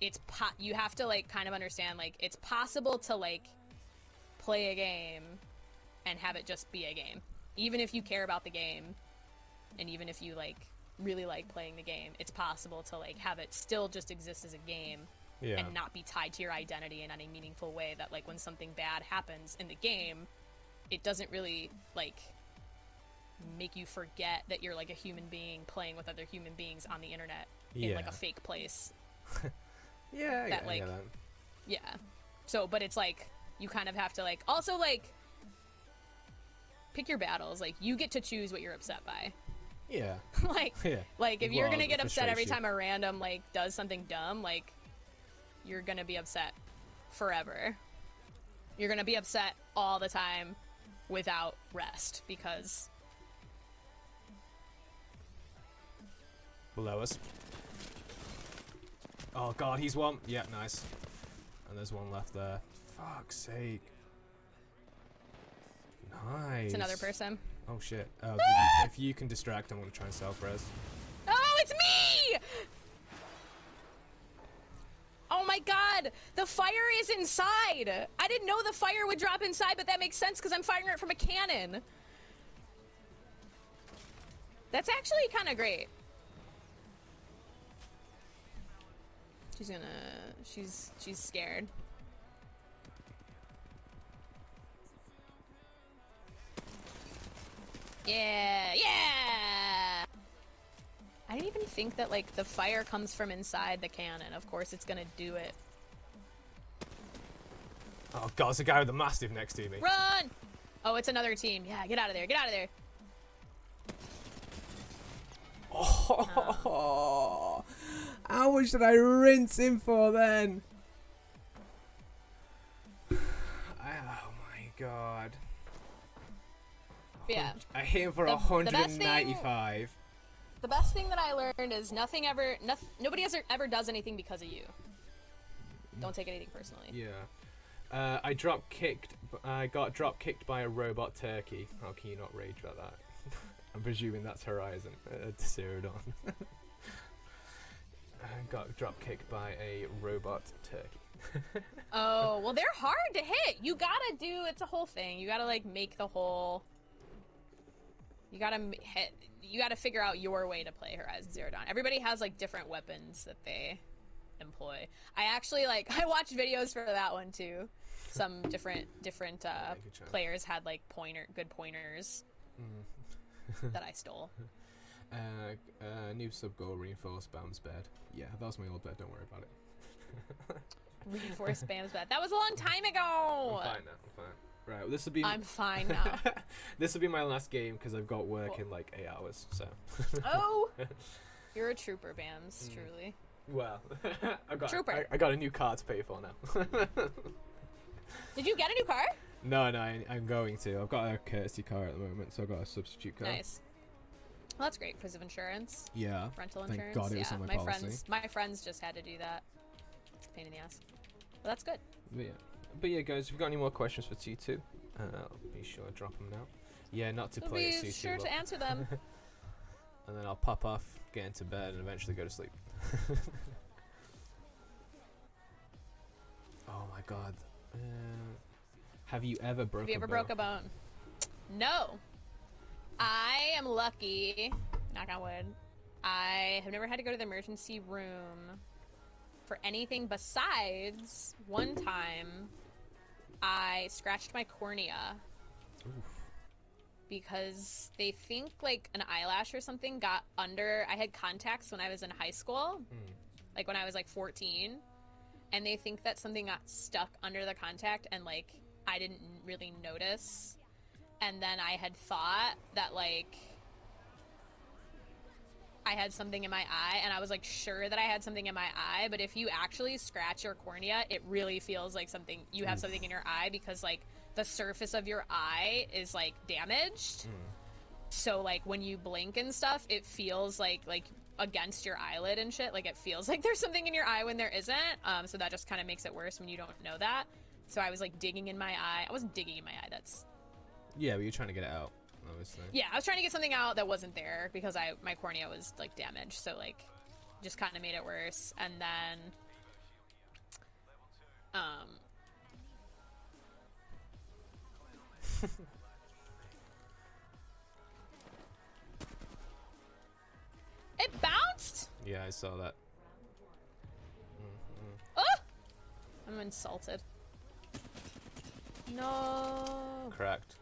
Speaker 2: it's you have to, like, kind of understand, like, it's possible to, like, play a game and have it just be a game. Even if you care about the game, and even if you, like, really like playing the game, it's possible to, like, have it still just exist as a game and not be tied to your identity in any meaningful way that, like, when something bad happens in the game, it doesn't really, like, make you forget that you're, like, a human being playing with other human beings on the internet in, like, a fake place.
Speaker 1: Yeah,
Speaker 2: that, like,
Speaker 1: that.
Speaker 2: Yeah. So, but it's, like, you kind of have to, like, also, like, pick your battles. Like, you get to choose what you're upset by.
Speaker 1: Yeah.
Speaker 2: Like, if you're gonna get upset every time a random, like, does something dumb, like, you're gonna be upset forever. You're gonna be upset all the time without rest, because...
Speaker 1: Below us. Oh god, he's one. Yeah, nice. And there's one left there. Fuck's sake. Nice.
Speaker 2: It's another person.
Speaker 1: Oh shit. Oh, if you can distract, I'm gonna try and self-res.
Speaker 2: Oh, it's me! Oh my god! The fire is inside! I didn't know the fire would drop inside, but that makes sense because I'm firing it from a cannon. That's actually kind of great. She's scared. Yeah! I didn't even think that, like, the fire comes from inside the cannon. Of course it's gonna do it.
Speaker 1: Oh god, it's a guy with a mastiff next to me.
Speaker 2: Run! Oh, it's another team. Yeah, get out of there, get out of there.
Speaker 1: Oh, how much did I rinse him for then? Oh my god.
Speaker 2: Yeah.
Speaker 1: I hit him for 195.
Speaker 2: The best thing that I learned is nobody ever does anything because of you. Don't take anything personally.
Speaker 1: Yeah. I got drop kicked by a robot turkey. How can you not rage about that? I'm presuming that's Horizon. Cerodon. got drop kicked by a robot turkey.
Speaker 2: Oh, well, they're hard to hit. You gotta do, it's a whole thing. You gotta, like, make the whole... You gotta hit... You gotta figure out your way to play Horizon Zero Dawn. Everybody has, like, different weapons that they employ. I actually, like, I watched videos for that one, too. Some different players had, like, good pointers that I stole.
Speaker 3: New sub goal, reinforce Bambs bed. Yeah, that was my old bed, don't worry about it.
Speaker 2: Reinforce Bambs bed. That was a long time ago!
Speaker 3: I'm fine now, I'm fine. Right, well, this will be...
Speaker 2: I'm fine now.
Speaker 3: This will be my last game because I've got work in like 8 hours, so...
Speaker 2: Oh! You're a trooper, Bams, truly.
Speaker 1: Well,
Speaker 2: Trooper.
Speaker 1: I got a new car to pay for now.
Speaker 2: Did you get a new car?
Speaker 3: No, I'm going to. I've got a courtesy car at the moment, so I've got a substitute car.
Speaker 2: Nice. Well, that's great because of insurance.
Speaker 3: Yeah.
Speaker 2: Rental
Speaker 3: Thank
Speaker 2: insurance.
Speaker 3: God it was
Speaker 2: yeah,
Speaker 3: on my policy.
Speaker 2: my friends just had to do that. It's a pain in the ass. But that's good.
Speaker 3: But yeah, guys, if you've got any more questions for T2, be sure to drop them now. Yeah, not to
Speaker 2: We'll
Speaker 3: play
Speaker 2: be
Speaker 3: at C2.
Speaker 2: sure to answer them.
Speaker 3: And then I'll pop off, get into bed, and eventually go to sleep. Oh my God. Have you ever broke?
Speaker 2: Have you ever broke a bone? No. I am lucky. Knock on wood. I have never had to go to the emergency room for anything besides one time I scratched my cornea.
Speaker 3: Oof.
Speaker 2: Because they think like an eyelash or something got under. I had contacts when I was in high school, like when I was like 14, and they think that something got stuck under the contact and like I didn't really notice. And then I had thought that like I had something in my eye, and I was like sure that I had something in my eye, but if you actually scratch your cornea, it really feels like you have something in your eye because like the surface of your eye is like damaged. So like when you blink and stuff, it feels like against your eyelid and shit, like it feels like there's something in your eye when there isn't. So that just kind of makes it worse when you don't know that. So I was like digging in my eye. I wasn't digging in my eye, that's...
Speaker 3: Yeah, but you're trying to get it out, obviously.
Speaker 2: Yeah, I was trying to get something out that wasn't there because my cornea was like damaged, so like just kind of made it worse. And then it bounced.
Speaker 3: Yeah, I saw that.
Speaker 2: Oh! I'm insulted. No.
Speaker 3: Cracked.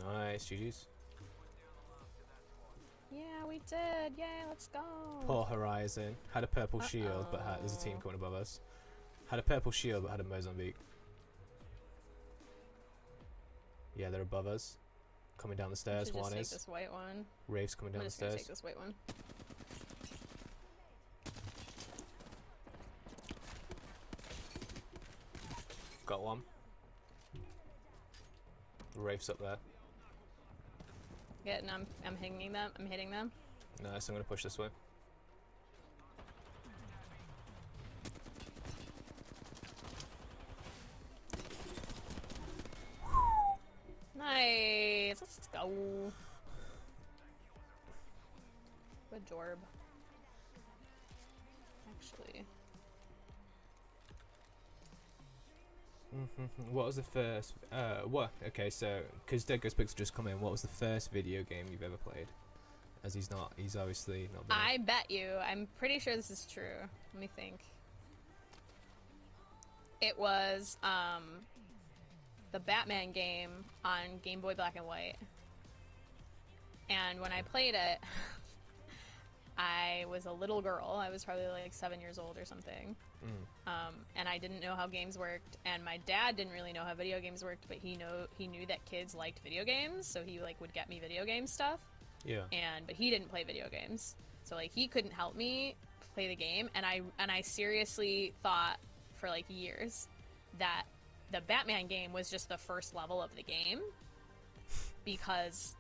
Speaker 3: Nice, GG's.
Speaker 2: Yeah, we did. Yay, let's go.
Speaker 3: Poor Horizon. Had a purple shield, but there's a team coming above us. Had a purple shield, but had a Mozambique. Yeah, they're above us. Coming down the stairs, one is.
Speaker 2: Take this white one.
Speaker 3: Rave's coming down the stairs.
Speaker 2: Take this white one.
Speaker 3: Got one. Rafe's up there.
Speaker 2: Yeah, and I'm hitting them. I'm hitting them.
Speaker 3: Nice, I'm gonna push this way.
Speaker 2: Nice. Let's go. Good job. Actually.
Speaker 3: What was the first? What? Okay, so because Dead Ghost Pixel just come in, what was the first video game you've ever played? As he's obviously not.
Speaker 2: I bet you. I'm pretty sure this is true. Let me think. It was the Batman game on Game Boy Black and White. And when I played it, I was a little girl. I was probably like 7 years old or something. And I didn't know how games worked, and my dad didn't really know how video games worked, but he knew that kids liked video games, so he like would get me video game stuff.
Speaker 3: Yeah.
Speaker 2: But he didn't play video games, so like he couldn't help me play the game, and I seriously thought for like years that the Batman game was just the first level of the game, because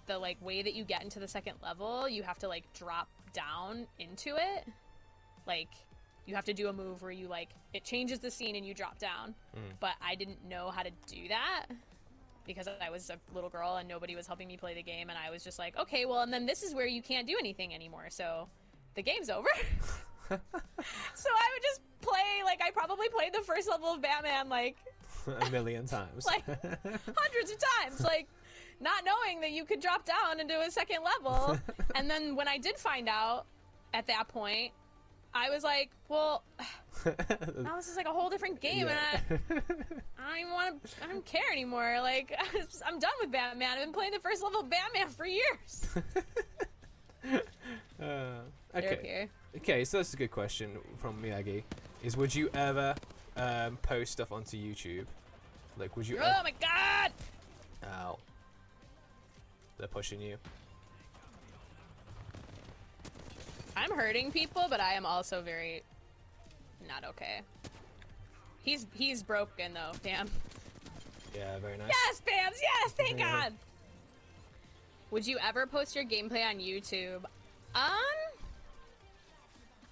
Speaker 2: the like way that you get into the second level, you have to like drop down into it, like you have to do a move where you like it changes the scene and you drop down. But I didn't know how to do that because I was a little girl and nobody was helping me play the game, and I was just like, okay, well, and then this is where you can't do anything anymore, so the game's over. So I would just play, like, I probably played the first level of Batman like
Speaker 1: A million times.
Speaker 2: like hundreds of times, like not knowing that you could drop down into a second level. And then when I did find out at that point, I was like, well, now this is like a whole different game,
Speaker 1: Yeah.
Speaker 2: and I don't care anymore. Like, I'm done with Batman. I've been playing the first level of Batman for years. They're up
Speaker 1: Okay.
Speaker 2: here.
Speaker 1: Okay, so that's a good question from Miyagi. Is would you ever post stuff onto YouTube? Like, would you?
Speaker 2: Oh my god!
Speaker 1: Ow. They're pushing you.
Speaker 2: I'm hurting people, but I am also very not okay. He's broken though. Damn.
Speaker 1: Yeah, very nice.
Speaker 2: Yes, Bams. Yes, thank God. Would you ever post your gameplay on YouTube?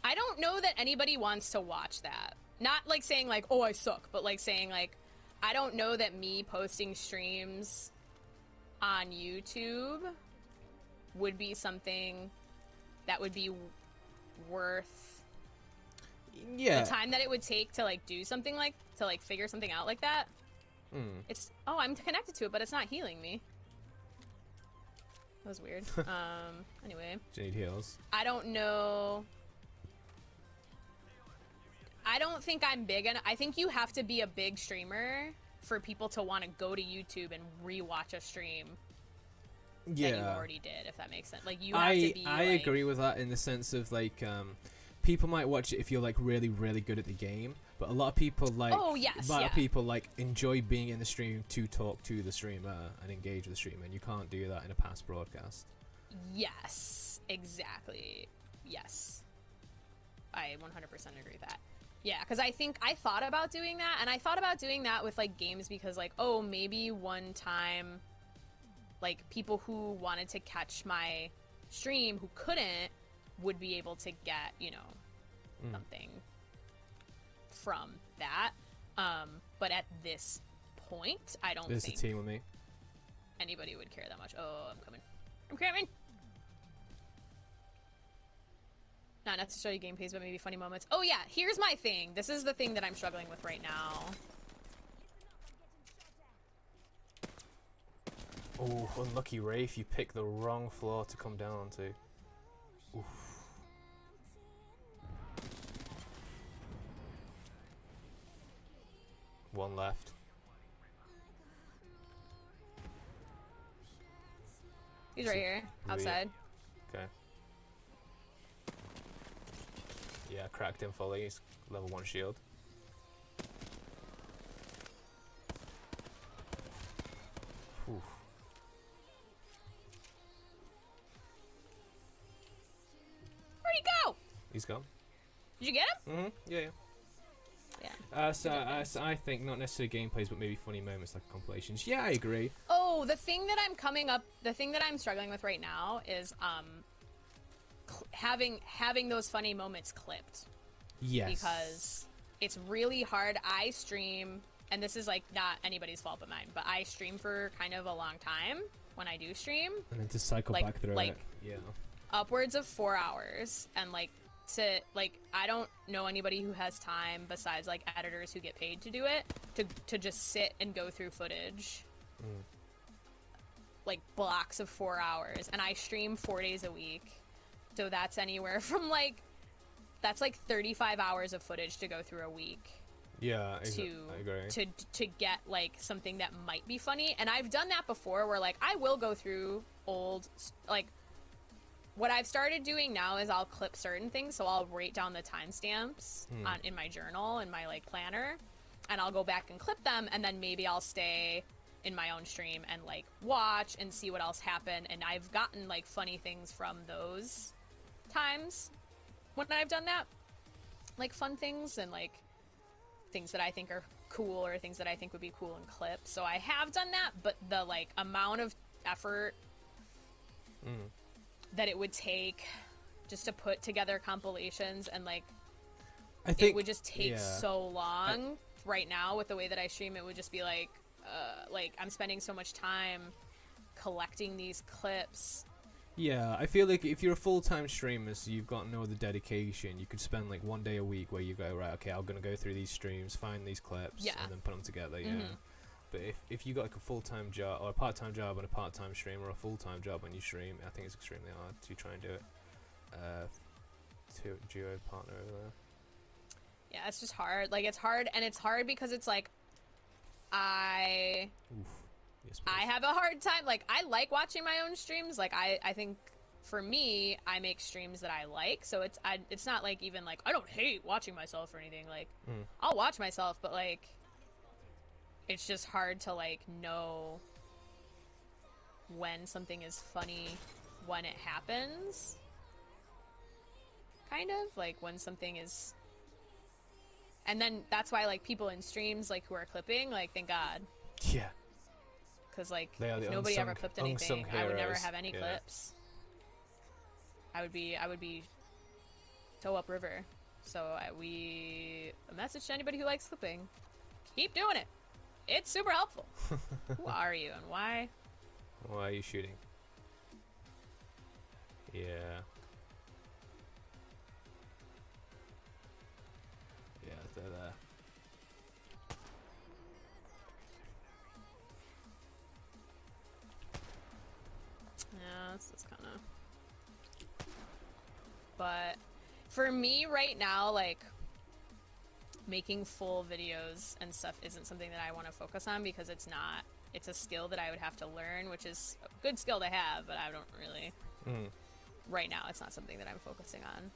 Speaker 2: I don't know that anybody wants to watch that. Not like saying like, oh, I suck, but like saying like, I don't know that me posting streams on YouTube would be something that would be worth
Speaker 1: Yeah.
Speaker 2: the time that it would take to like do something like, to like figure something out like that. It's, oh, I'm connected to it, but it's not healing me. That was weird. Anyway.
Speaker 1: Do you need heals?
Speaker 2: I don't know. I don't think I'm big enough. I think you have to be a big streamer for people to want to go to YouTube and rewatch a stream that you already did, if that makes sense. Like, you have to be
Speaker 1: I
Speaker 2: like,
Speaker 1: agree with that in the sense of like people might watch it if you're like really really good at the game, but a lot of people like a lot of people like enjoy being in the stream to talk to the streamer and engage with the streamer, and you can't do that in a past broadcast.
Speaker 2: Yes, exactly. Yes. I 100% agree with that. Yeah, because I think I thought about doing that, and I thought about doing that with like games because like, oh, maybe one time like people who wanted to catch my stream who couldn't would be able to get, you know, something from that. But at this point, I don't
Speaker 1: There's
Speaker 2: think
Speaker 1: a team with me.
Speaker 2: anybody would care that much. Oh, I'm coming. I'm coming! Not necessarily gameplays, but maybe funny moments. Oh yeah, here's my thing. This is the thing that I'm struggling with right now.
Speaker 1: Oh, unlucky Rafe, you picked the wrong floor to come down onto. Oof. One left.
Speaker 2: He's right here, outside.
Speaker 1: Okay. Yeah, cracked him fully. He's level 1 shield. Whew.
Speaker 2: Where'd he go?
Speaker 1: He's gone.
Speaker 2: Did you get him?
Speaker 1: Mm-hmm. Yeah, yeah.
Speaker 2: Yeah.
Speaker 1: So I think not necessarily gameplays, but maybe funny moments like compilations. Yeah, I agree.
Speaker 2: Oh, the thing that I'm struggling with right now is having those funny moments clipped.
Speaker 1: Yes.
Speaker 2: Because it's really hard. I stream, and this is like not anybody's fault but mine, but I stream for kind of a long time when I do stream.
Speaker 1: And then to cycle
Speaker 2: like-
Speaker 1: back through
Speaker 2: like-
Speaker 1: it. Yeah.
Speaker 2: Upwards of 4 hours, and like I don't know anybody who has time besides like editors who get paid to do it to just sit and go through footage like blocks of 4 hours, and I stream 4 days a week, so that's anywhere from like that's like 35 hours of footage to go through a week
Speaker 1: Yeah, I agree.
Speaker 2: to get like something that might be funny. And I've done that before where like I will go through old, like what I've started doing now is I'll clip certain things, so I'll write down the timestamps in my journal, in my like planner, and I'll go back and clip them, and then maybe I'll stay in my own stream and like watch and see what else happened. And I've gotten like funny things from those times when I've done that, like fun things and like things that I think are cool or things that I think would be cool in clips. So I have done that, but the like amount of effort that it would take just to put together compilations and like
Speaker 3: I think
Speaker 2: it would just take
Speaker 3: yeah.
Speaker 2: so long. Right now, with the way that I stream, it would just be like I'm spending so much time collecting these clips.
Speaker 3: Yeah, I feel like if you're a full-time streamer, so you've got no other dedication, you could spend like one day a week where you go, right, okay, I'm gonna go through these streams, find these clips,
Speaker 2: Yeah.
Speaker 3: and then put them together. Yeah.
Speaker 2: Mhm.
Speaker 3: But if you got like a full-time job or a part-time job and a part-time stream or a full-time job when you stream, I think it's extremely hard to try and do it. To duo partner over there.
Speaker 2: Yeah, it's just hard. Like, it's hard, and it's hard because it's like
Speaker 3: Oof. Yes, please.
Speaker 2: I have a hard time. Like, I like watching my own streams. Like, I think for me, I make streams that I like. So it's not like even like I don't hate watching myself or anything. Like, I'll watch myself, but like, it's just hard to like know when something is funny when it happens. Kind of like when something is. And then that's why like people in streams like who are clipping, like, thank God.
Speaker 3: Yeah.
Speaker 2: Because, like,
Speaker 3: They are
Speaker 2: if
Speaker 3: the
Speaker 2: nobody ever
Speaker 3: unsung-
Speaker 2: clipped anything,
Speaker 3: unsung
Speaker 2: I would never
Speaker 3: heroes.
Speaker 2: have any
Speaker 3: Yeah.
Speaker 2: clips. I would be toe upriver. So a message to anybody who likes clipping: keep doing it. It's super helpful. Who are you and why?
Speaker 3: Why are you shooting? Yeah. Yeah, they're there.
Speaker 2: Yeah, this is kind of. But for me right now, like, making full videos and stuff isn't something that I want to focus on because it's not. It's a skill that I would have to learn, which is a good skill to have, but I don't really. Right now, it's not something that I'm focusing on.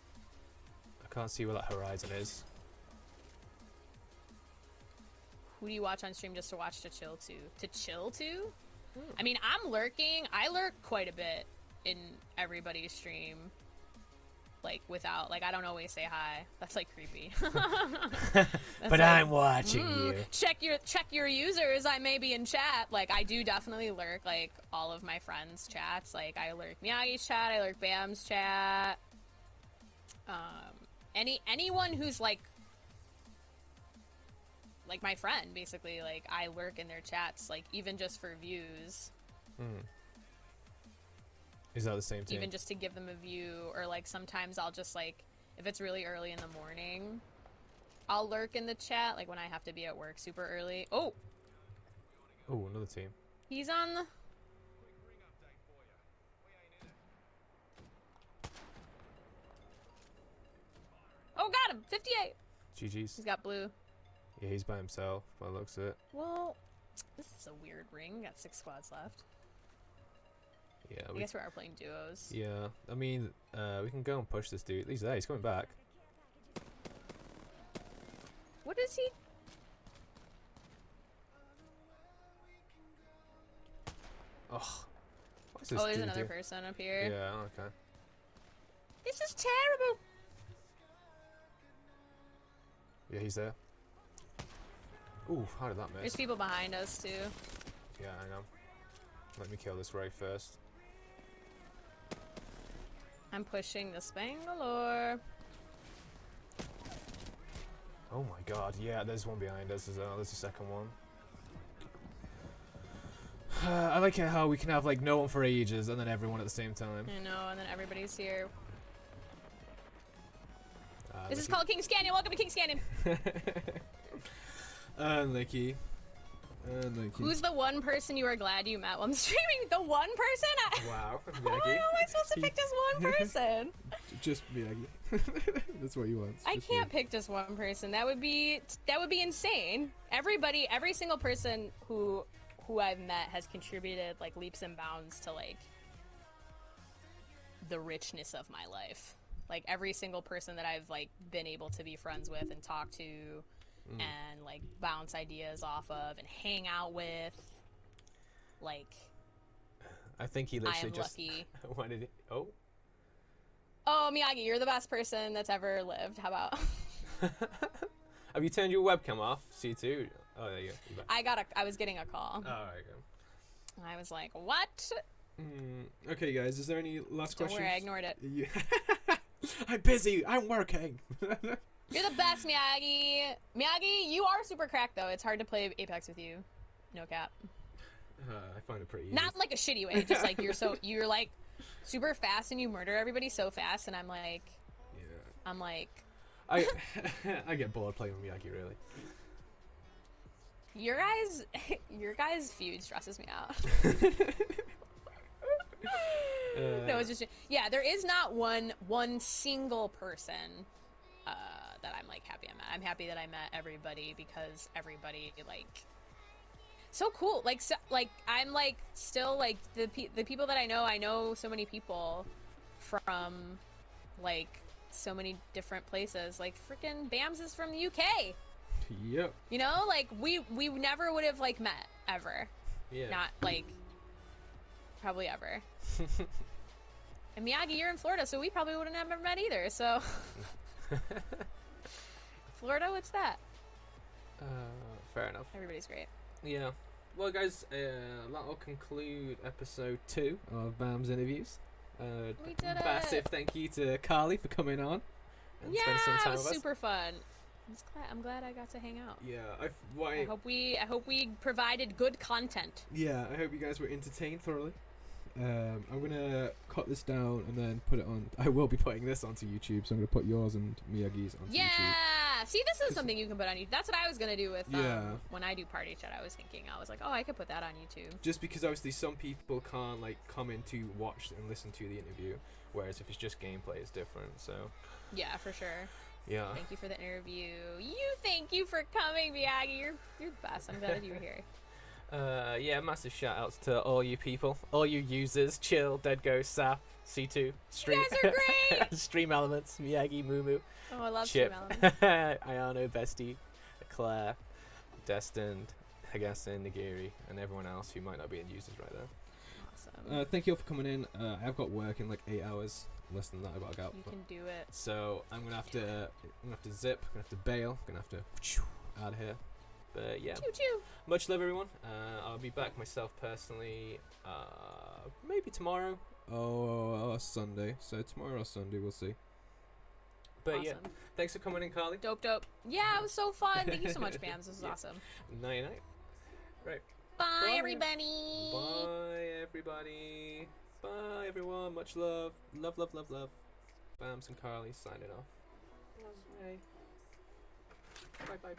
Speaker 3: I can't see where that horizon is.
Speaker 2: Who do you watch on stream just to watch to chill to? To chill to? I mean, I'm lurking. I lurk quite a bit in everybody's stream. Like, without, like, I don't always say hi. That's, like, creepy. That's
Speaker 3: But
Speaker 2: like,
Speaker 3: I'm watching you.
Speaker 2: check your users. I may be in chat. Like, I do definitely lurk, like, all of my friends' chats. Like, I lurk Miyagi's chat. I lurk Bam's chat. Anyone who's, like my friend, basically. Like, I lurk in their chats, like, even just for views.
Speaker 3: Is that the same thing?
Speaker 2: Even just to give them a view, or like sometimes I'll just like, if it's really early in the morning, I'll lurk in the chat, like when I have to be at work super early. Oh,
Speaker 3: another team.
Speaker 2: he's on the. Oh, got him! 58!
Speaker 3: GG's.
Speaker 2: He's got blue.
Speaker 3: Yeah, he's by himself, by the looks of it.
Speaker 2: Well, this is a weird ring. Got 6 squads left.
Speaker 3: Yeah,
Speaker 2: I guess we are playing duos.
Speaker 3: Yeah, I mean, we can go and push this dude. He's there, he's coming back.
Speaker 2: What is he?
Speaker 3: Oh, what's this
Speaker 2: Oh, there's
Speaker 3: dude
Speaker 2: another
Speaker 3: do?
Speaker 2: person up here.
Speaker 3: Yeah, okay.
Speaker 2: This is terrible!
Speaker 3: Yeah, he's there. Ooh, how did that miss?
Speaker 2: There's people behind us, too.
Speaker 3: Yeah, I know. Let me kill this Ray first.
Speaker 2: I'm pushing the Bangalore.
Speaker 3: Oh my god, yeah, there's one behind us as well. There's a second one. I like it how we can have like no one for ages and then everyone at the same time.
Speaker 2: I know, and then everybody's here. This is
Speaker 3: Licky.
Speaker 2: called King's Canyon. Welcome to King's Canyon.
Speaker 3: Unlucky.
Speaker 2: Who's the one person you are glad you met while I'm streaming? The one person?
Speaker 3: Wow.
Speaker 2: Why am I supposed to pick just one person?
Speaker 3: Just Miyagi. That's what you want.
Speaker 2: I can't pick just one person. That would be insane. Every single person who I've met has contributed like leaps and bounds to like the richness of my life. Like every single person that I've like been able to be friends with and talk to and like bounce ideas off of and hang out with, like,
Speaker 3: I think he
Speaker 2: I
Speaker 3: literally
Speaker 2: am
Speaker 3: just
Speaker 2: lucky.
Speaker 3: When did he? Oh.
Speaker 2: Oh, Miyagi, you're the best person that's ever lived. How about?
Speaker 3: Have you turned your webcam off? C2? Oh, there you go. You're back.
Speaker 2: I was getting a call.
Speaker 3: Oh, there you go.
Speaker 2: I was like, what?
Speaker 3: Okay, guys, is there any last
Speaker 2: Don't
Speaker 3: questions?
Speaker 2: worry, I ignored it.
Speaker 3: Yeah. I'm busy. I'm working.
Speaker 2: You're the best, Miyagi. Miyagi, you are super cracked though. It's hard to play Apex with you. No cap.
Speaker 3: I find it pretty easy.
Speaker 2: Not like a shitty way. Just like you're like super fast and you murder everybody so fast, and I'm like,
Speaker 3: I I get bored playing with Miyagi, really.
Speaker 2: your guys feud stresses me out. No, it's just there is not one single person that I'm like happy I met. I'm happy that I met everybody because everybody like so cool. Like I'm like still like the people that I know so many people from like so many different places. Like freaking Bambs is from the UK.
Speaker 3: Yep.
Speaker 2: You know, like we never would have like met ever.
Speaker 3: Yeah.
Speaker 2: Not like probably ever. And Miyagi, you're in Florida, so we probably wouldn't have ever met either. So Florida, what's that?
Speaker 3: Fair enough.
Speaker 2: Everybody's great.
Speaker 3: Yeah. Well, guys, that'll conclude episode 2 of Bambs Interviews.
Speaker 2: We did
Speaker 3: Massive
Speaker 2: it.
Speaker 3: thank you to Carly for coming on and spending some
Speaker 2: Yeah,
Speaker 3: time
Speaker 2: it was
Speaker 3: with us.
Speaker 2: super fun. I'm glad I got to hang out.
Speaker 3: Yeah,
Speaker 2: I hope we provided good content.
Speaker 3: Yeah, I hope you guys were entertained thoroughly. I'm gonna cut this down and then put it on. I will be putting this onto YouTube, so I'm gonna put yours and Miyagi's onto YouTube.
Speaker 2: Yeah, see, this is something you can put on YouTube. That's what I was gonna do with when I do party chat. I was like, oh, I could put that on YouTube.
Speaker 3: Just because obviously some people can't like come in to watch and listen to the interview, whereas if it's just gameplay, it's different. So
Speaker 2: yeah, for sure.
Speaker 3: yeah.
Speaker 2: Thank you for the interview. Thank you for coming, Miyagi. You're the best. I'm glad you were here.
Speaker 3: Yeah, massive shout outs to all you people, all you users, Chill, Dead Ghost, Sap, C2, Stream,
Speaker 2: You guys are great!
Speaker 3: Stream Elements, Miyagi, Mumu,
Speaker 2: Oh, I love
Speaker 3: Chip,
Speaker 2: Stream
Speaker 3: Ayano, Bestie, Claire, Destined, Hagasin, Nagiri, and everyone else who might not be in users right there.
Speaker 2: Awesome.
Speaker 3: Thank you all for coming in. I've got work in like 8 hours. Less than that, I gotta go out.
Speaker 2: You can do it.
Speaker 3: So I'm gonna have to zip. I'm gonna have to bail. I'm gonna have to out of here. But yeah,
Speaker 2: Choo choo.
Speaker 3: much love, everyone. I'll be back myself personally, maybe tomorrow or Sunday. So tomorrow or Sunday, we'll see. But yeah,
Speaker 2: Awesome.
Speaker 3: thanks for coming in, Carly.
Speaker 2: Dope. Yeah, it was so fun. Thank you so much, Bams. This was awesome.
Speaker 3: Night night. Right.
Speaker 2: Bye, everybody.
Speaker 3: Bye, everybody. Bye, everyone. Much love. Love. Bams and Carly signing off. Bye. Bye.